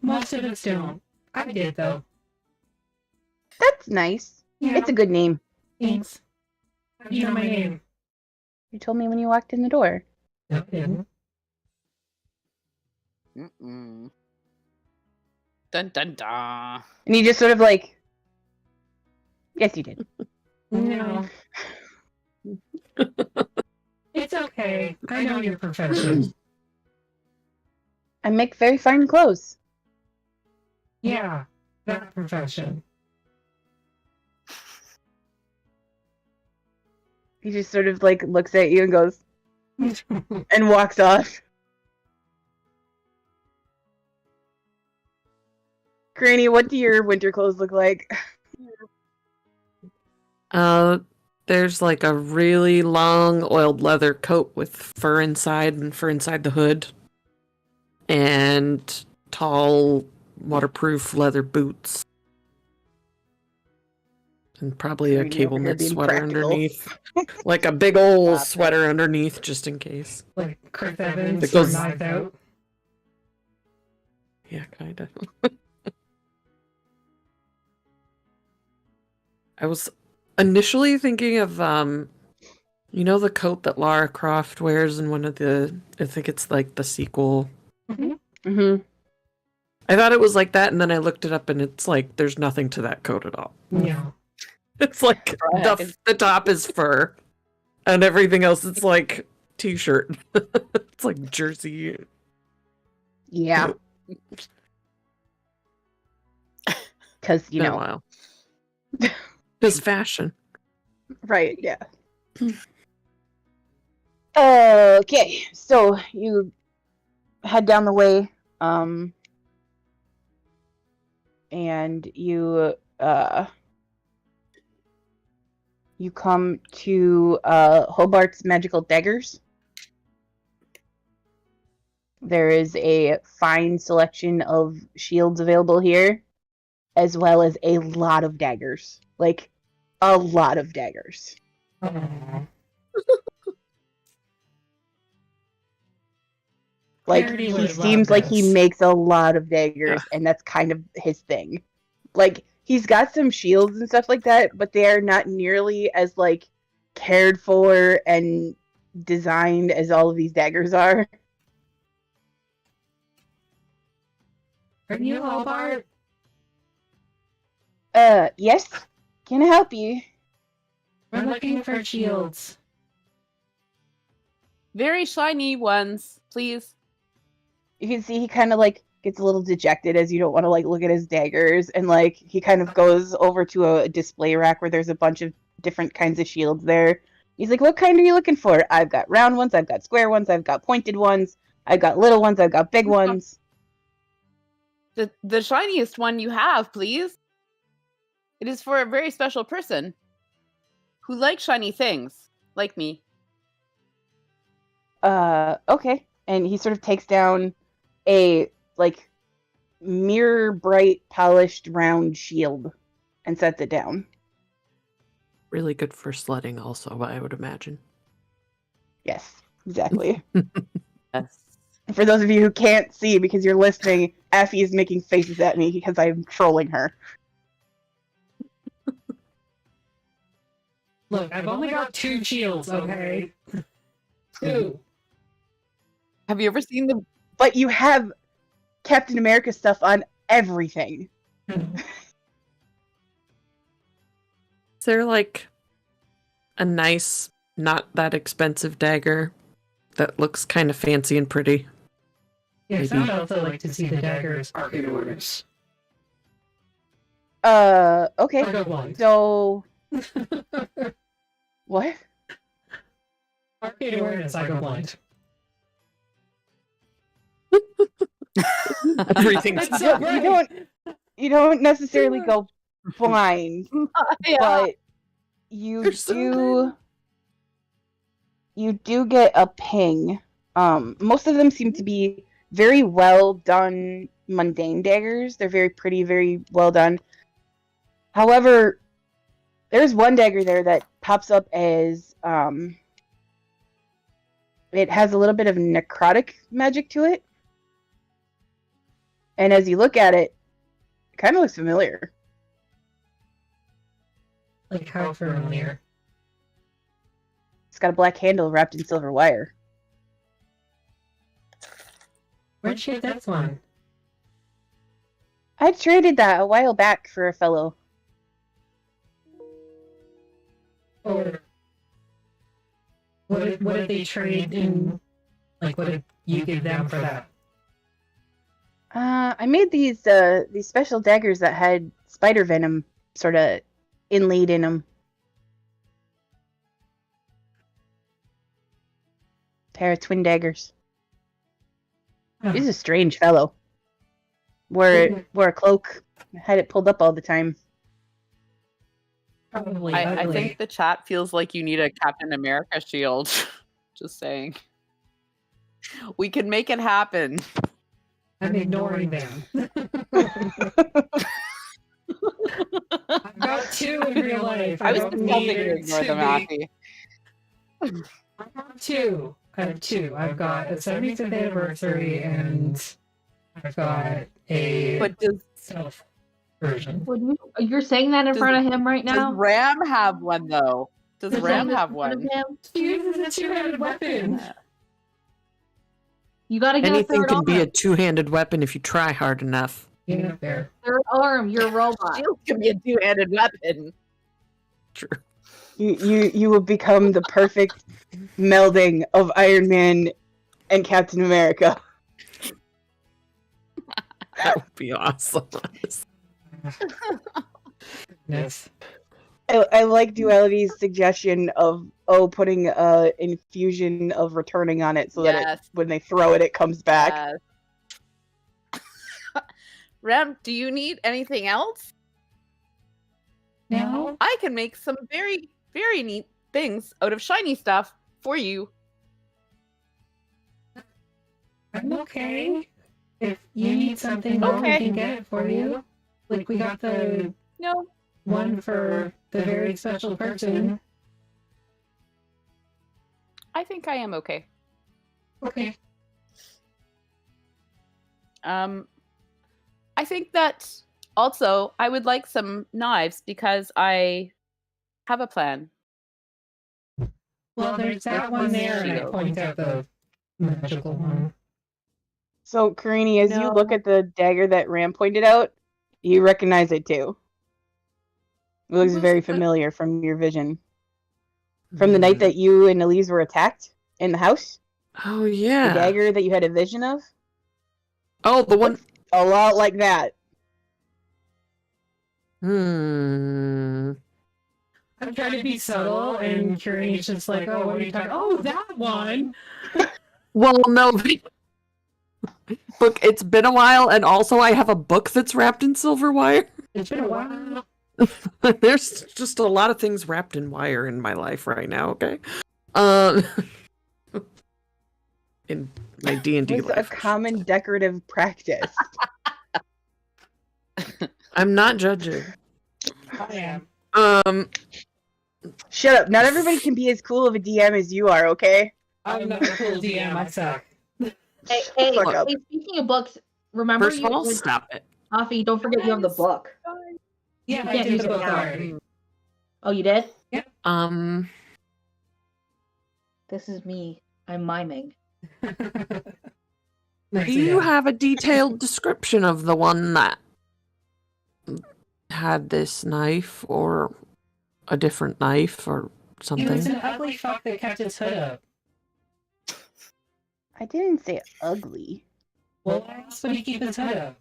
Most of us don't. I did, though. That's nice. Yeah. It's a good name. Thanks. How do you know my name? You told me when you walked in the door. No, I didn't. Mm-mm. Dun dun dun. And you just sort of like, yes, you did. No. It's okay. I know your profession. I make very fine clothes. Yeah, that profession. He just sort of like looks at you and goes, and walks off. Granny, what do your winter clothes look like? There's like a really long oiled leather coat with fur inside and fur inside the hood. And tall waterproof leather boots. And probably a Granny cable over here knit being sweater practical. underneath. Like a big old sweater underneath just in case. Like Chris Evans It goes- from Knives Out. Yeah, kinda. I was initially thinking of you know the coat that Lara Croft wears in one of the, I think it's like the sequel. Mm-hmm. I thought it was like that, and then I looked it up, and it's like there's nothing to that coat at all. Yeah. It's like the top is fur, and everything else it's like t-shirt. It's like jersey. Yeah. Because, you Been a know. while. Just fashion. Right, yeah. Okay, so you head down the way, and you come to Hobart's Magical Daggers. There is a fine selection of shields available here, as well as a lot of daggers. Like, a lot of daggers. Like, Charity he would seems love like he this. makes a lot of daggers, and that's kind of his thing. Like, he's got some shields and stuff like that, but they are not nearly as, like, cared for and designed as all of these daggers are. Are you Hobart? Yes? Can I help you? We're looking for shields. Very shiny ones, please. You can see he kind of, like, gets a little dejected as you don't want to, like, look at his daggers, and, like, he kind of goes over to a display rack where there's a bunch of different kinds of shields there. He's like, what kind are you looking for? I've got round ones, I've got square ones, I've got pointed ones, I've got little ones, I've got big ones. The shiniest one you have, please. It is for a very special person. who like shiny things, like me. Okay. And he sort of takes down a, like, mirror bright, polished, round shield and sets it down. Really good for sledding, also, I would imagine. Yes, exactly. Yes. For those of you who can't see because you're listening, Effie is making faces at me because I'm trolling her. Look, I've only got 2 shields, okay? 2. Have you ever seen the... But you have Captain America stuff on everything. Is there, like, a nice, not that expensive dagger that looks kind of fancy and pretty? Yes, I'd also like to see the dagger's arcade orders. Okay. I go blind. So... What? Arcade awareness, I go blind. Everything's That's so great. You don't necessarily go blind, Yeah. but you do get a ping. Most of them seem to be very well done mundane daggers. They're very pretty, very well done. However, there's one dagger there that pops up as it has a little bit of necrotic magic to it. And as you look at it, it kind of looks familiar. Like how familiar? It's got a black handle wrapped in silver wire. Where'd she get that one? I traded that a while back for a fellow. Or what did they trade in? Like, what did you give them for that? I made these special daggers that had spider venom sort of inlaid in them. Pair of twin daggers. He's a strange fellow. Wore a cloak, had it pulled up all the time. Probably I ugly. think the chat feels like you need a Captain America shield. Just saying. We can make it happen. I'm ignoring them. I've got 2 in real life. I was don't just helping need you it ignore to them, be- Abby. I have 2. I have 2. I've got a 75th anniversary and I've got a But does stealth version. You're saying that in front of him right now? Does Ram have one though? Does You're Ram saying have this in front of one? him? She uses a 2-handed weapon. You gotta get a Anything third can arm. be a two-handed weapon if you try hard enough. Yeah, fair. Third arm, you're a robot. Shield can be a 2-handed weapon. True. You will become the perfect melding of Iron Man and Captain America. That would be awesome. Yes. I like Duality's suggestion of putting a infusion of returning on it so that Yes. when they throw it, it comes back. Ram, do you need anything else? No. I can make some very, very neat things out of shiny stuff for you. I'm okay. If you need something, Okay. we can get it for you. Like, we got the No. one for the very special person. I think I am okay. Okay. I think that also I would like some knives because I have a plan. Well, there's that one there, and I point out the magical one. So, Karini, as you No. look at the dagger that Ram pointed out, you recognize it too. It looks very familiar from your vision. From the night that you and Elise were attacked in the house? Oh, yeah. The dagger that you had a vision of? Oh, the one... A lot like that. Hmm. I'm trying to be subtle, and Curie's just like, oh, what are you talking? Oh, that one! Well, no. Look, it's been a while, and also I have a book that's wrapped in silver wire. It's been a while. There's just a lot of things wrapped in wire in my life right now. Okay. Um. In my D&D It's a life. common decorative practice. I'm not judging. I am. Shut up. Not everybody can be as cool of a DM as you are, okay? I'm not a cool DM. I suck. Hey, Fuck up. speaking of books, remember First of all, stop it. Afi, don't forget you have the book. Yeah, You I can't did use the it book now. already. Oh, you did? Yeah. This is me. I'm miming. Do you have a detailed description of the one that had this knife or a different knife or something? He was an ugly fuck that kept his hood up. I didn't say ugly. Well, why else would he keep his hood up?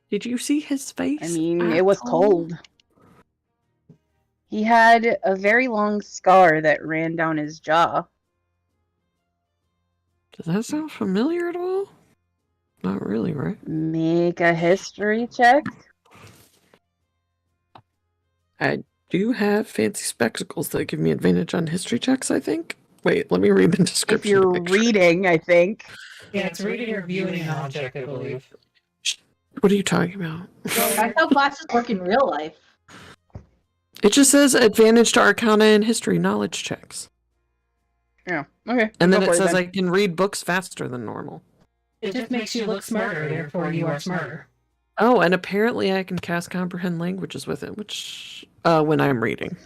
Did you see his face? I mean, it was cold. He had a very long scar that ran down his jaw. Does that sound familiar at all? Not really, right? Make a history check. I do have fancy spectacles that give me advantage on history checks, I think. Wait, let me read the description. If you're reading, I think. Yeah, it's reading or viewing an object, I believe. What are you talking about? That's how glasses work in real life. It just says advantage to Arcana and history knowledge checks. Yeah, okay. And then it says I can read books faster than normal. It just makes you look smarter, therefore you are smarter. Oh, and apparently I can cast comprehend languages with it, which when I'm reading.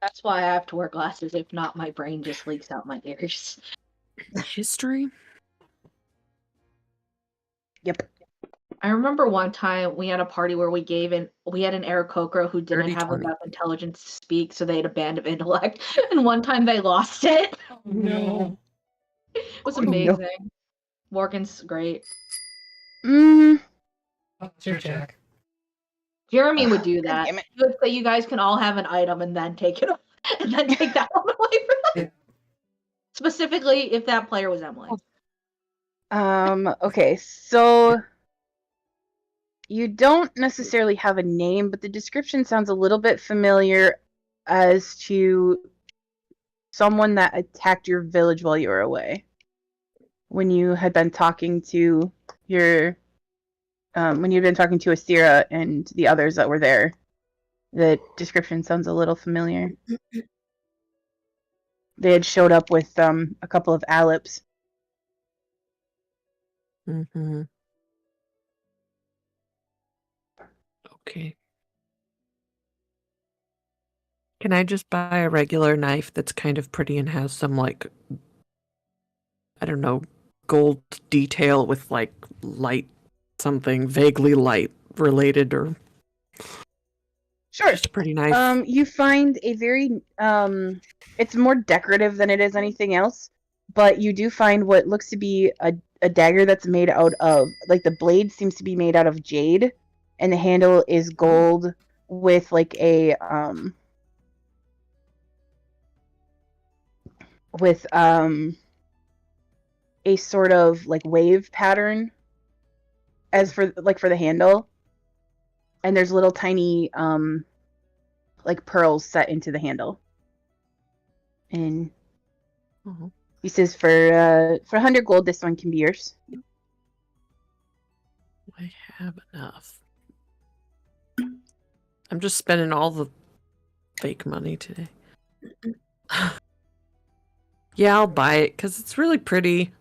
That's why I have to wear glasses. If not, my brain just leaks out my ears. History? Yep. I remember one time we had a party where we had an Aarakocra who didn't 30, have 20. enough intelligence to speak, so they had a band of intellect. And one time they lost it. Oh, no. It was Oh, no. amazing. Morgan's great. What's your check? Jeremy would do God that. damn it. He would say you guys can all have an item and then take it and then take that one away from them. Yeah. Specifically if that player was Emily. Okay, so you don't necessarily have a name, but the description sounds a little bit familiar as to someone that attacked your village while you were away. When you had been talking to your when you'd been talking to Asira and the others that were there, the description sounds a little familiar. They had showed up with a couple of Alips. Mm-hmm. Okay. Can I just buy a regular knife that's kind of pretty and has some, like, I don't know, gold detail with, like, light something, vaguely light related or... Sure. Just a pretty knife. You find a very it's more decorative than it is anything else, but you do find what looks to be a dagger that's made out of, like, the blade seems to be made out of jade, and the handle is gold with like a a sort of like wave pattern as for the handle, and there's little tiny like pearls set into the handle. And he says for 100 gold this one can be yours. I have enough. I'm just spending all the fake money today. Yeah, I'll buy it because it's really pretty.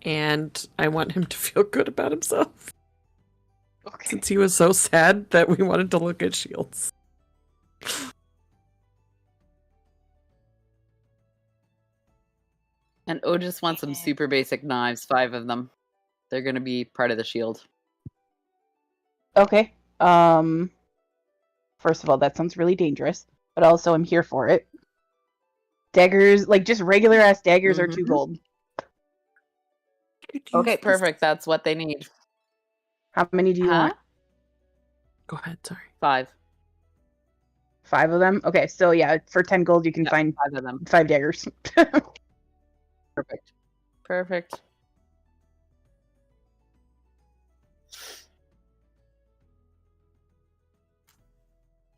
And I want him to feel good about himself. Okay. Since he was so sad that we wanted to look at shields. And Otis wants some super basic knives, 5 of them. They're going to be part of the shield. Okay. First of all, that sounds really dangerous, but also I'm here for it. Daggers, like just regular ass daggers, are 2 gold. Okay, perfect. That's what they need. How many do you want? Go ahead, sorry. 5. 5 of them? Okay, so yeah, for 10 gold you can find 5 of them. 5 daggers. Perfect. Perfect.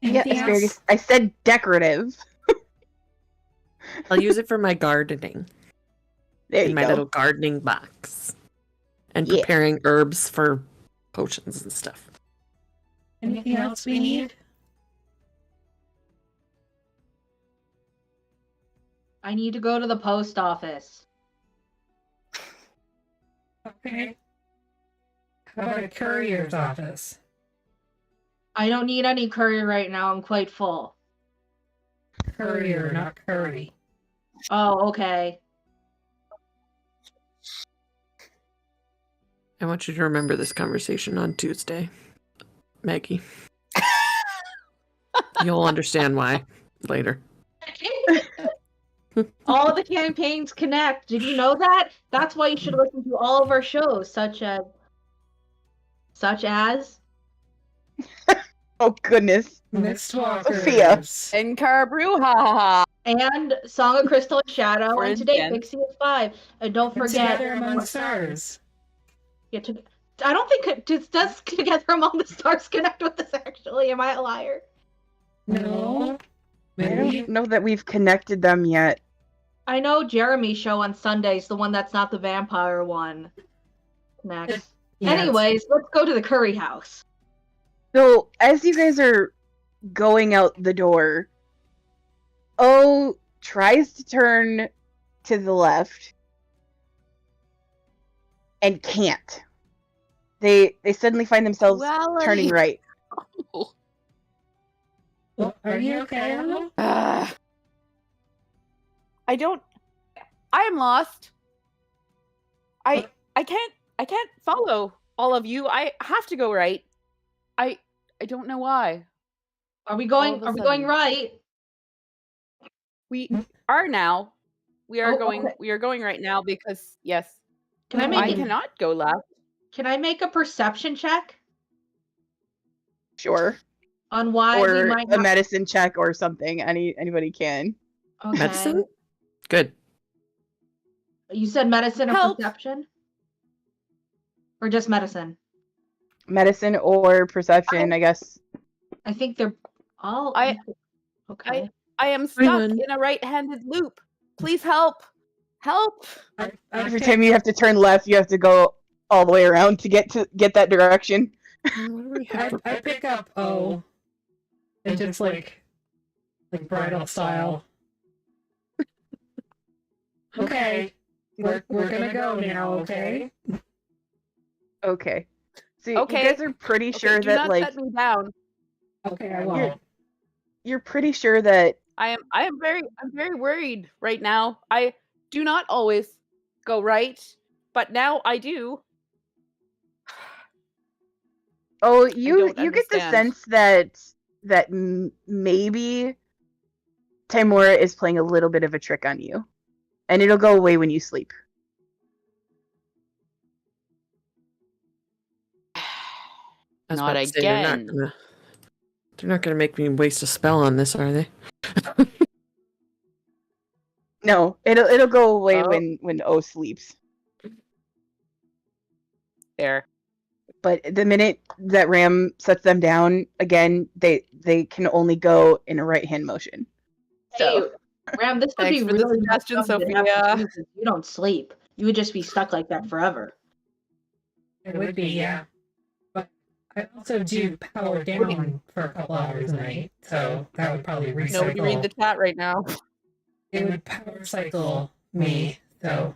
Yeah, Anything asparagus. else? I said decorative. I'll use it for my gardening. There in you my go. little gardening box. And Yeah. preparing herbs for potions and stuff. Anything else we need? I need to go to the post office. Okay. How about a courier's office? I don't need any courier right now. I'm quite full. Courier, not curry. Oh, okay. I want you to remember this conversation on Tuesday, Maggie. You'll understand why later. All the campaigns connect. Did you know that? That's why you should listen to all of our shows, such as Oh goodness. Sophia. And Carbrew, ha ha ha. And Song of Crystal and Shadow, For and today instance. Phixius 5. And don't forget Together Among the Stars. Yeah, I don't think does Together Among the Stars connect with this actually. Am I a liar? No. I don't know that we've connected them yet. I know Jeremy's show on Sundays, the one that's not the vampire one. Next. Yes. Anyways, let's go to the curry house. So as you guys are going out the door, O tries to turn to the left and can't. They suddenly find themselves turning right. Are you okay, Emma? I don't. I am lost. I can't follow all of you. I have to go right. I don't know why. Are we going right? We are now. We are Oh, going. okay. We are going right now because yes. Can I make I it- cannot go left. Can I make a perception check Sure. on why Or we might a not... medicine check or something. Anybody can. Okay. Medicine? Good. You said medicine or Help. perception? Or just medicine? Medicine or perception, I guess. I think they're all okay. I am stuck in a right-handed loop. Please help. Help. Every time you have to turn left, you have to go all the way around to get that direction. I pick up O. And just like bridal style. Okay. We're gonna go now, okay? Okay. So Okay. you guys are pretty sure do that not set me down. Okay, I won't. You're pretty sure that I'm very worried right now. I do not always go right, but now I do. Oh, don't you get the understand. sense that maybe Timora is playing a little bit of a trick on you, and it'll go away when you sleep. I was Not about to say, again. They're not gonna make me waste a spell on this, are they? No, it'll go away Oh. when O sleeps. There. But the minute that Ram sets them down again, they can only go in a right hand motion. Hey, Ram, this would Thanks be for the really suggestion, messed up to have Sophia. to do because you don't sleep. You would just be stuck like that forever. It would be, yeah. But I also do power down for a couple hours a night, so that would probably recycle. Nobody read the chat right now. It would power cycle me, so.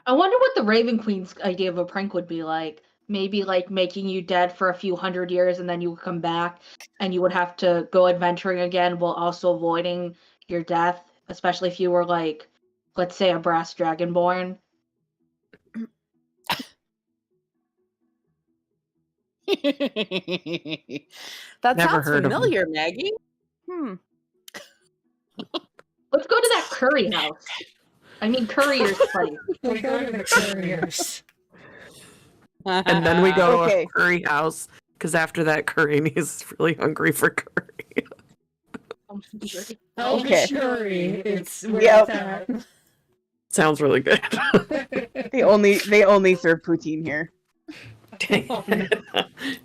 I wonder what the Raven Queen's idea of a prank would be like. Maybe like making you dead for a few hundred years and then you would come back and you would have to go adventuring again while also avoiding your death, especially if you were like, let's say, a brass dragonborn. That Never sounds heard of 'em. familiar, Maggie. Let's go to that curry house. I mean, courier's place. We go to the couriers. And then we go to Okay. a curry house, because after that, curry is really hungry for curry. Okay. Curry. It's where Yep. it's at. Sounds really good. They only serve poutine here.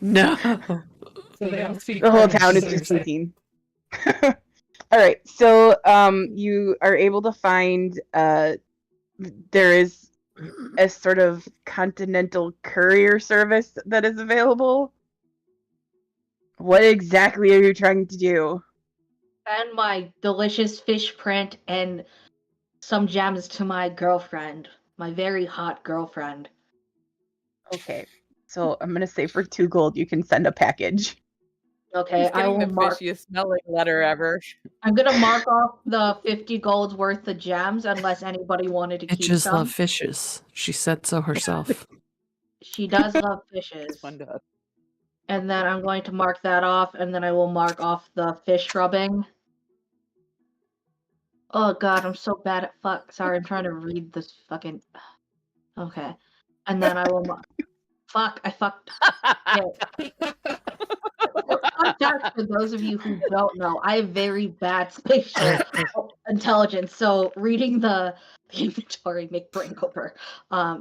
No. So they all speak The whole French, town is so you're just saying. speaking. All right, so you are able to find there is a sort of continental courier service that is available. What exactly are you trying to do? Send my delicious fish print and some gems to my girlfriend, my very hot girlfriend. Okay, so I'm gonna say for 2 gold you can send a package. Okay, He's I getting will the mark. fishiest smelling letter ever. I'm gonna mark off the 50 golds worth of gems unless anybody wanted to keep Bitches some. love fishes. She said so herself. She does love fishes. And then I'm going to mark that off, and then I will mark off the fish rubbing. Oh god, I'm so bad at fuck. Sorry, I'm trying to read this fucking. Okay. And then I will mark. Fuck, I fucked. Okay. For those of you who don't know, I have very bad spatial intelligence, so reading the inventory make brain go burr.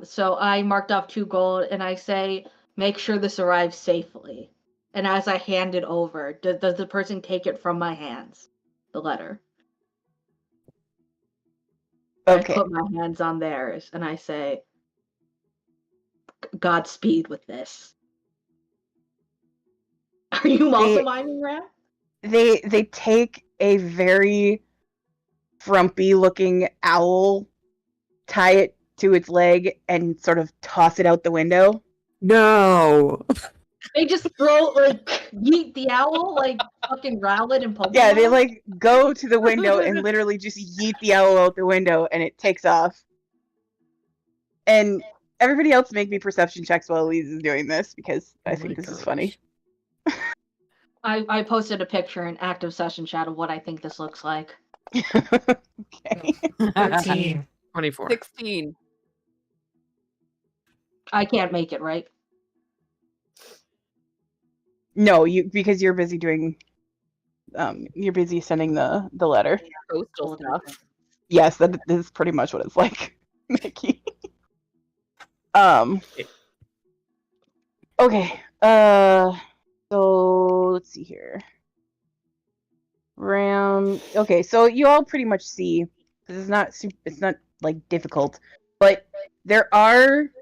So I marked off 2 gold, and I say, make sure this arrives safely. And as I hand it over, does the person take it from my hands? The letter. Okay. I put my hands on theirs, and I say, Godspeed with this. Are you also miming, Ram? They take a very frumpy looking owl, tie it to its leg, and sort of toss it out the window. No. They just throw yeet the owl like fucking Rowlet and Pokemon. Yeah, they like go to the window and literally just yeet the owl out the window, and it takes off. And everybody else make me perception checks while Elise is doing this because I think this is funny. I posted a picture in active session chat of what I think this looks like. Okay. 13. 24. 16. I can't make it, right? No, because you're busy doing. You're busy sending the letter. Postal stuff. Yes, that is pretty much what it's like, Mickey. Okay. So let's see here. Ram. Okay, so you all pretty much see. This is not. It's not like difficult, but there are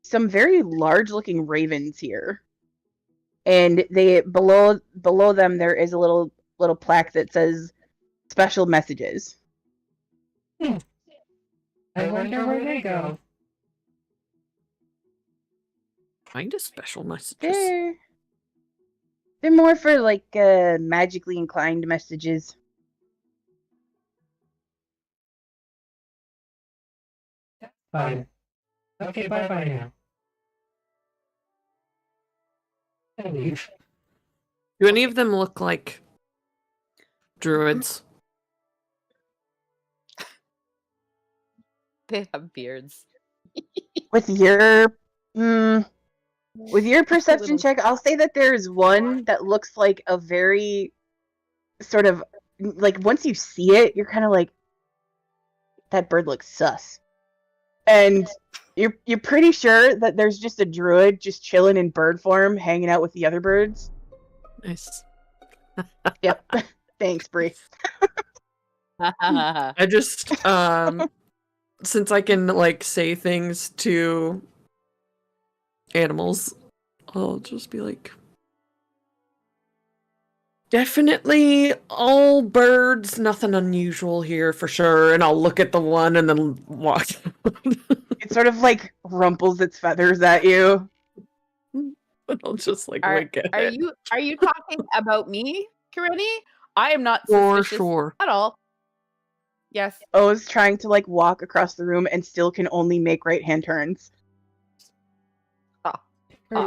some very large-looking ravens here, and they below them there is a little plaque that says "Special Messages." I wonder where they go. Kind of special messages. They're more for like magically inclined messages. Fine. Okay, bye-bye now. I leave. Do any of them look like druids? They have beards. With your perception check, I'll say that there's one that looks like a very sort of like once you see it, you're kind of like that bird looks sus. And you're pretty sure that there's just a druid just chilling in bird form, hanging out with the other birds. Nice. Yep. Thanks, Bree. I just since I can like say things to animals, I'll just be like, definitely all birds, nothing unusual here for sure. And I'll look at the one and then walk. It sort of like rumples its feathers at you. I'll just like Are wink at it. you talking about me, Karini? I am not For suspicious sure. at all. Yes. O's trying to like walk across the room and still can only make right hand turns.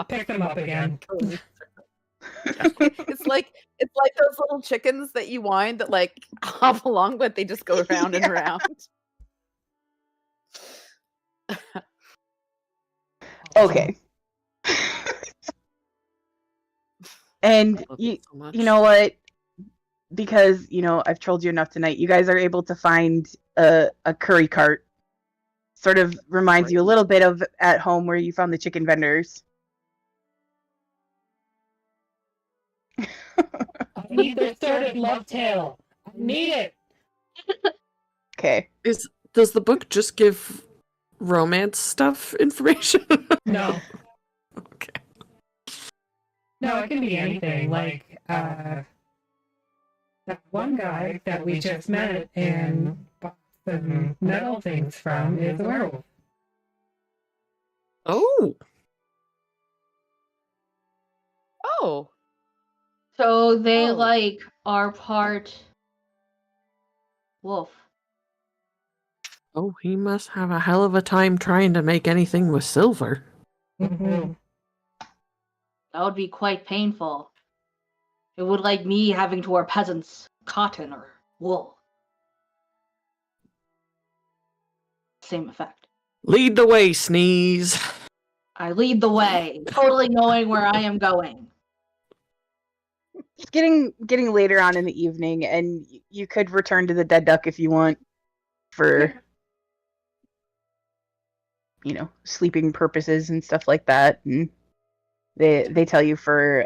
Pick them up again. It's like those little chickens that you wind that like hop along, but they just go round and round. Okay. And you know what? Because, I've trolled you enough tonight, you guys are able to find a curry cart. Sort of reminds you a little bit of at home where you found the chicken vendors. I need the third love tale. I need it. Okay. Does the book just give romance stuff information? No. Okay. No, it can be anything. Like, that one guy that we just met and bought some metal things from is a werewolf. Oh. Oh. So they like are part wolf. Oh, he must have a hell of a time trying to make anything with silver. Mm-hmm. That would be quite painful. It would like me having to wear peasants' cotton or wool. Same effect. Lead the way, Sneeze. I lead the way, totally knowing where I am going. It's getting later on in the evening, and you could return to the Dead Duck if you want for, sleeping purposes and stuff like that. And they tell you for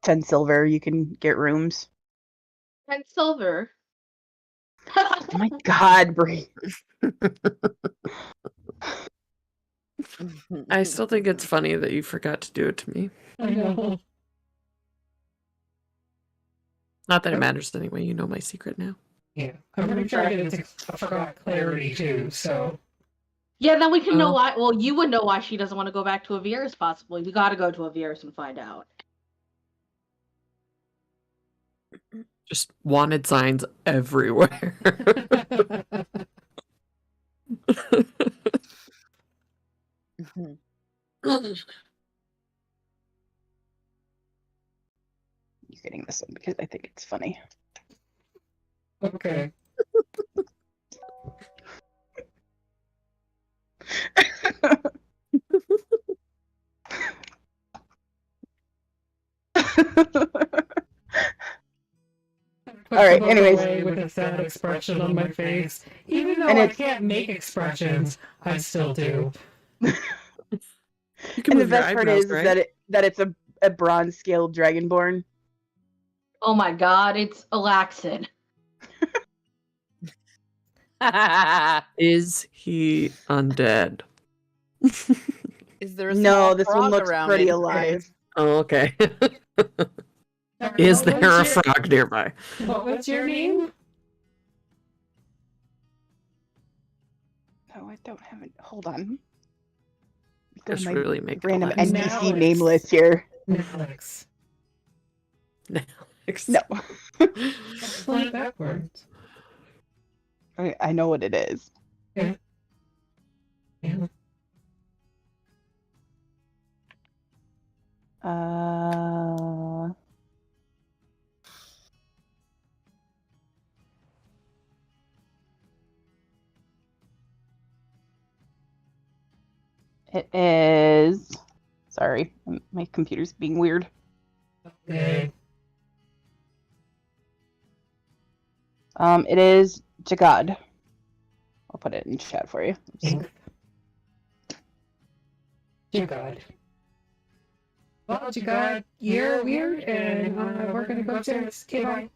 10 silver you can get rooms. 10 silver. Oh my God, Brie. I still think it's funny that you forgot to do it to me. I know. Not that it matters anyway. You know my secret now. Yeah, I'm pretty sure I did forgot clarity too. So. Yeah, then we can know why. Well, you would know why she doesn't want to go back to Avirus, possibly. We got to go to Avirus and find out. Just wanted signs everywhere. You're getting this one because I think it's funny. Okay. All right, anyways. With a sad expression on my face. Even though I can't make expressions, I still do. And the best part is that it's a bronze scale dragonborn. Oh my God, it's Alaxin. Is he undead? Is there a No, this one frog looks around pretty it? alive. Oh, okay. Is there a frog nearby? What was your name? No, I don't have it. Hold on. Just really make random it NPC name list here. Alex. No. Play it backwards. I know what it is. Yeah. It is. Sorry, my computer's being weird. Okay. It is Jagad. I'll put it in chat for you. Jagad. Well, Jagad, you're weird, and we're gonna go upstairs. Okay, bye.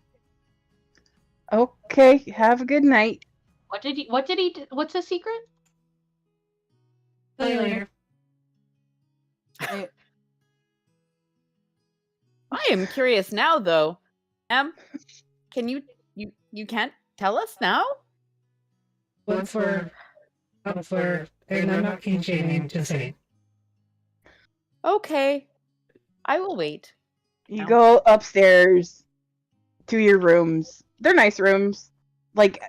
Okay, have a good night. What's the secret? See you later. I am curious now, though. Can you can't tell us now? Once we're, and I'm not king shaming, just saying. Okay, I will wait. You go upstairs to your rooms. They're nice rooms. Like,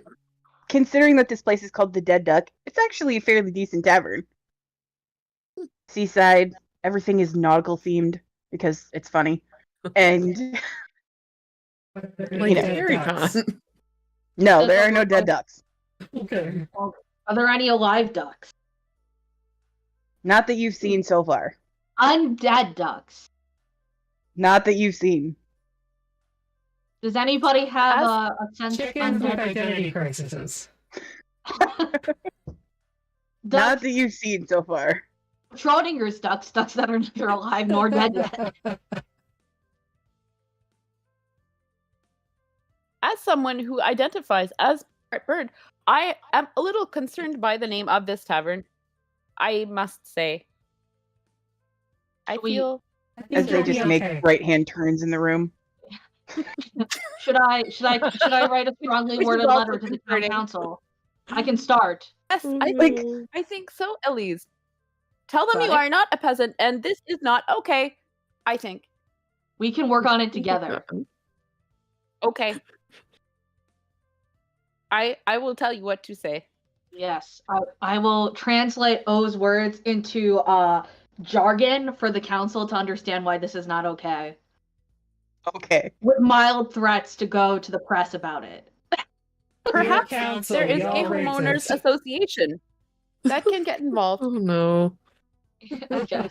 considering that this place is called the Dead Duck, it's actually a fairly decent tavern. Seaside, everything is nautical themed because it's funny. And Like Harrycon. No, there are no dead ducks. Okay. Are there any alive ducks? Not that you've seen so far. Undead ducks. Not that you've seen. Does anybody have a sense of Chickens with undead? identity crises. Not that you've seen so far. Schrodinger's ducks that are neither alive nor dead yet. as someone who identifies as part bird, I am a little concerned by the name of this tavern. I must say. I feel As they just make right-hand turns in the room. Should I write a strongly This is worded also letter to the town concerning. council? I can start. Yes, I think so, Elise. Tell them you Right. are not a peasant, and this is not okay. I think. We can work on it together. Okay. I will tell you what to say. Yes, I will translate O's words into jargon for the council to understand why this is not okay. Okay. With mild threats to go to the press about it. Perhaps council, there is a y'all homeowners racist. association that can get involved. Oh no. Okay.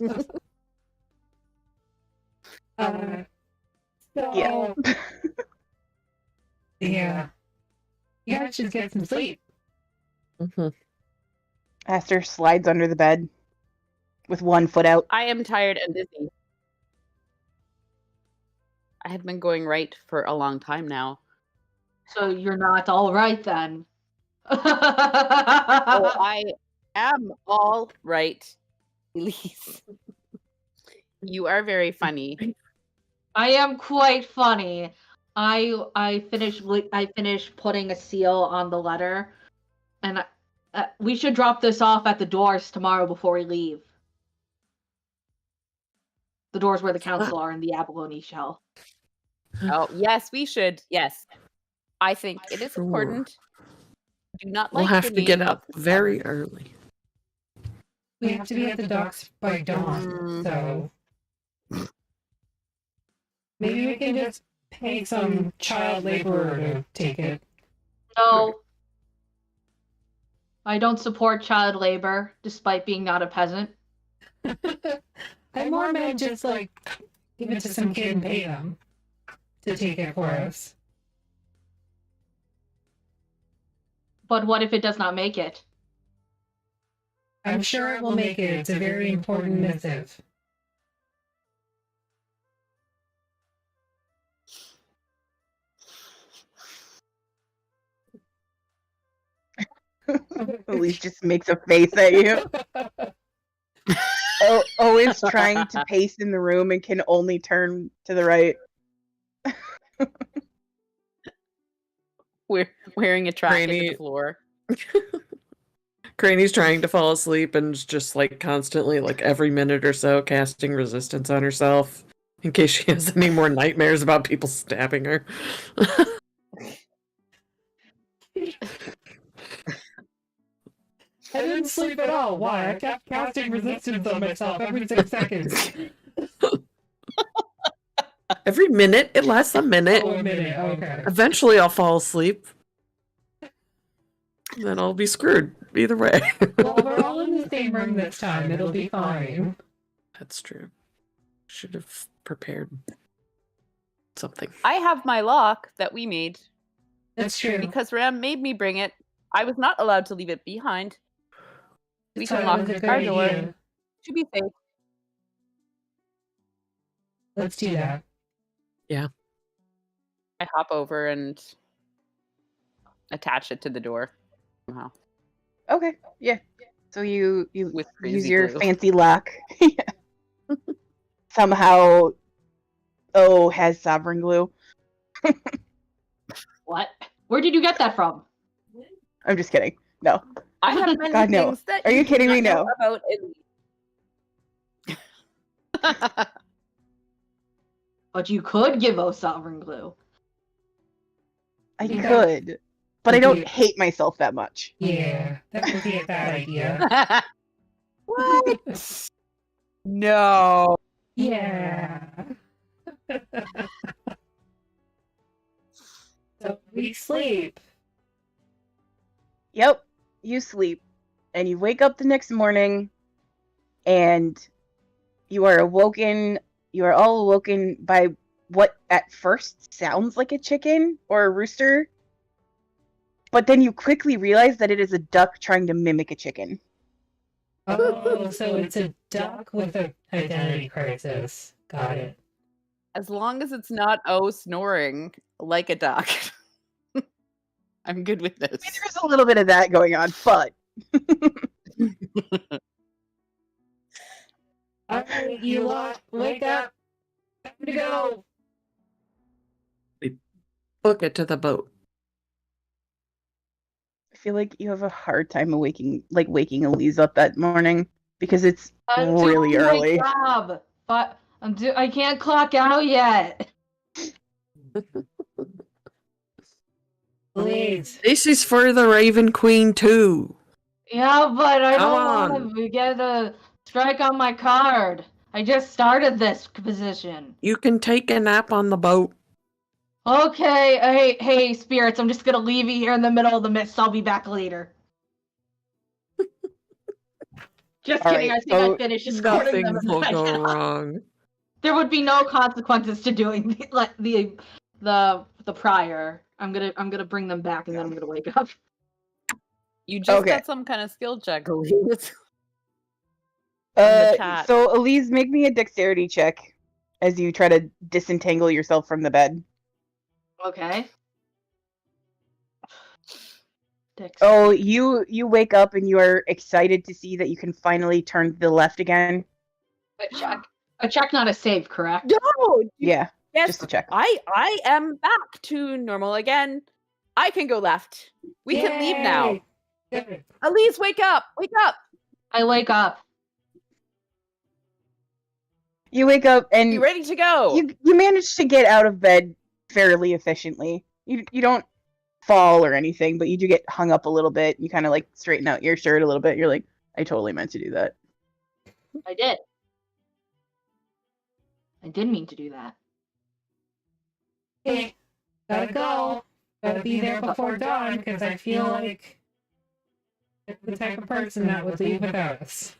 So, yeah. You guys should get some sleep. Aster slides under the bed with one foot out. I am tired and dizzy. I have been going right for a long time now. So you're not all right then. Oh, I am all right, Elise. You are very funny. I am quite funny. I finished putting a seal on the letter, and we should drop this off at the doors tomorrow before we leave. The doors where the council are in the abalone shell. Oh, yes, we should. Yes. I think it is Sure. important. Do not We'll like have the to get name up of this very tavern. early. We have to be at the docks by dawn, so maybe we can just pay some child laborer to take it. No. I don't support child labor, despite being not a peasant. I more meant just like give it to some kid and pay them to take it for us. But what if it does not make it? I'm sure it will make it. It's a very important missive. Elise just makes a face at you. Owen's trying to pace in the room and can only turn to the right. We're wearing a track into Cranny- the floor. Cranny's trying to fall asleep and is just like constantly, like every minute or so, casting resistance on herself in case she has any more nightmares about people stabbing her. I didn't sleep at all. Why? I kept casting resistance on myself every 6 seconds. Every minute? It lasts a minute. Oh, a minute. Okay. Eventually I'll fall asleep. Then I'll be screwed. Either way. Well, we're all in the same room this time. It'll be fine. That's true. Should have prepared something. I have my lock that we made. That's true. Because Ram made me bring it. I was not allowed to leave it behind. We So can it lock was a the good car door idea. to be safe. Let's do that. Yeah. I hop over and attach it to the door somehow. Okay, yeah. So you With use crazy your glue. fancy lock. Yeah. Somehow, has sovereign glue. What? Where did you get that from? I'm just kidding. No. I have many God, no. things that Are you do kidding not me? know No. about Elise. But you could give O sovereign glue. I Yeah. could, but I don't Okay. hate myself that much. Yeah, that would be a bad idea. What? No. Yeah. So we sleep. Yep, you sleep, and you wake up the next morning, and you are awoken. You are all awoken by what at first sounds like a chicken or a rooster, but then you quickly realize that it is a duck trying to mimic a chicken. Oh, so it's a duck with an identity crisis. Got it. As long as it's not O snoring like a duck. I'm good with this. There's a little bit of that going on, but Alright, you lot, wake up. Time to go. We book it to the boat. I feel like you have a hard time waking Elise up that morning because it's really early. My job, but I can't clock out yet. Please. This is for the Raven Queen too. Yeah, but I Come don't want to get a strike on my card. I just started this position. You can take a nap on the boat. Okay, hey, spirits, I'm just gonna leave you here in the middle of the mist. I'll be back later. Just All kidding. right, I think I finished escorting them. Nothing will go wrong. There would be no consequences to doing the prior. I'm gonna bring them back and then I'm gonna wake up. You just Okay. got some kind of skill check, Elise. chat. So Elise, make me a dexterity check as you try to disentangle yourself from the bed. Okay. Oh, you wake up and you are excited to see that you can finally turn to the left again. A check, not a save, correct? No. Yeah, Yes, just a check. I am back to normal again. I can go left. We can leave now. Elise, wake up! Wake up! I wake up. You wake up and You ready to go? You manage to get out of bed fairly efficiently. You don't fall or anything, but you do get hung up a little bit. You kind of like straighten out your shirt a little bit. You're like, I totally meant to do that. I did. I did mean to do that. Okay, gotta go. Gotta be there before dawn because I feel like they're the type of person that would leave without us,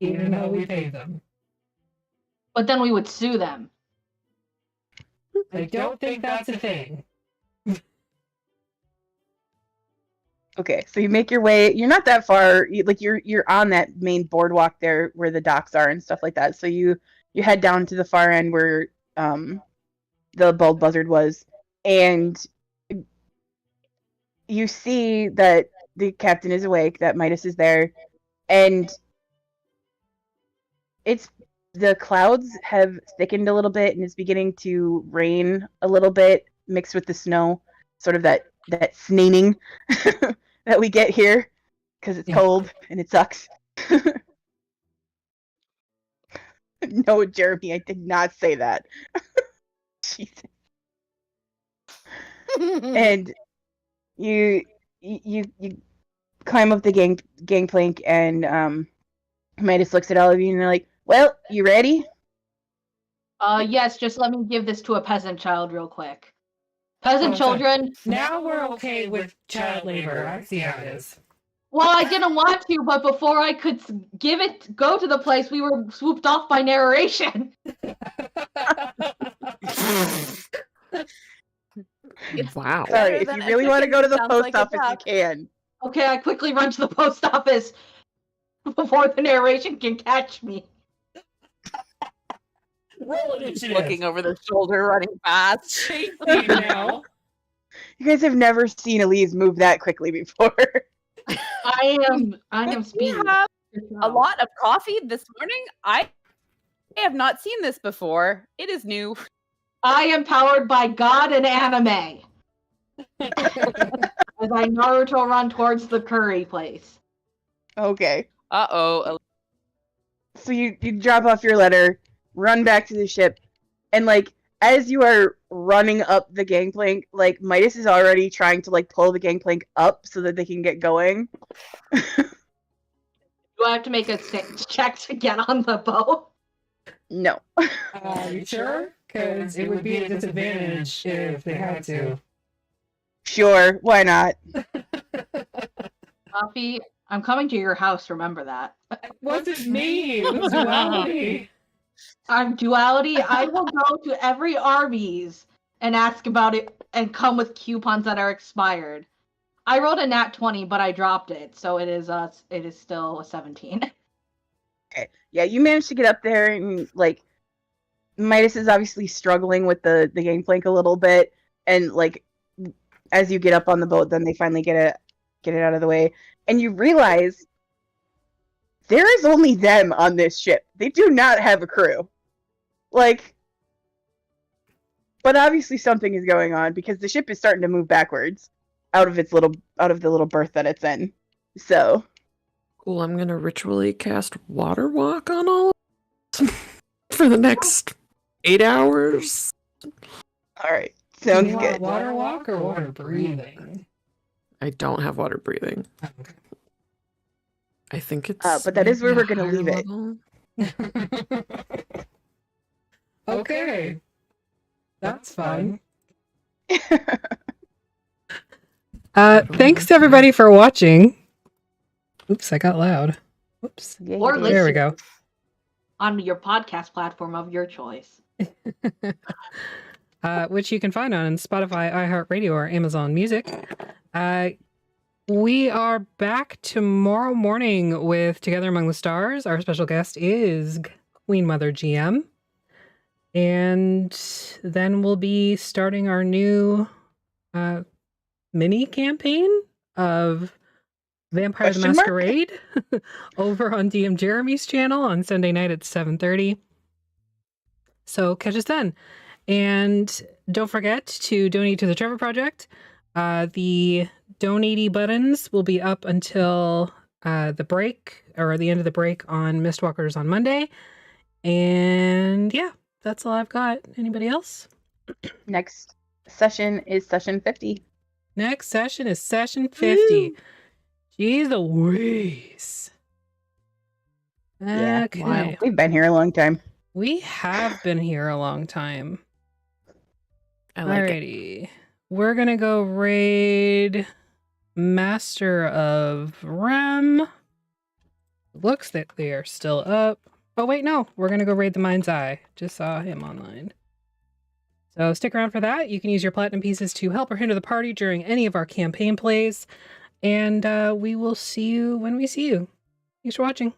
even though we paid them. But then we would sue them. I don't think that's a thing. Okay, so you make your way. You're not that far. You're on that main boardwalk there where the docks are and stuff like that. So you head down to the far end where the bald buzzard was, and you see that the captain is awake. That Midas is there, and the clouds have thickened a little bit, and it's beginning to rain a little bit, mixed with the snow. Sort of that snaining that we get here because it's cold and it sucks. No, Jeremy, I did not say that. Jesus. And you climb up the gangplank, and Midas looks at all of you and they're like, "Well, you ready?" Yes, just let me give this to a peasant child real quick. Peasant children. Now we're okay with child labor. I see how it is. Well, I didn't want to, but before I could go to the place, we were swooped off by narration. Wow. Sorry, if you really want to go to the post office, you can. Okay, I quickly run to the post office before the narration can catch me. Looking over the shoulder, running fast. Now. You guys have never seen Elise move that quickly before. I am speedy. We have a lot of coffee this morning. I have not seen this before. It is new. I am powered by God and anime. As I Naruto run towards the curry place. Okay. Uh-oh. So you drop off your letter, run back to the ship, and as you are running up the gangplank, Midas is already trying to pull the gangplank up so that they can get going. Do I have to make a check to get on the boat? No. Are you sure? Because it would be a disadvantage if they had to. Sure, why not? Coffee, I'm coming to your house, remember that. What does it mean? It was duality. I'm duality. I will go to every Arby's and ask about it and come with coupons that are expired. I rolled a nat 20, but I dropped it, so it is still a 17. Okay. Yeah, you managed to get up there, and Midas is obviously struggling with the gangplank a little bit, and as you get up on the boat, then they finally get it out of the way, and you realize there is only them on this ship. They do not have a crew. Like, but obviously something is going on because the ship is starting to move backwards out of the little berth that it's in. So cool. I'm gonna ritually cast Water Walk on all of them for the next 8 hours. All right, sounds you want good. Water walk or water breathing? I don't have water breathing. I think it's. But that is where maybe we're a gonna leave it. level. Okay. That's fine. Thanks to everybody for watching. Oops, I got loud. Whoops. Or There we go. on your podcast platform of your choice. Which you can find on Spotify, iHeartRadio, or Amazon Music. We are back tomorrow morning with Together Among the Stars. Our special guest is Queen Mother GM. And then we'll be starting our new mini campaign of Vampire the Masquerade over on DM Jeremy's channel on Sunday night at 7:30. So catch us then. And don't forget to donate to the Trevor Project. The donate buttons will be up until the break, or the end of the break on Mistwalkers on Monday. And yeah, that's all I've got. Anybody else? Next session is session 50. Next session is session 50. Woo! Jeez Louise. Yeah, Okay. wow. We've been here a long time. We have been here a long time. I like Alrighty. We're gonna go raid Master of Rem. Looks that they are still up. Oh wait, no. We're gonna go raid the Mind's Eye. Just saw him online. So stick around for that. You can use your platinum pieces to help or hinder the party during any of our campaign plays. And we will see you when we see you. Thanks for watching.